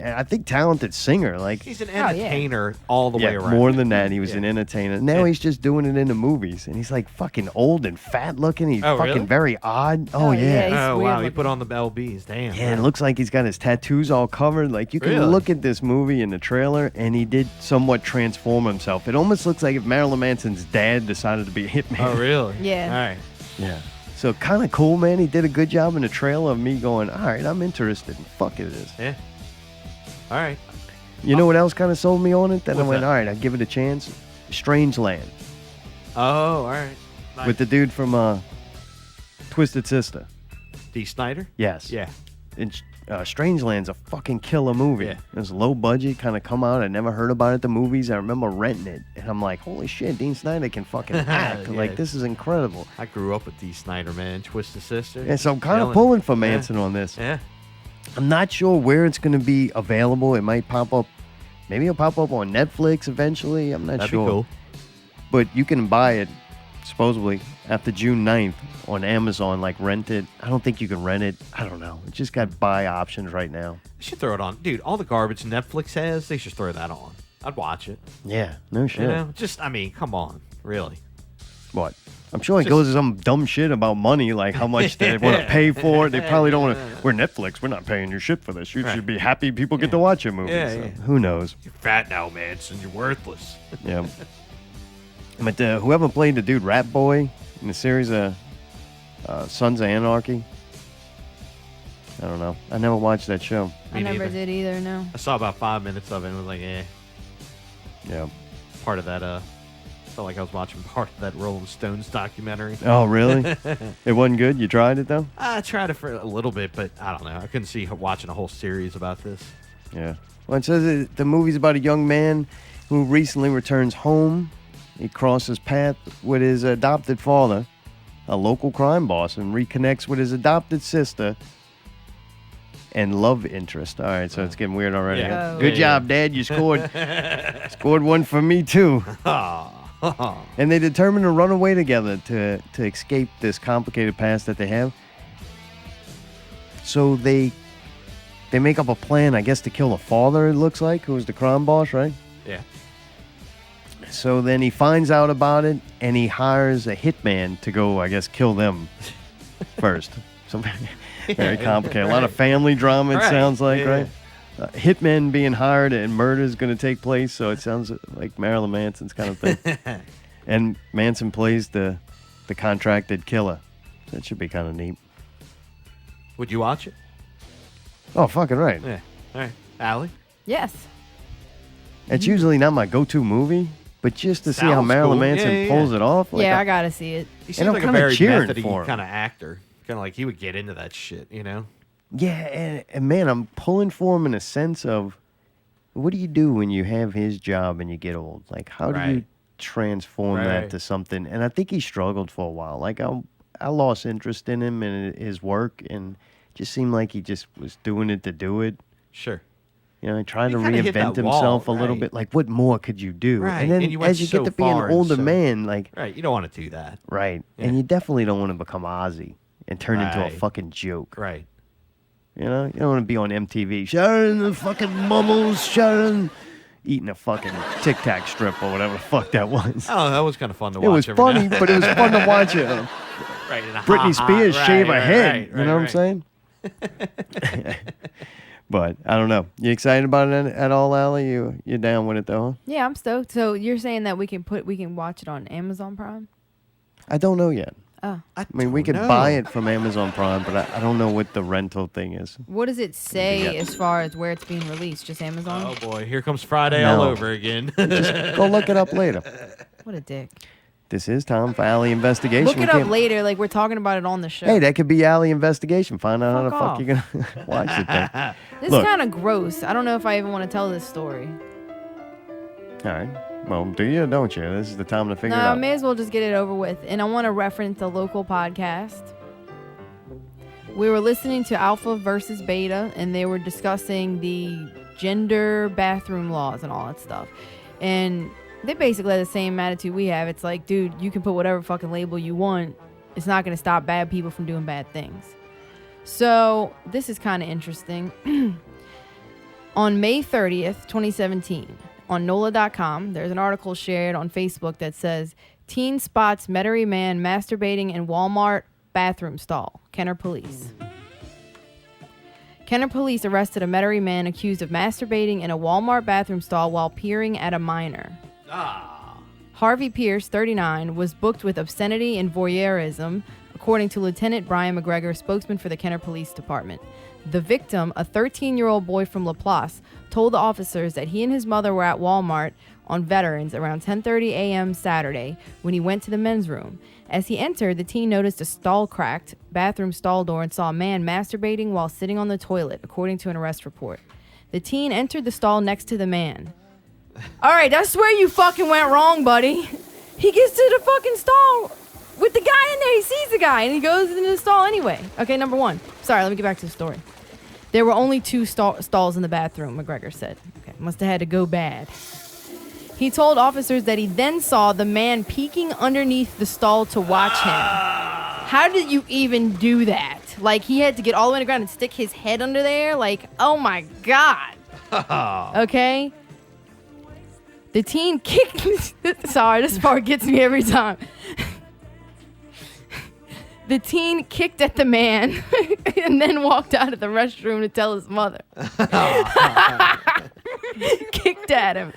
I think, talented singer. Like, He's an entertainer all the way yeah, around. more than that, he was Yeah. an entertainer. Now he's just doing it in the movies, and he's like fucking old and fat looking. He's Oh, fucking really? very odd. Oh, yeah. Oh wow, he put on the LBs. Damn. Yeah, it looks like he's got his tattoos all covered. Like you can Really? look at this movie in the trailer, and he did somewhat transform himself. It almost looks like if Marilyn Manson's dad decided to be a hitman. Oh really? Yeah. All right. Yeah. So kind of cool, man. He did a good job in the trailer of me going, all right, I'm interested. Fuck it is. Yeah. All right. You know what else kind of sold me on it? Then I What's went, that? all right, I'll give it a chance. Strangeland. Oh, all right. Nice. With the dude from Twisted Sister. D. Snyder. Yes. Yeah. And Strangeland's a fucking killer movie. Yeah. It was low budget, kind of come out. I never heard about it at the movies. I remember renting it. And I'm like, holy shit, Dean Snyder can fucking act. Yeah. Like, this is incredible. I grew up with D. Snyder, man. Twisted Sister. And so I'm kind of Yelling. pulling for Yeah. Manson on this. Yeah. I'm not sure where it's going to be available. It might pop up. Maybe it'll pop up on Netflix eventually. I'm not That'd sure. be cool. But you can buy it, supposedly, after June 9th on Amazon, like rent it. I don't think you can rent it. I don't know. It just got buy options right now. They should throw it on, dude. All the garbage Netflix has, they should throw that on. I'd watch it. Yeah, no shit. You know, just I mean, come on, really. What? I'm sure it Just- goes to some dumb shit about money, like how much they want to pay for it. They probably don't want to. We're Netflix. We're not paying your shit for this. You should be happy people get to watch your movies. Yeah, So, yeah. who knows? You're fat now, Manson. You're worthless. Yeah. But whoever played the dude Rat Boy in the series of Sons of Anarchy, I don't know. I never watched that show. I never did either, no. I saw about 5 minutes of it and was like, eh. Yeah. Part of that, felt like I was watching part of that Rolling Stones documentary. Oh, really? It wasn't good? You tried it, though? I tried it for a little bit, but I don't know. I couldn't see watching a whole series about this. Yeah. Well, it says the movie's about a young man who recently returns home. He crosses paths with his adopted father, a local crime boss, and reconnects with his adopted sister and love interest. All right, so it's getting weird already. Yeah. Good job, Dad. You scored. Scored one for me, too. And they determine to run away together to escape this complicated past that they have. So they make up a plan, I guess, to kill the father, it looks like, who was the crime boss, right? Yeah. So then he finds out about it, and he hires a hitman to go, I guess, kill them first. So very complicated. A lot of family drama, it sounds like, right? Hitman being hired, and murder is going to take place, so it sounds like Marilyn Manson's kind of thing. And Manson plays the contracted killer. That should be kind of neat. Would you watch it? Oh, fucking right. Yeah. All right. Allie? Yes. It's usually not my go-to movie, but just to see how Sounds Marilyn cool. Manson pulls it off. Yeah, I got to see it. He seems I'm like a kinda very cheering methody for him. kind of actor. Kind of like he would get into that shit, you know? Yeah, and man, I'm pulling for him in a sense of, what do you do when you have his job and you get old? Like, how do you Right. transform that Right. to something? And I think he struggled for a while. Like, I lost interest in him and his work, and it just seemed like he just was doing it to do it. Sure. You know, he tried to kinda hit reinvent that wall, himself a little right. bit. Like, what more could you do? Right, And then and you went as you so get to be an far and older so- man, like, Right. You don't want to do that. right. Yeah. And you definitely don't want to become Ozzy and turn into a Right. fucking joke. Right. You know, you don't want to be on MTV. Sharon, the fucking mumbles, Sharon, eating a fucking Tic Tac strip or whatever the fuck that was. Oh, that was kind of fun to watch. It was every funny, now- but it was fun to watch it. Right. and Britney Spears right, shave her right, head. right, You know what I'm right. saying? But I don't know. You excited about it at all, Allie? You're down with it though? Huh? Yeah, I'm stoked. So you're saying that we can watch it on Amazon Prime? I don't know yet. Oh. I mean, we could buy it from Amazon Prime, but I don't know what the rental thing is. What does it say Yeah. as far as where it's being released? Just Amazon? Oh boy, here comes Friday all No. over again. Just go look it up later. What a dick. This is Tom for Alley Investigation. Look We it up can't- later, like we're talking about it on the show. Hey, that could be Alley Investigation. Find out how the Fuck fuck you're going to watch the thing. This Look. is kind of gross. I don't know if I even want to tell this story. All right. Well, do you or don't you? This is the time to figure No, it I out. may as well just get it over with. And I want to reference a local podcast. We were listening to Alpha versus Beta, and they were discussing the gender bathroom laws and all that stuff. And they basically had the same attitude we have. It's like, dude, you can put whatever fucking label you want. It's not going to stop bad people from doing bad things. So this is kind of interesting. On May 30th, 2017, on NOLA.com, there's an article shared on Facebook that says, teen spots Metairie man masturbating in Walmart bathroom stall. Kenner police. Kenner police arrested a Metairie man accused of masturbating in a Walmart bathroom stall while peering at a minor. Harvey Pierce, 39, was booked with obscenity and voyeurism, according to Lieutenant Brian McGregor, spokesman for the Kenner Police Department. The victim, a 13-year-old boy from Laplace, told the officers that he and his mother were at Walmart on Veterans around 10:30 a.m. Saturday when he went to the men's room. As he entered, the teen noticed a stall-cracked bathroom stall door and saw a man masturbating while sitting on the toilet, according to an arrest report. The teen entered the stall next to the man. All right, that's where you fucking went wrong, buddy. He gets to the fucking stall with the guy in there. He sees the guy, and he goes into the stall anyway. Okay, number one. Sorry, let me get back to the story. There were only two stalls in the bathroom, McGregor said. Okay, must have had to go bad. He told officers that he then saw the man peeking underneath the stall to watch him. How did you even do that? Like, he had to get all the way to the ground and stick his head under there? Like, oh my God. Okay? The teen kicked... Sorry, this part gets me every time. The teen kicked at the man and then walked out of the restroom to tell his mother. Kicked at him.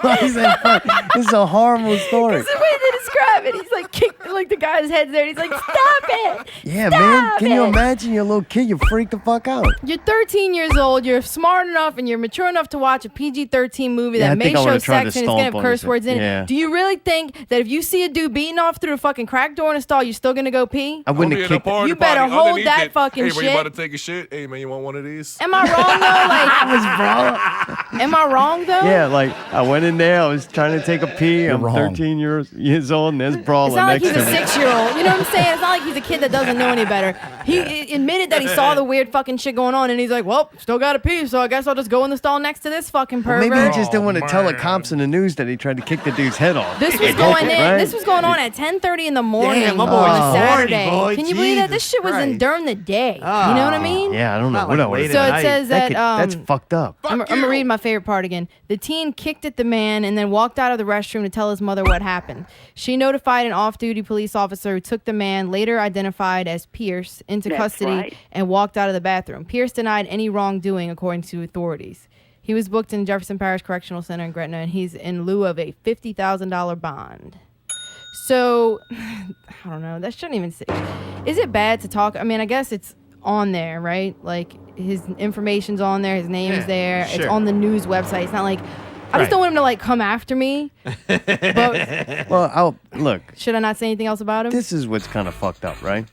This is a horrible story. That's the way they describe it. He's like kicked, like the guy's head's there. And he's like, stop it. Yeah, Stop man. Can you it." imagine your little kid? You freak the fuck out. You're 13 years old. You're smart enough and you're mature enough to watch a PG-13 movie Yeah, I that may think I show would've tried to sex and it's gonna have stomp on curse his- words in yeah. it. Do you really think that if you see a dude beating off through a fucking crack door in a stall, you're still gonna go pee? I wouldn't have kicked it. You better hold that fucking Hey, shit. man, you about to take a shit? Hey, man, you want one of these? Am I wrong though? Am I wrong though? Yeah, like I went in there. I was trying to take a pee. I'm wrong. 13 years old, and there's brawler It's not like next he's to a me. 6-year-old. You know what I'm saying? It's not like he's a kid that doesn't know any better. He admitted that he saw the weird fucking shit going on, and he's like, well, still got to pee, so I guess I'll just go in the stall next to this fucking Well, pervert. maybe he just didn't want to tell the cops in the news that he tried to kick the dude's head off. This was going in. Right? This was going on at 10:30 in the morning Damn, my on boy's a Saturday. horny, boy. Can you believe that? This Jesus shit was in Christ. during the day. You know what I mean? Yeah, I don't know Not what like I would late have So at it night. says that that's fucked up. I'm gonna read my favorite part again. The teen kicked at the man and then walked out of the restroom to tell his mother what happened. She notified an off-duty police officer who took the man, later identified as Pierce, into custody and walked out of the bathroom. Pierce denied any wrongdoing, according to authorities. He was booked in Jefferson Parish Correctional Center in Gretna, and he's in lieu of a $50,000 bond. So, I don't know. That shouldn't even say. Is it bad to talk? I mean, I guess it's on there, right? Like, his information's on there. His name's there. It's sure. on the news website. It's not like, I just Right. don't want him to, like, come after me. But Well, look, should I not say anything else about him? this is what's kind of fucked up, right?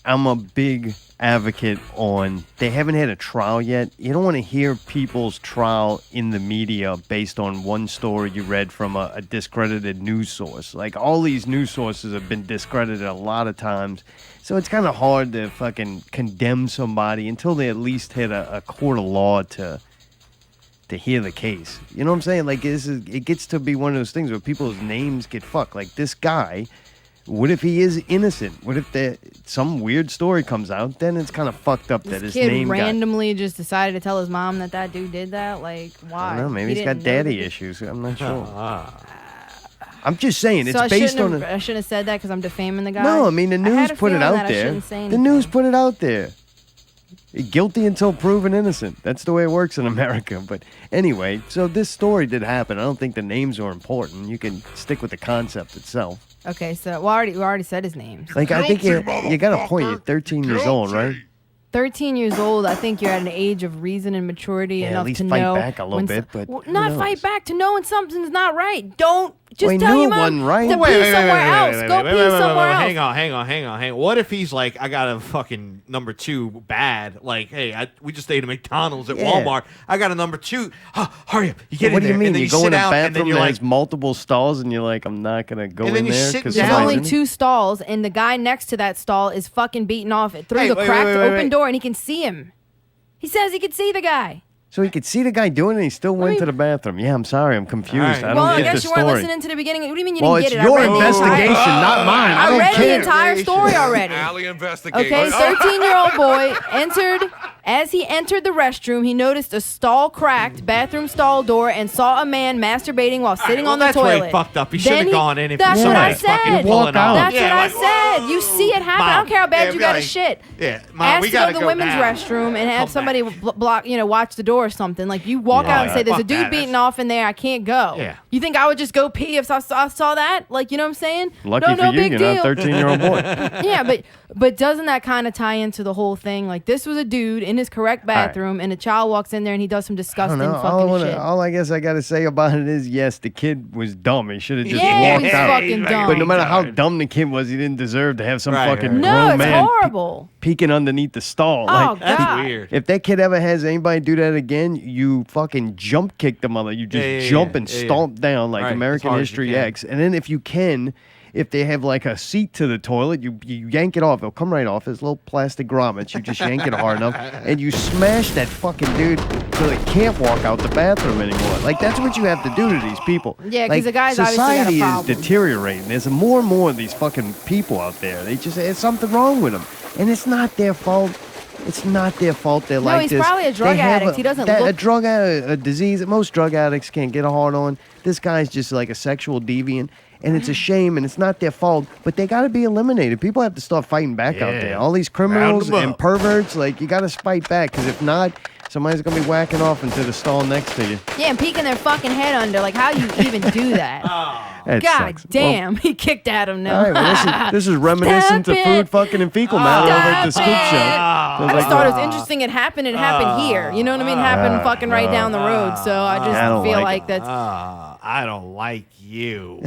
I'm a big advocate on they haven't had a trial yet. You don't want to hear people's trial in the media based on one story you read from a discredited news source. Like, all these news sources have been discredited a lot of times. So it's kind of hard to fucking condemn somebody until they at least hit a court of law to hear the case. You know what I'm saying? Like, it gets to be one of those things where people's names get fucked. Like, this guy, what if he is innocent? What if some weird story comes out? Then it's kind of fucked up that his Kid name randomly just decided to tell his mom that dude did that. Like, why? I don't know. Maybe He he's got didn't know daddy that- issues. I'm not sure. I'm just saying, it's So based on I shouldn't have said that because I'm defaming the guy. No, I mean, the I news had a put it feeling out that I there. shouldn't say The anything. news put it out there. Guilty until proven innocent. That's the way it works in America. But anyway, so this story did happen. I don't think the names are important. You can stick with the concept itself. Okay, so we already said his name. Like, I think you got a point. You're 13 years old, right? 13 years old, I think you're at an age of reason and maturity Yeah, at enough least to fight know back a little when bit, but well, who not knows? fight back to know when something's not right. Don't just Well, he tell knew your it mom wasn't right. to pee somewhere else. Go pee somewhere else. Hang on. What if he's like, I got a fucking number 2 bad? Like, hey, we just ate at McDonald's at Yeah. Walmart. I got a number 2. Hurry up. You get What in do you there, mean? and then You you go sit in a down, and then bathroom you're that like, has multiple stalls, and you're like, I'm not gonna go And then in you there sit because There's down. only 2 stalls, and the guy next to that stall is fucking beating off it through Hey, the wait, cracked wait, wait, open wait. door, and he can see him. He says he could see the guy. So he could see the guy doing it, and he still went mean- to the bathroom. Yeah, I'm sorry, I'm confused. All right. I don't Well, I get guess the you weren't story. listening to the beginning. What do you mean you Well, didn't it's get it? your I read the investigation, entire- not mine. I don't read the care. entire story already. Alley investigation. Okay, 13-year-old boy entered. As he entered the restroom, he noticed a stall cracked bathroom stall door and saw a man masturbating while sitting on the that's toilet. where he fucked up. He should have Then gone in if That's what I somebody's fucking said. pulling out. That's Yeah, what I said. You see it happen. I don't care how bad you got to shit. Yeah, Mom, Ask we to go gotta to the women's now. restroom and have somebody block, watch the door or something. Like, you walk out and say, "There's a Fuck dude that. beating off in there. I can't go." Yeah. You think I would just go pee if I saw that? Like, you know what I'm saying? Lucky no, for no you, big you're deal. not a 13-year-old boy. Yeah, but doesn't that kind of tie into the whole thing? Like, this was a dude in his correct bathroom, and a child walks in there and he does some I don't disgusting know. fucking shit. All I guess I got to say about it is, yes, the kid was dumb. He should have just Yeah, walked he's out. fucking dumb. But no matter how dumb the kid was, he didn't deserve to have some fucking No, grown it's man horrible. peeking underneath the stall. Oh, Like, God. Weird. if that kid ever has anybody do that again, you fucking jump kick the mother. You just jump and stomp down like Right, as American hard as you History can. X. And then if you can, if they have like a seat to the toilet, you yank it off. It'll come right off. It's little plastic grommets. You just yank it hard enough, and you smash that fucking dude so they can't walk out the bathroom anymore. Like, that's what you have to do to these people. Yeah, 'cause Like, the guy's obviously got a society is problem. deteriorating. There's more and more of these fucking people out there. There's something wrong with them, and it's not their fault. It's not their fault. They're No, like he's this. probably a drug They have addict. He doesn't a look- drug addict, a disease. Most drug addicts can't get a hard on. This guy's just like a sexual deviant, and it's a shame, and it's not their fault. But they got to be eliminated. People have to start fighting back out Yeah. there. All these criminals and perverts, like you got to fight back, because if not, somebody's gonna be whacking off into the stall next to you. Yeah, and peeking their fucking head under. Like, how you even do that? That God sucks. damn, he kicked at him now. All right, well, this is reminiscent Stop of food, it. fucking, and fecal matter over at the Scoop Show. I just thought it was interesting. It happened. It happened here. You know what I mean? It happened fucking right down the road. So I just I don't feel like like that's. I don't like you.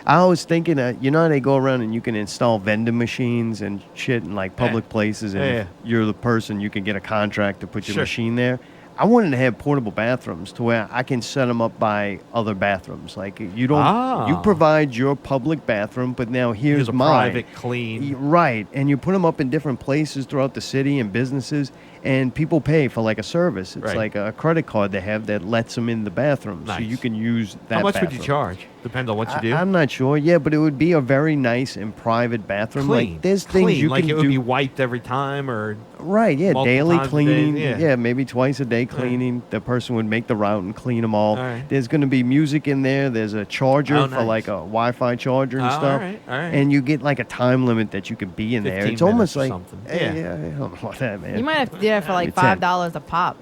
I was thinking, you know how they go around and you can install vending machines and shit in like public places, and if you're the person, you can get a contract to put your Sure. machine there. I wanted to have portable bathrooms to where I can set them up by other bathrooms. Like you don't, you provide your public bathroom, but now here's a mine. private, clean. Right, and you put them up in different places throughout the city and businesses, and people pay for like a service. It's Right. like a credit card they have that lets them in the bathroom, so Nice. you can use that. How much would bathroom. you charge? Depends on what you do. I'm not sure. Yeah, but it would be a very nice and private bathroom. Clean. Like there's things Clean. you like can it would do. be wiped every time, or Right, yeah, multiple daily times a day, cleaning. yeah. Maybe twice a day cleaning. The person would make the route and clean them all. All right. There's going to be music in there. There's a charger Oh, for nice. like a Wi-Fi charger and Oh, stuff. all right. And you get like a time limit that you could be in there. 15 It's almost minutes or like something. Yeah, Yeah. I don't know about that, man. You might have to do that for like It's ten. $5 a pop.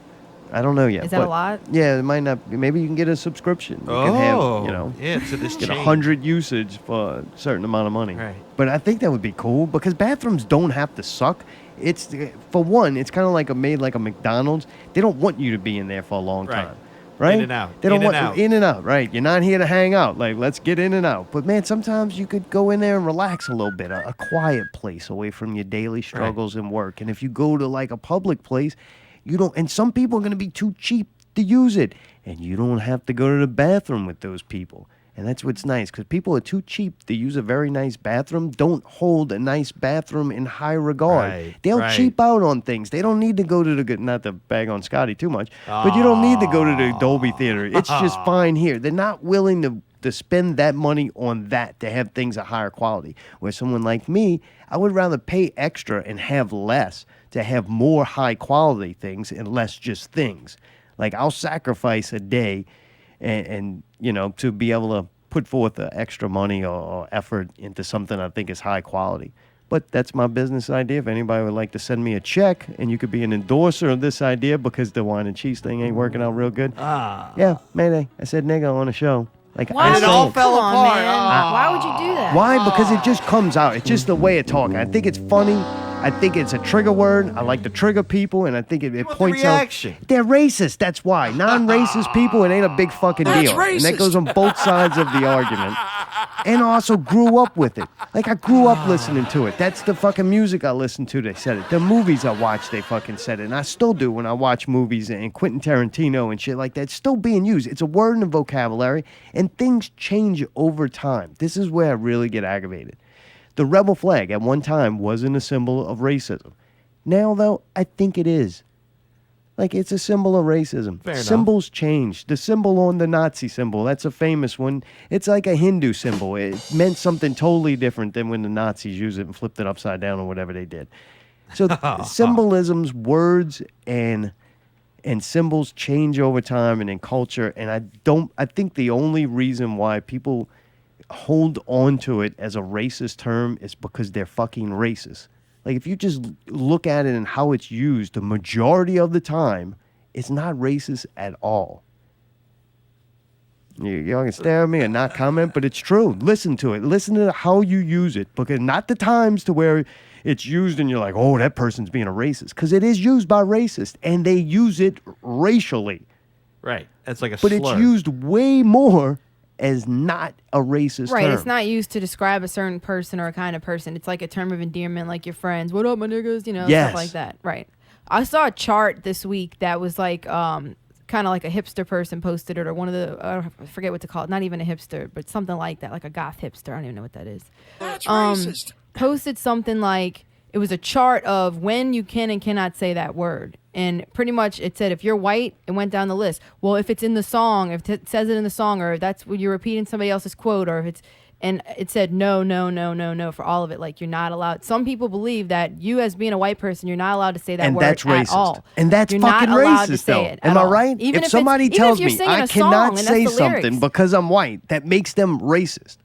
I don't know yet. Is that a but lot? Yeah, it might not. Maybe you can get a subscription. You can have, you know, yeah, to this get chain. 100 usage for a certain amount of money. Right. But I think that would be cool because bathrooms don't have to suck. It's for one, it's kind of like made like a McDonald's. They don't want you to be in there for a long Right. time. Right? In and out. They don't In and want out. in and out. Right. You're not here to hang out. Like, let's get in and out. But man, sometimes you could go in there and relax a little bit, a quiet place away from your daily struggles and work. And if you go to like a public place, you don't. And some people are going to be too cheap to use it, and you don't have to go to the bathroom with those people. And that's what's nice, because people are too cheap to use a very nice bathroom, don't hold a nice bathroom in high regard. Right, They'll right. cheap out on things. They don't need to go to the good, not to bag on Scotty too much, but you don't need to go to the Dolby Theater. It's just fine here. They're not willing to spend that money on that to have things of higher quality. Where someone like me, I would rather pay extra and have less to have more high quality things and less just things. Like I'll sacrifice a day and you know, to be able to put forth the extra money or effort into something I think is high quality. But that's my business idea. If anybody would like to send me a check and you could be an endorser of this idea because the wine and cheese thing ain't working out real good. Yeah, Mayday. I said nigga on the show. Like Why I would said. you- come on, man. Why would you do that? Why? Because it just comes out. It's just the way of talking. I think it's funny. I think it's a trigger word. I like to trigger people, and I think it points reaction. out they're racist. That's why. Non-racist people, it ain't a big fucking That's deal. And that racist. goes on both sides of the argument. And I also grew up with it. Like I grew up listening to it. That's the fucking music I listened to. They said it. The movies I watched, they fucking said it. And I still do when I watch movies and Quentin Tarantino and shit like that. It's still being used. It's a word in the vocabulary, and things change over time. This is where I really get aggravated. The rebel flag at one time wasn't a symbol of racism. Now, though, I think it is. Like, it's a symbol of racism. Fair enough. Symbols change. The symbol on the Nazi symbol, that's a famous one. It's like a Hindu symbol. It meant something totally different than when the Nazis used it and flipped it upside down or whatever they did. So symbolisms, words, and symbols change over time and in culture. And I think the only reason why people hold on to it as a racist term is because they're fucking racist. Like, if you just look at it and how it's used, the majority of the time, it's not racist at all. Y'all can stare at me and not comment, but it's true. Listen to it. Listen to how you use it, because not the times to where it's used and you're like, oh, that person's being a racist, because it is used by racists, and they use it racially. Right. That's like a But slur. it's used way more as not a racist Right, term. it's not used to describe a certain person or a kind of person. It's like a term of endearment, like your friends. What up, my niggas? You know, Yes. stuff like that. Right. I saw a chart this week that was like, kind of like a hipster person posted it, or one of the, I forget what to call it. Not even a hipster, but something like that, like a goth hipster. I don't even know what that is. That's racist. Posted something like, it was a chart of when you can and cannot say that word. And pretty much it said, if you're white, it went down the list. Well, if it's in the song, if it says it in the song, or if that's when you're repeating somebody else's quote, or if it's, and it said no for all of it. Like, you're not allowed. Some people believe that you, as being a white person, you're not allowed to say that and word that's racist. at all. And that's you're fucking not allowed to racist, say though. it Am at I all. right? Even if somebody even tells if you're me singing I a cannot song and that's say the something lyrics. because I'm white, that makes them racist.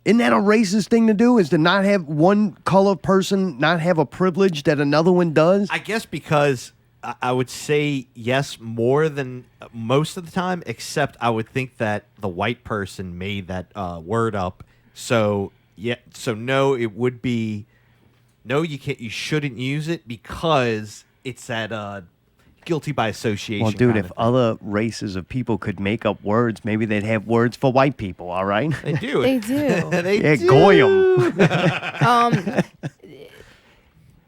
Isn't that a racist thing to do? Is to not have one color person not have a privilege that another one does? I guess because I would say yes more than most of the time, except I would think that the white person made that word up. So yeah, so no, it would be no. You can't. You shouldn't use it because it's that guilty by association. Well, dude, kind if of thing. other races of people could make up words, maybe they'd have words for white people. All right? They do. They do. They do. Goyim.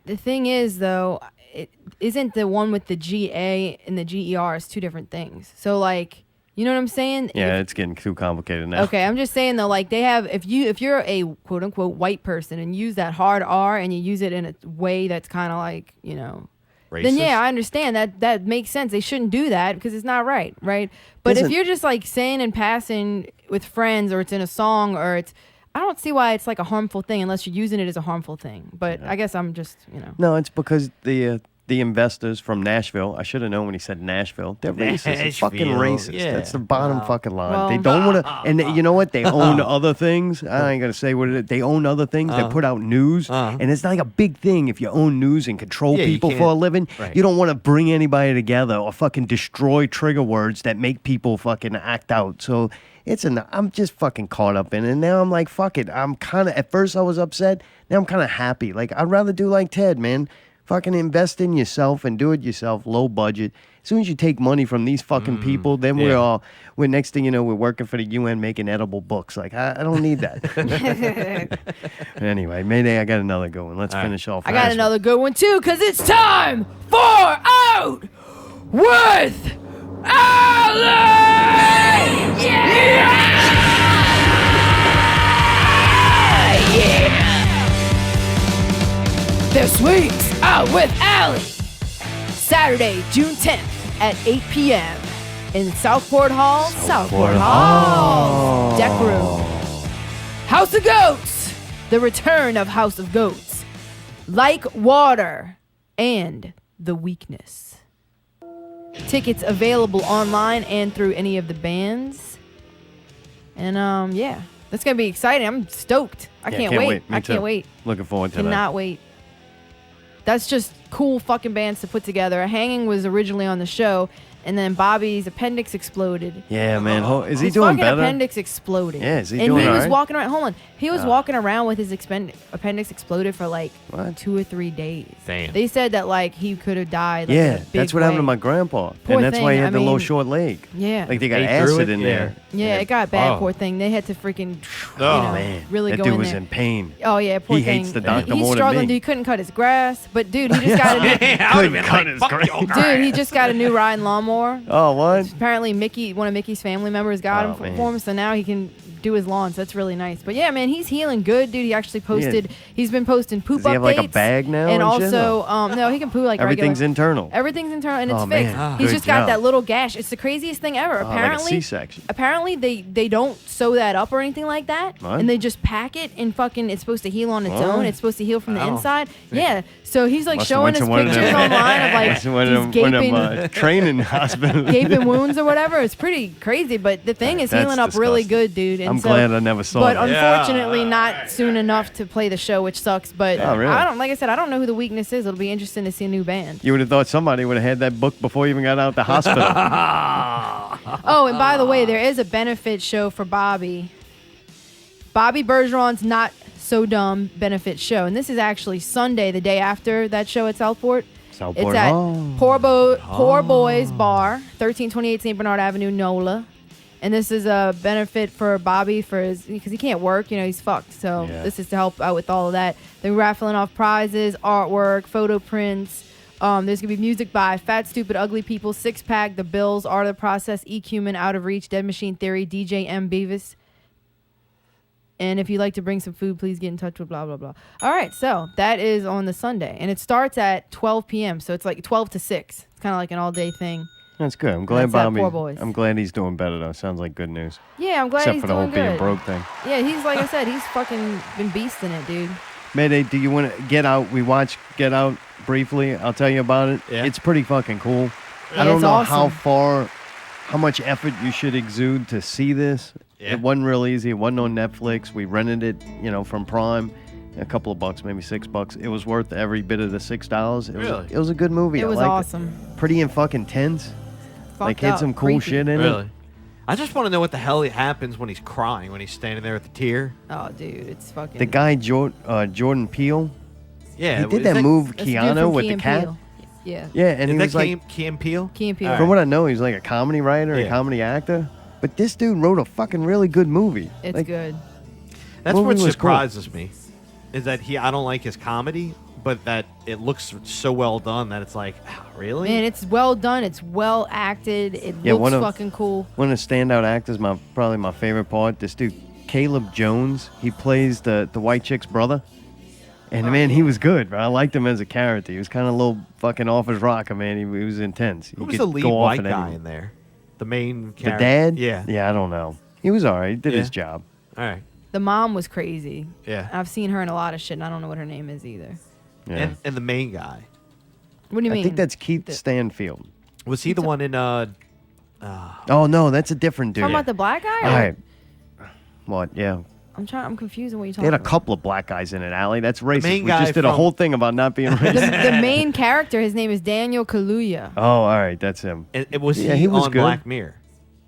The thing is, though, it isn't the one with the GA and the GER is two different things. So, like, you know what I'm saying? Yeah, it's getting too complicated now. Okay, I'm just saying though, like they have, if you're a quote unquote white person and use that hard R and you use it in a way that's kind of like, you know, then yeah, I understand that makes sense. They shouldn't do that because it's not right, right? But if you're just like saying and passing with friends, or it's in a song, or it's, I don't see why it's like a harmful thing unless you're using it as a harmful thing. But I guess I'm just, you know. No, it's because the investors from Nashville, I should have known when he said Nashville, they're racist. They're fucking Nashville, racist. yeah. That's the bottom fucking line. Well, they don't want to, and you know what? They own other things. I ain't going to say what it is. They own other things. They put out news. And it's like a big thing if you own news and control Yeah, you people for can't- a living. right. You don't want to bring anybody together or fucking destroy trigger words that make people fucking act out. So I'm just fucking caught up in it. And now I'm like, fuck it. I'm kind of, at first I was upset. Now I'm kind of happy. Like, I'd rather do like Ted, man. Fucking invest in yourself and do it yourself, low budget. As soon as you take money from these fucking people, then we're next thing you know, we're working for the UN making edible books. Like, I don't need that. Anyway, Mayday, I got another good one. Let's finish off. I got another good one too, because it's time for Out with Ali! This week's Out with Ali. Saturday, June 10th at 8 p.m. in Southport Hall. Southport Hall. Deck room. House of Goats. The return of House of Goats. Like Water. And The Weakness. Tickets available online and through any of the bands. And yeah, that's gonna be exciting. I'm stoked. I can't wait. Me I too. can't wait. Looking forward to that. Cannot wait. That's just cool fucking bands to put together. Hanging was originally on the show, and then Bobby's appendix exploded. Yeah, man. Is he His doing fucking better? appendix exploded. Yeah, is he and doing he all was right? walking around. Hold on. He was walking around with his appendix exploded for like What? 2 or 3 days. Damn. They said that like he could have died. Like, in a Yeah, big that's what happened to way. my grandpa. Poor And that's why he thing, had I the little mean, short leg. Yeah. Like they got Ate through acid it? in Yeah. there. Yeah, it got bad. Oh. Poor thing. They had to freaking, Oh, Man, really that go dude in was there. in pain. Oh yeah, poor He thing. hates the doctor He's more than struggling. me. Dude, he couldn't cut his grass, but dude, he just got a new, Couldn't cut his grass. dude, he just got a new riding lawnmower. Oh, what? Apparently, one of Mickey's family members got him man. for him, so now he can do his lawns. That's really nice. But yeah, man, he's healing good, dude. He actually posted. He's been posting poop Does he have like a updates, bag now and and shit? also, no, he can poo like Everything's regular. internal. Everything's internal, and it's Oh, fixed. man. He's Good just got job. that little gash. It's the craziest thing ever. Oh, like a Apparently, C-section. apparently they don't sew that up or anything like that, What? and they just pack it and fucking. It's supposed to heal on its What? own. It's supposed to heal from the Oh. inside. Yeah. So he's like Must have showing went us to one of pictures them- online of like Must have went these to one of gaping. them, training hospitals. Gaping wounds or whatever. It's pretty crazy, but the thing is That's healing up really disgusting. good, dude. And I'm so, glad I never saw but that. unfortunately, not soon enough to play the show, which sucks. But Oh, really? I don't, like I said, I don't know who the weakness is. It'll be interesting to see a new band. You would have thought somebody would have had that book before you even got out the hospital. Oh, and by the way, there is a benefit show for Bobby. Bobby Bergeron's Not So Dumb benefit show, and this is actually Sunday, the day after that show at Southport. Southport. It's at Oh. Poor Boys Bar, 1328 St. Bernard Avenue, NOLA. And this is a benefit for Bobby because he can't work, he's fucked. So Yeah. this is to help out with all of that. They're raffling off prizes, artwork, photo prints. There's gonna be music by Fat Stupid Ugly People, Six Pack, The Bills, Art of the Process, E-Cumin, Out of Reach, Dead Machine Theory, DJ M Beavis. And if you'd like to bring some food, please get in touch with blah, blah, blah. All right, so that is on the Sunday. And it starts at 12 p.m., so it's like 12 to 6. It's kind of like an all-day thing. That's good. I'm glad That's at Bobby. Poor Boys. I'm glad he's doing better though. Sounds like good news. Yeah, I'm glad Except he's for the doing whole good. being broke thing. Yeah, he's like I said, he's fucking been beasting it, dude. Mayday, do you want to Get Out? We watched Get Out briefly. I'll tell you about it. Yeah. It's pretty fucking cool. Yeah, I don't it's know how awesome. how much effort you should exude to see this. Yeah. It wasn't real easy. It wasn't on Netflix. We rented it, from Prime. A couple of bucks, maybe $6. It was worth every bit of the $6. Really? It was a good movie. It I was liked awesome. Pretty and fucking tense. Like Fucked had up, some cool creepy. shit in Really? it. I just want to know what the hell happens when he's crying, when he's standing there with the tear. Oh, dude, it's fucking. The guy Jordan Peele. Yeah. He did is that move, That's the dude Keanu, from with Key the and cat. Peele. Yeah. Yeah, and Is he that was like, Key and Peele? Key and Peele. from what I know, he's like a comedy writer and Yeah. a comedy actor. But this dude wrote a fucking really good movie. It's Like, good. That's movie what was cool. surprises me, is that I don't like his comedy, but that it looks so well done that it's like, really? Man, it's well done. It's well acted. It Yeah, looks one of- fucking cool. One of the standout actors, probably my favorite part. This dude, Caleb Jones. He plays the white chick's brother. And man, he was good, bro. I liked him as a character. He was kind of a little fucking off his rocker, man. He was intense. He Who was could the lead go off white at guy anyone. in there? The main The character? dad? Yeah. Yeah, I don't know. He was all right. He did Yeah. his job. All right. The mom was crazy. Yeah. I've seen her in a lot of shit, and I don't know what her name is either. Yeah. And the main guy. What do you mean? I think that's Keith Stanfield. Was he the one in Oh, no, that's a different dude. Talking about the black guy? All right. What? Yeah. I'm confused on what you're They talking had a about. couple of black guys in it, Allie. That's racist. main We guy just did a from- whole thing about not being racist. The main character, his name is Daniel Kaluuya. Oh, all right. That's him. and it was Yeah, he, he was on good. Black Mirror?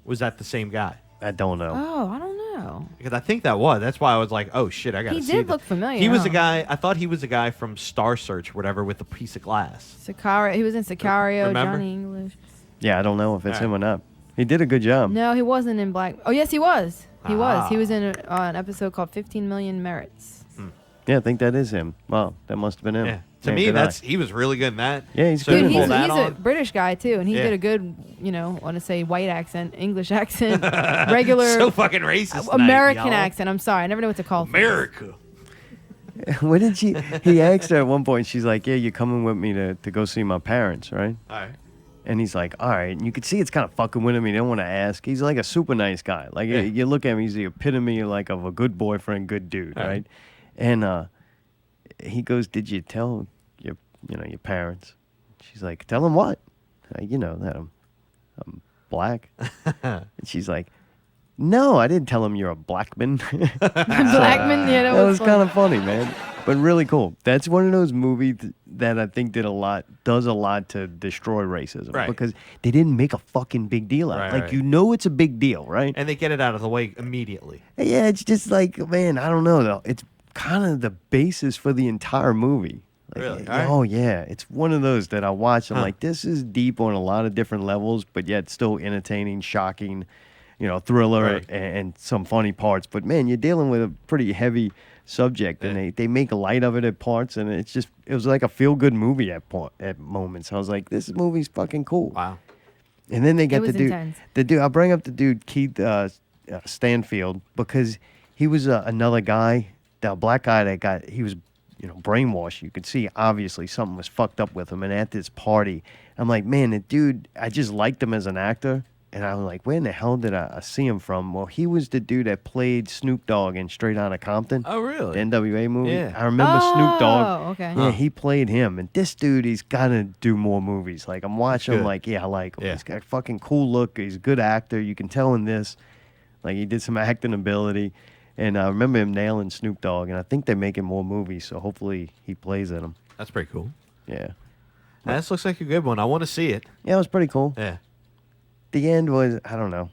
Was that the same guy? I don't know. Oh, I don't know. Because I think that was. That's why I was like, oh shit, I gotta He see did this. look familiar, He was huh? the guy. I thought he was the guy from Star Search, or whatever, with the piece of glass. Sicario. He was in Sicario, Remember? Johnny English. Yeah, I don't know if it's All him or not. He did a good job. No, he wasn't in Black. Oh, yes, he was. He was. He Ah. was in an episode called 15 Million Merits. Yeah, I think that is him. Wow, that must have been him. Yeah. To Man, me, good that's eye. he was really good in that. Yeah, he's So good to in pull He's that a on- British guy, too, and he Yeah. did a good, I want to say white accent, English accent, regular so fucking racist. American tonight, y'all. accent. I'm sorry. I never know what to call it. America. What did she? He asked her at one point. She's like, "Yeah, you're coming with me to go see my parents, right?" All right. And he's like, "All right." And you could see it's kind of fucking with him. He didn't want to ask. He's like a super nice guy. Like Yeah. you look at him, he's the epitome like of a good boyfriend, good dude, All right. right? And he goes, "Did you tell your parents?" She's like, "Tell them what?" Like, that I'm black. And she's like, "No, I didn't tell him you're a blackman." Blackman? Yeah, That was funny. kind of funny, man. But really cool. That's one of those movies that I think does a lot to destroy racism. Right. Because they didn't make a fucking big deal out of it. Right, Like, right. it's a big deal, right? And they get it out of the way immediately. Yeah, it's just like, man, I don't know, though. It's kind of the basis for the entire movie. Like, Really? All right. Oh, yeah. It's one of those that I watch. I'm Huh. like, this is deep on a lot of different levels, but yet still entertaining, shocking, thriller Right. and some funny parts. But, man, you're dealing with a pretty heavy subject, and they make light of it at parts, and it was like a feel-good movie at moments. I was like, this movie's fucking cool. Wow. And then they get was the dude. intense. The dude. I'll bring up the dude Keith Stanfield because he was another guy, the black guy he was brainwashed. You could see obviously something was fucked up with him. And at this party, I'm like, man, the dude. I just liked him as an actor, and I was like, where in the hell did I see him from? Well, he was the dude that played Snoop Dogg in Straight Outta Compton. Oh, really? The NWA movie. Yeah. I remember Snoop Dogg. Oh, okay. Yeah, he played him. And this dude, he's got to do more movies. Like, I'm watching him Good. like, yeah, I like him. Yeah. He's got a fucking cool look. He's a good actor. You can tell in this. Like, he did some acting ability. And I remember him nailing Snoop Dogg. And I think they're making more movies, so hopefully he plays in them. That's pretty cool. Yeah. This looks like a good one. I want to see it. Yeah, it was pretty cool. Yeah. The end was, I don't know.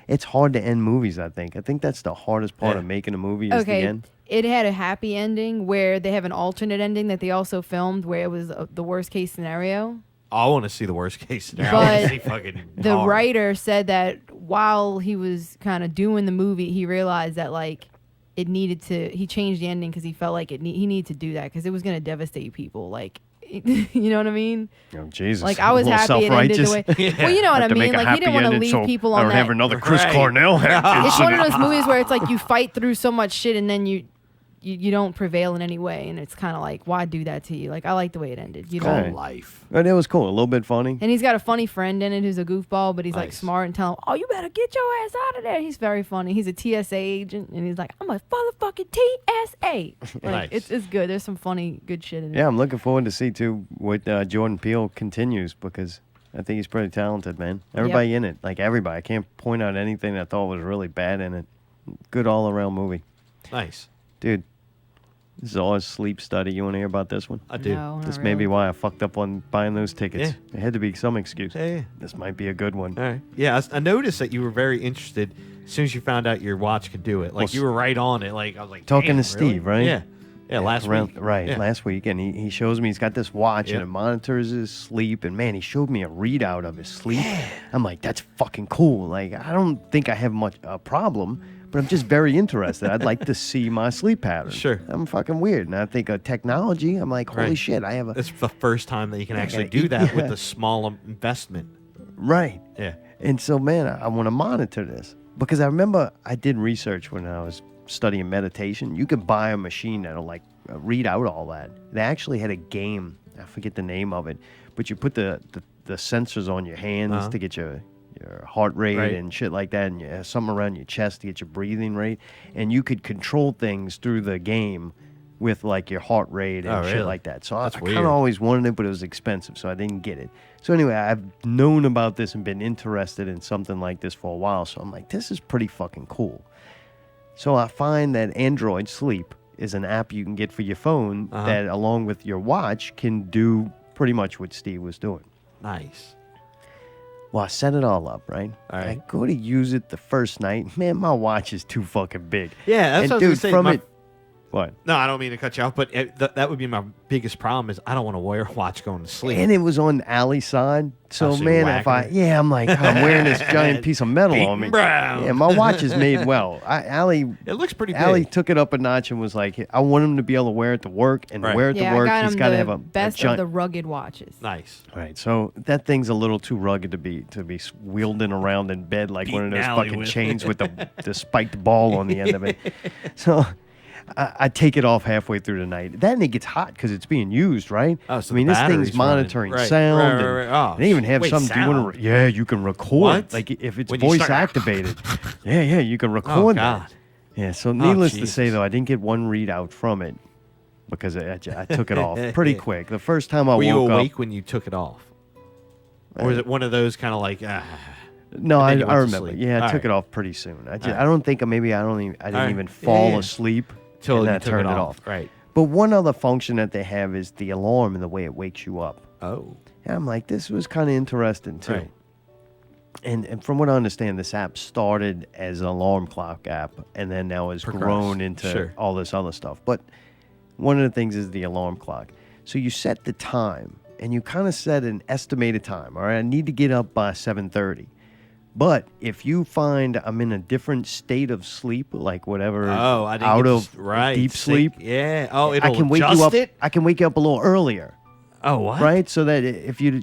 It's hard to end movies, I think. I think that's the hardest part Yeah. of making a movie is the Okay, end. it had a happy ending where they have an alternate ending that they also filmed where it was the worst case scenario. I want to see the worst case scenario. I want to But see fucking the hard. writer said that while he was kind of doing the movie, he realized that like it needed to. He changed the ending because he felt like he needed to do that because it was going to devastate people. Like You know what I mean? Oh, Jesus. Like, I was A little happy it ended the way. self-righteous. Well, you know what I Have to mean. make a Like, he didn't happy want to ending leave so people I on don't that. have another Chris Right. Cornell hair. It's one of those movies where it's like you fight through so much shit and then you don't prevail in any way, and it's kind of like, why do that to you? Like, I like the way it ended. You know, Right. Life. But it was cool. A little bit funny. and he's got a funny friend in it who's a goofball, but he's like Nice. smart and tell him, "Oh, you better get your ass out of there." He's very funny. He's a TSA agent, and he's like, "I'm a motherfucking TSA." Like, Nice. it's good. There's some funny, good shit in it. Yeah, I'm looking forward to see, too, what Jordan Peele continues because I think he's pretty talented, man. Everybody in it. Like, everybody. I can't point out anything I thought was really bad in it. Good all-around movie. Nice. Dude, this is all a sleep study. You want to hear about this one? I do. No, not This may be really. why I fucked up on buying those tickets. Yeah. There had to be some excuse. Yeah. This might be a good one. All right. Yeah, I noticed that you were very interested as soon as you found out your watch could do it. Like, Well, you were right on it. Like, I was like, Talking damn, to Steve, really? right? Yeah. Yeah, last week. Right, Yeah. last week. And he shows me he's got this watch Yep. and it monitors his sleep. And, man, he showed me a readout of his sleep. I'm like, that's fucking cool. Like, I don't think I have much a problem, but I'm just very interested. I'd like to see my sleep pattern. Sure. I'm fucking weird. And I think of technology, I'm like, holy Right. shit, I have a... It's the first time that you can actually Yeah. do that with a small investment. Right. Yeah. And so, man, I want to monitor this because I remember I did research when I was studying meditation. You could buy a machine that'll like read out all that. They actually had a game. I forget the name of it, but you put the sensors on your hands to get your heart rate Right. and shit like that, and you have something around your chest to get your breathing rate, and you could control things through the game with like your heart rate and Oh, shit really? like that. So I That's kind weird. of always wanted it, but it was expensive, so I didn't get it. So anyway, I've known about this and been interested in something like this for a while. So I'm like, this is pretty fucking cool. So I find that Android Sleep is an app you can get for your phone that, along with your watch, can do pretty much what Steve was doing. Nice. Well, I set it all up, right? All right. I go to use it the first night. Man, my watch is too fucking big. Yeah, that's and what I was dude, gonna say. from My- it. What? No, I don't mean to cut you off, but that would be my biggest problem is I don't want to wear a watch going to sleep. And it was on Allie's side. So, Oh, so you're man, if whacking I, I'm like, I'm wearing this giant piece of metal on me. Beaten brown. Yeah, my watch is made well. Allie, it looks pretty big. Allie took it up a notch and was like, I want him to be able to wear it to work, and to wear it Yeah, to work, I got he's him got to the have a best giant. of the rugged watches. Nice. All right, so that thing's a little too rugged to be wielding around in bed like one of Beating those Allie fucking with chains it. with the spiked ball on the end of it. So I take it off halfway through the night. Then it gets hot because it's being used, right? Oh, so I mean, the this thing's battery's running. monitoring Right, sound. right, and right, right. Oh, they even have wait, something. Do you want sound? to? Yeah, you can record. What? Like if it's When you voice start- activated. Yeah, you can record God. that. Yeah. So needless to say, Jesus. though, I didn't get one readout from it because I took it off pretty quick. The first time I Were you woke awake up. when you took it off? Or was it one of those kind of like, No, and I then you went to remember. sleep? Yeah, I All took right. it off pretty soon. I All right. don't think maybe I didn't right. even Yeah, fall yeah. asleep Till and you then I took turned it it off. off. Right. But one other function that they have is the alarm and the way it wakes you up. Oh. And I'm like, this was kind of interesting too. Right. And from what I understand, this app started as an alarm clock app, and then now has Progressed. grown into Sure. all this other stuff. But one of the things is the alarm clock. So you set the time, and you kind of set an estimated time. All right, I need to get up by 7:30. But if you find I'm in a different state of sleep, like whatever, Oh, I didn't out get to of right. deep Sick. sleep, Yeah. Oh, I it'll can wake adjust you up. it? I can wake you up a little earlier. Oh, what? Right, so that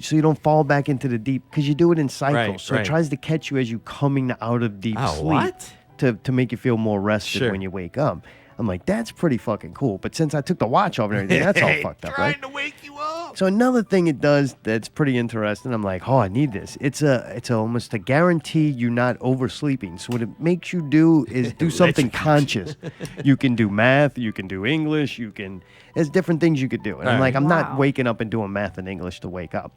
so you don't fall back into the deep, because you do it in cycles. Right, so right. it tries to catch you as you coming out of deep Oh, sleep what? to make you feel more rested Sure. when you wake up. I'm like, that's pretty fucking cool. But since I took the watch off and everything, that's all fucked up, right? Trying to wake you up. So another thing it does that's pretty interesting. I'm like, oh, I need this. It's almost a guarantee you're not oversleeping. So what it makes you do is do something conscious. You can do math. You can do English. There's different things you could do. And I'm like, I'm not waking up and doing math and English to wake up.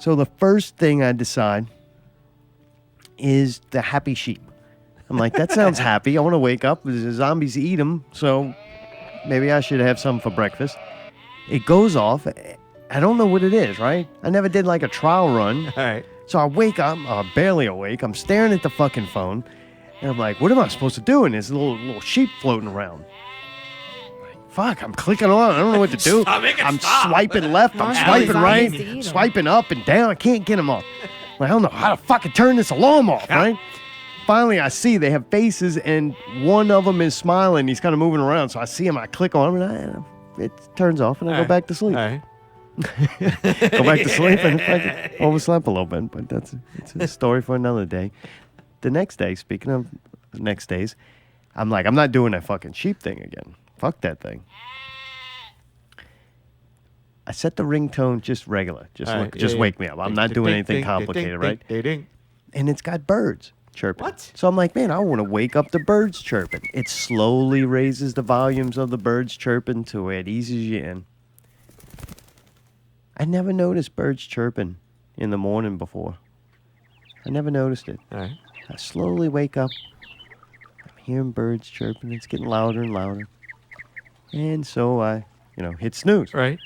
So the first thing I decide is the happy sheep. I'm like, that sounds happy. I want to wake up. The zombies eat them, so maybe I should have some for breakfast. It goes off. I don't know what it is, right? I never did like a trial run. All right. So I wake up, barely awake. I'm staring at the fucking phone, and I'm like, what am I supposed to do? And there's a little sheep floating around. Fuck, I'm clicking on. I don't know what to do. I'm swiping left. I'm swiping right. Swiping up and down. I can't get them off. Like, I don't know how to fucking turn this alarm off, right? Finally, I see they have faces, and one of them is smiling. He's kind of moving around. So I see him. I click on him, and it turns off, and I go back to sleep. All right. Go back to sleep and fucking overslept a little bit, but it's a story for another day. The next day, speaking of next days, I'm like, I'm not doing that fucking sheep thing again. Fuck that thing. I set the ringtone just regular, just wake me up. I'm not doing anything complicated, right? And it's got birds chirping. What? So I'm like, man, I want to wake up the birds chirping. It slowly raises the volumes of the birds chirping to where it eases you in. I never noticed birds chirping in the morning before. I never noticed it. All right. I slowly wake up. I'm hearing birds chirping. It's getting louder and louder. And so I, hit snooze. Right.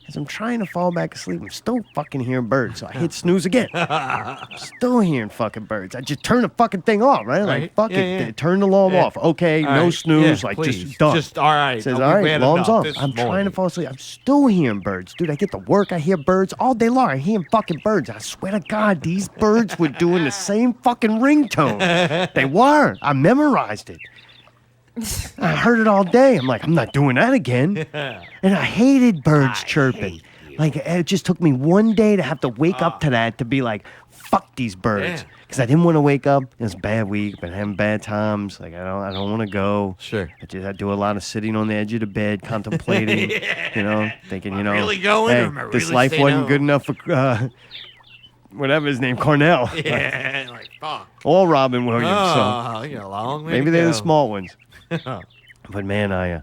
As I'm trying to fall back asleep, I'm still fucking hearing birds. So I hit snooze again. I'm still hearing fucking birds. I just turn the fucking thing off, right? Like, fuck it. Turn the alarm off. Okay, no snooze. please. Just done. Just, all right. It says, all right, alarm's off. I'm trying to fall asleep. I'm still hearing birds. Dude, I get to work. I hear birds all day long. I'm hearing fucking birds. I swear to God, these birds were doing the same fucking ringtone. They were. I memorized it. I heard it all day. I'm like, I'm not doing that again. And I hated birds chirping. Like, it just took me one day to have to wake up to that, to be like, fuck these birds. Because I didn't want to wake up. It was a bad week. Been having bad times. Like, I don't want to go. Sure. I do a lot of sitting on the edge of the bed, contemplating, thinking, really going, hey, or am I this really life staying wasn't home? good enough for, whatever his name, Cornell. Yeah, like, fuck. Or Robin Williams. Oh, you got a long way maybe to they're the go. small ones. But man, I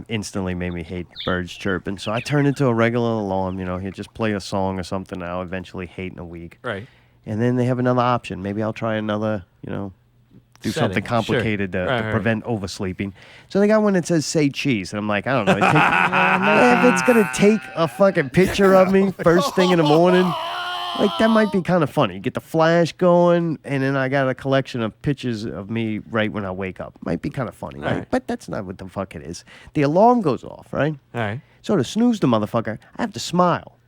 instantly made me hate birds chirping. So I turned into a regular alarm. He'll just play a song or something that I'll eventually hate in a week. Right. And then they have another option. Maybe I'll try another, do Setting. something complicated Sure. to Right. prevent oversleeping. So they got one that says "say cheese," and I'm like, I don't know. If it's gonna take a fucking picture of me first thing in the morning. Like, that might be kind of funny. Get the flash going, and then I got a collection of pictures of me right when I wake up. Might be kind of funny, right? But that's not what the fuck it is. The alarm goes off, right? All right. So to snooze the motherfucker, I have to smile.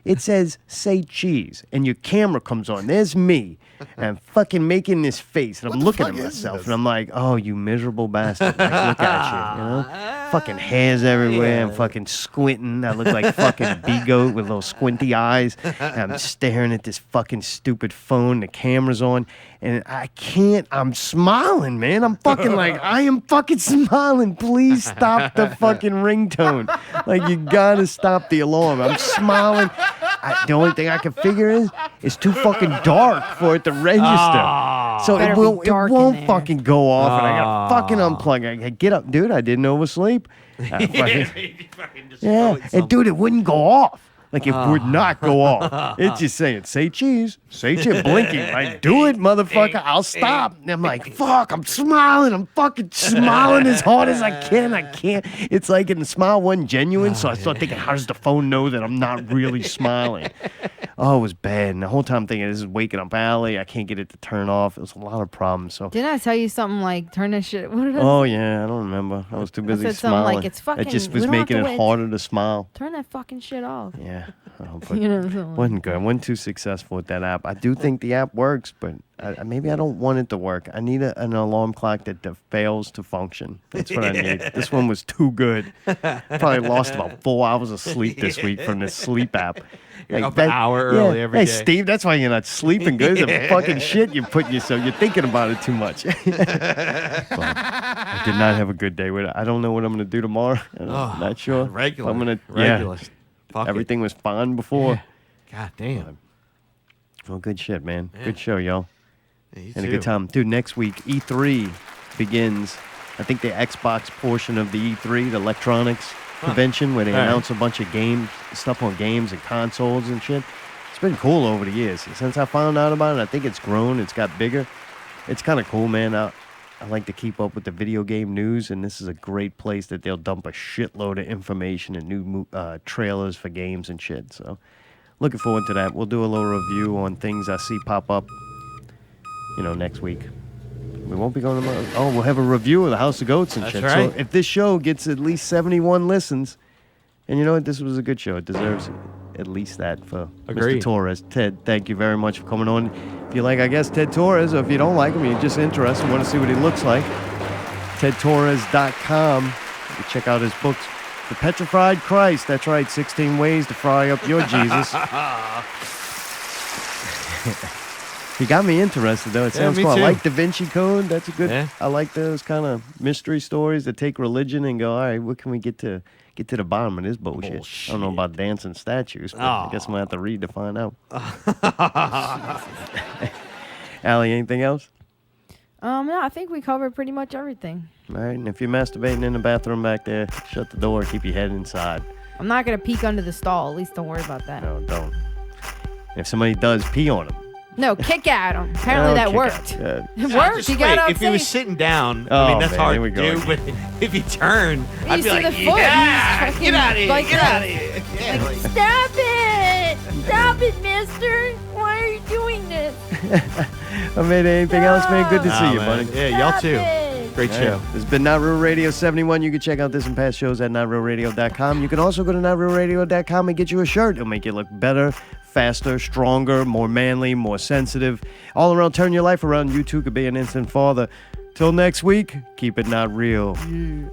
It says, say cheese, and your camera comes on. There's me, and I'm fucking making this face, and I'm looking at myself, and I'm like, oh, you miserable bastard. Like, look at you, Fucking hairs everywhere. I'm fucking squinting. I look like fucking B-goat with little squinty eyes. And I'm staring at this fucking stupid phone. The camera's on. And I can't. I'm smiling, man. I'm fucking like, I am fucking smiling. Please stop the fucking ringtone. Like, you gotta stop the alarm. I'm smiling. The only thing I can figure is it's too fucking dark for it to register. So it won't fucking go off, and I gotta fucking unplug. I get up, dude. I didn't oversleep. Yeah, and dude, it wouldn't go off. Like, it would not go off. It's just saying, say cheese, say cheese, blinking. Like, do it, motherfucker. I'll stop. And I'm like, fuck, I'm smiling. I'm fucking smiling as hard as I can. I can't. It's like, and the smile wasn't genuine, so I started thinking, how does the phone know that I'm not really smiling? Oh, it was bad. And the whole time I'm thinking, this is waking up Allie. I can't get it to turn off. It was a lot of problems. So. Didn't I tell you something like, turn that shit? What did I Oh, yeah. I don't remember. I was too busy said something smiling. like, it's fucking, it just we was don't have making to it wait. harder to smile. Turn that fucking shit off. Yeah. But something wasn't good. I wasn't too successful with that app. I do think the app works, but maybe I don't want it to work. I need an alarm clock that fails to function. That's what I need. This one was too good. Probably lost about 4 hours of sleep this week from this sleep app. You're up an hour early every hey, day. Steve, that's why you're not sleeping good. It's a fucking shit you're putting yourself. You're thinking about it too much. I did not have a good day with it. I don't know what I'm going to do tomorrow. I'm not sure. Regular. I'm gonna, Regular. Fuck everything was fine before. God damn. Well, good shit, man. Good show, y'all. You and a too. good time. Dude, next week, E3 begins. I think the Xbox portion of the E3, the electronics convention, where they All right. announce a bunch of stuff on games and consoles and shit. It's been cool over the years. Since I found out about it, I think it's grown. It's got bigger. It's kind of cool, man. I like to keep up with the video game news, and this is a great place that they'll dump a shitload of information and new trailers for games and shit. So, looking forward to that. We'll do a little review on things I see pop up, next week. We won't be going to... we'll have a review of the House of Goats and That's shit. right. So, if this show gets at least 71 listens, and you know what? This was a good show. It deserves at least that for Agreed. Mr. Torres. Ted, thank you very much for coming on. If you like, I guess, Ted Torres, or if you don't like him, you're just interested and want to see what he looks like, TedTorres.com. You can check out his books. The Petrified Christ. That's right, 16 ways to fry up your Jesus. He got me interested, though. It sounds cool. I like Da Vinci Code. That's a good. Yeah. I like those kind of mystery stories that take religion and go, all right, what can we get to the bottom of this bullshit? I don't know about dancing statues, but I guess I'm going to have to read to find out. Allie, anything else? No, I think we covered pretty much everything. All right, and if you're masturbating in the bathroom back there, shut the door, keep your head inside. I'm not going to peek under the stall. At least don't worry about that. No, don't. If somebody does, pee on them. No, kick at him. Apparently that worked. It worked. You got up if he was sitting down, I mean, that's hard to do, but if he turned, I'd be like, yeah, get out of here, get out of here. Yeah, like, stop it. Stop it, mister. Why are you doing this? I made anything else, man? Good to see you, buddy. Yeah, y'all too. Great show. This has been Not Real Radio 71. You can check out this and past shows at NotRealRadio.com. You can also go to NotRealRadio.com and get you a shirt. It'll make you look better, faster, stronger, more manly, more sensitive. All around, turn your life around. You too could be an instant father. Till next week, keep it not real. Yeah.